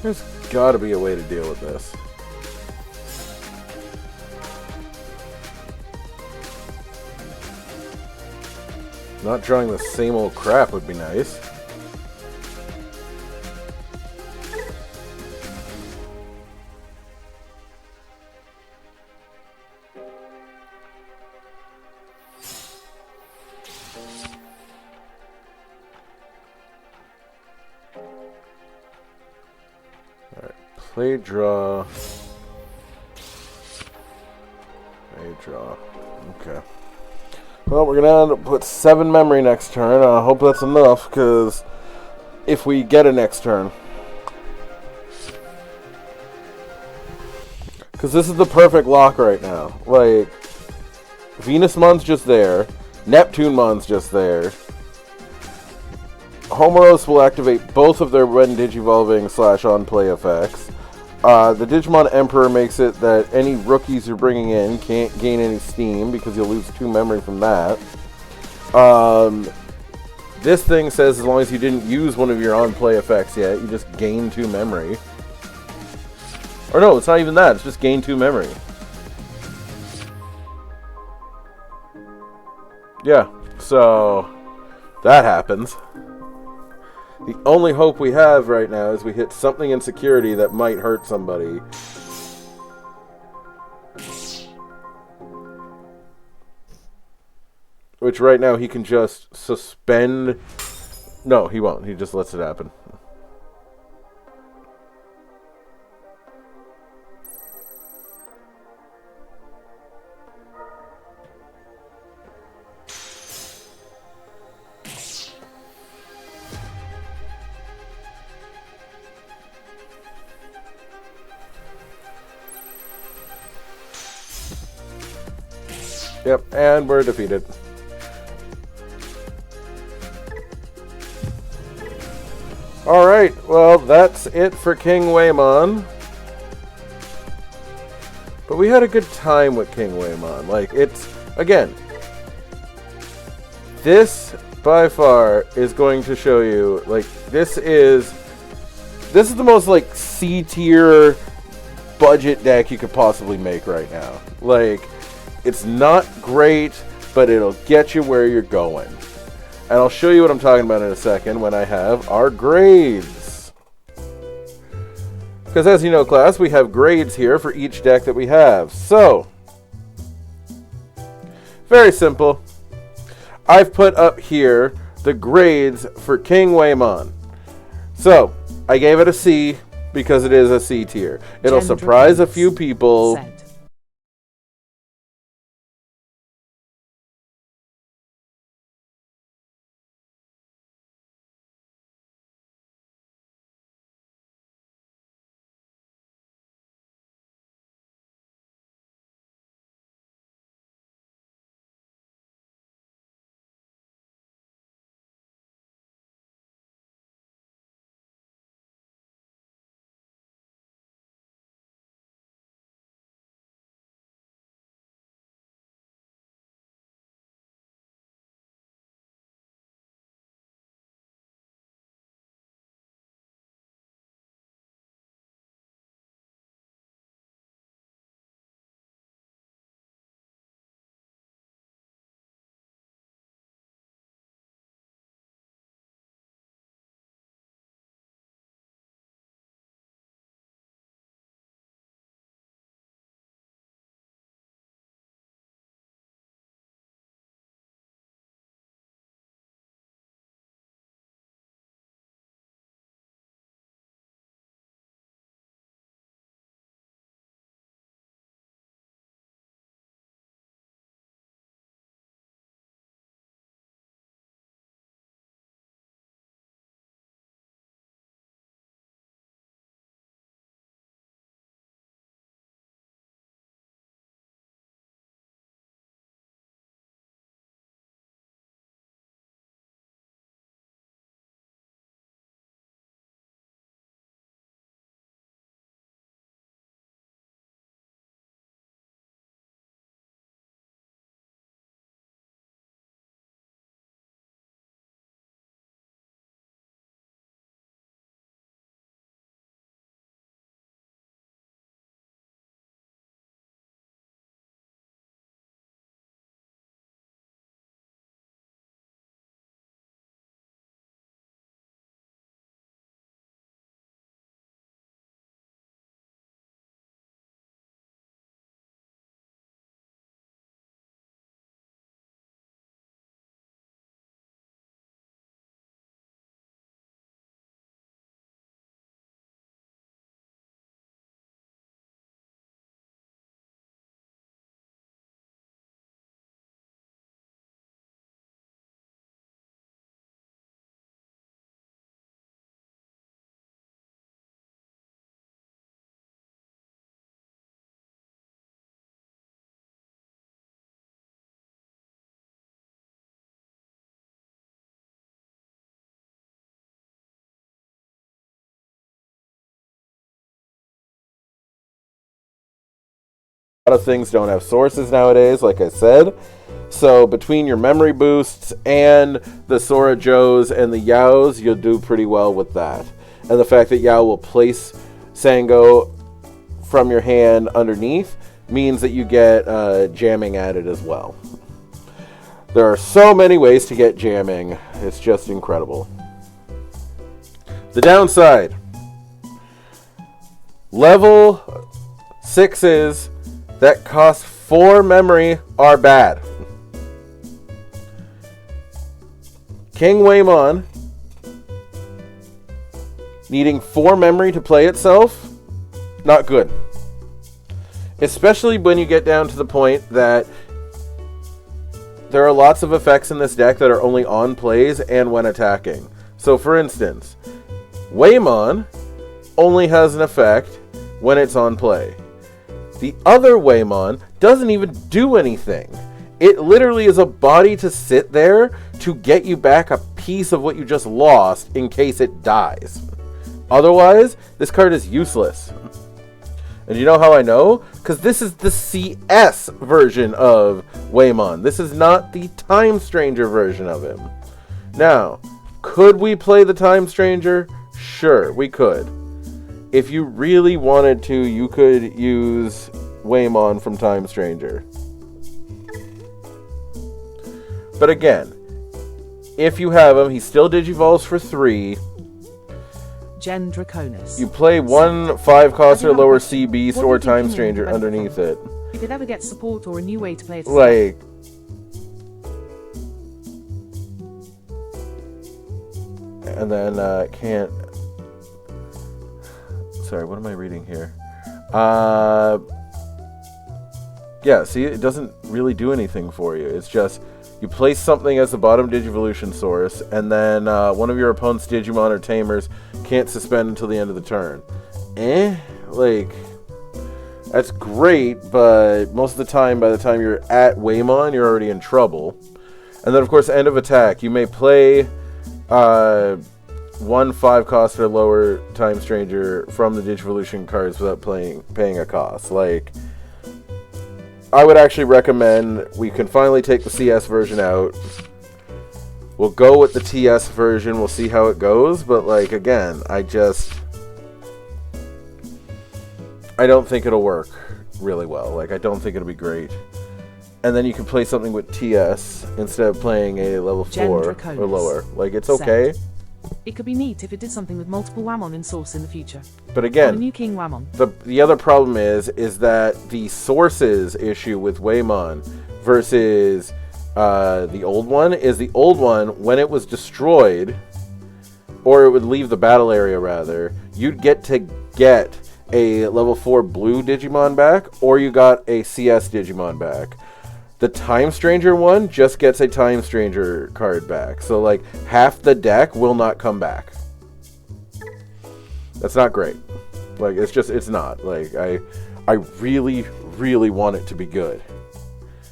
There's got to be a way to deal with this. Not drawing the same old crap would be nice. Play, draw. Play, draw. Okay. Well, we're going to put 7 memory next turn. I hope that's enough, because if we get a next turn. Because this is the perfect lock right now. Like, Venusmon's just there. Neptunemon's just there. Homeros will activate both of their when digivolving / on play effects. The Digimon Emperor makes it that any rookies you're bringing in can't gain any steam because you'll lose 2 memory from that. This thing says as long as you didn't use one of your on-play effects yet, you just gain 2 memory. Or no, it's not even that, it's just gain 2 memory. Yeah, so that happens. The only hope we have right now is we hit something in security that might hurt somebody. Which right now he can just suspend. No, he won't. He just lets it happen. Yep, and we're defeated. Alright, well, that's it for Kingwhamon. But we had a good time with Kingwhamon. Like, it's, again, this by far is going to show you, like, this is the most, like, C-tier budget deck you could possibly make right now. Like, it's not great, but it'll get you where you're going. And I'll show you what I'm talking about in a second when I have our grades. Because as you know, class, we have grades here for each deck that we have. So, very simple. I've put up here the grades for Kingwhamon. So, I gave it a C because it is a C tier. It'll surprise a few people. of things don't have sources nowadays, like I said. So between your memory boosts and the Sora Joes and the Yaos, you'll do pretty well with that. And the fact that Yao will place Sango from your hand underneath means that you get jamming added as well. There are so many ways to get jamming. It's just incredible. The downside. Level 6s that cost 4 memory are bad. Kingwhamon needing 4 memory to play itself, not good. Especially when you get down to the point that there are lots of effects in this deck that are only on plays and when attacking. So for instance, Waymon only has an effect when it's on play. The other Waymon doesn't even do anything. It literally is a body to sit there to get you back a piece of what you just lost in case it dies. Otherwise, this card is useless. And you know how I know? Because this is the CS version of Waymon. This is not the Time Stranger version of him. Now, could we play the Time Stranger? Sure, we could. If you really wanted to, you could use Waymon from Time Stranger. But again, if you have him, he still digivolves for 3. Gen Draconis. You play 1 5-cost or lower Sea Beast or Time Stranger underneath it. If it ever gets support or a new way to play it, like, and then can't. Sorry, what am I reading here? Yeah, see, it doesn't really do anything for you. It's just you place something as the bottom Digivolution source, and then one of your opponent's Digimon or Tamers can't suspend until the end of the turn. Like, that's great, but most of the time, by the time you're at Waymon, you're already in trouble. And then, of course, end of attack. You may play 1 5-cost or lower Time Stranger from the Digivolution cards without paying a cost. Like, I would actually recommend we can finally take the CS version out. We'll go with the TS version. We'll see how it goes. But, like, again, I don't think it'll work really well. Like, I don't think it'll be great. And then you can play something with TS instead of playing a level 4 or lower. Like, it's okay. It could be neat if it did something with multiple Whammon in source in the future. But again, the new Kingwhamon. The other problem is that the sources issue with Waymon versus the old one is the old one, when it was destroyed, or it would leave the battle area rather, you'd get to get a level 4 blue Digimon back, or you got a CS Digimon back. The Time Stranger one just gets a Time Stranger card back. So, like, half the deck will not come back. That's not great. Like, it's not. Like, I really, really want it to be good.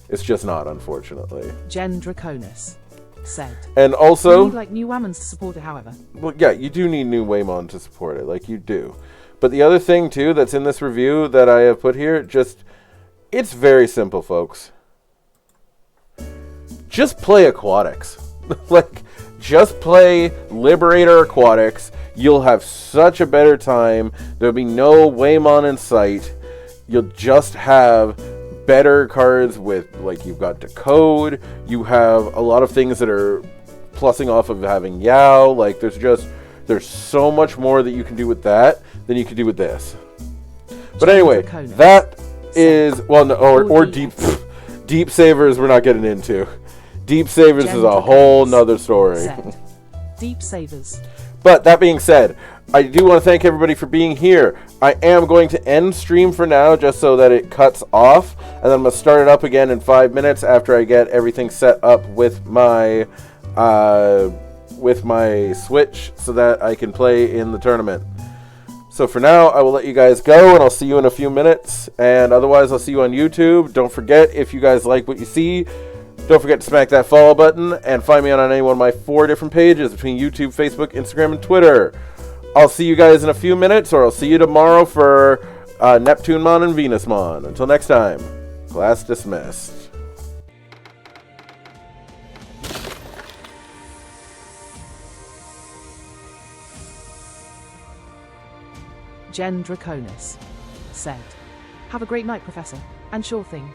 It's just not, unfortunately. Gen Draconis said. And also, you need, like, new Whammons to support it, however. Well, yeah, you do need new Waymon to support it. Like, you do. But the other thing, too, that's in this review that I have put here, it's very simple, folks. Just play Aquatics. Like, just play Liberator Aquatics. You'll have such a better time. There'll be no Waymon in sight. You'll just have better cards with, like, you've got Decode. You have a lot of things that are plussing off of having Yao. Like, there's so much more that you can do with that than you can do with this. But anyway, that is, well, no, or Deep Savers we're not getting into. Deep Savers is a whole nother story. Deep Savers. But that being said, I do want to thank everybody for being here. I am going to end stream for now just so that it cuts off. And then I'm going to start it up again in 5 minutes after I get everything set up with my Switch so that I can play in the tournament. So for now, I will let you guys go, and I'll see you in a few minutes. And otherwise, I'll see you on YouTube. Don't forget, if you guys like what you see, don't forget to smack that follow button and find me on any one of my 4 different pages between YouTube, Facebook, Instagram, and Twitter. I'll see you guys in a few minutes, or I'll see you tomorrow for Neptunemon and Venusmon. Until next time, class dismissed. Jen Draconis said, "Have a great night, Professor, and sure thing."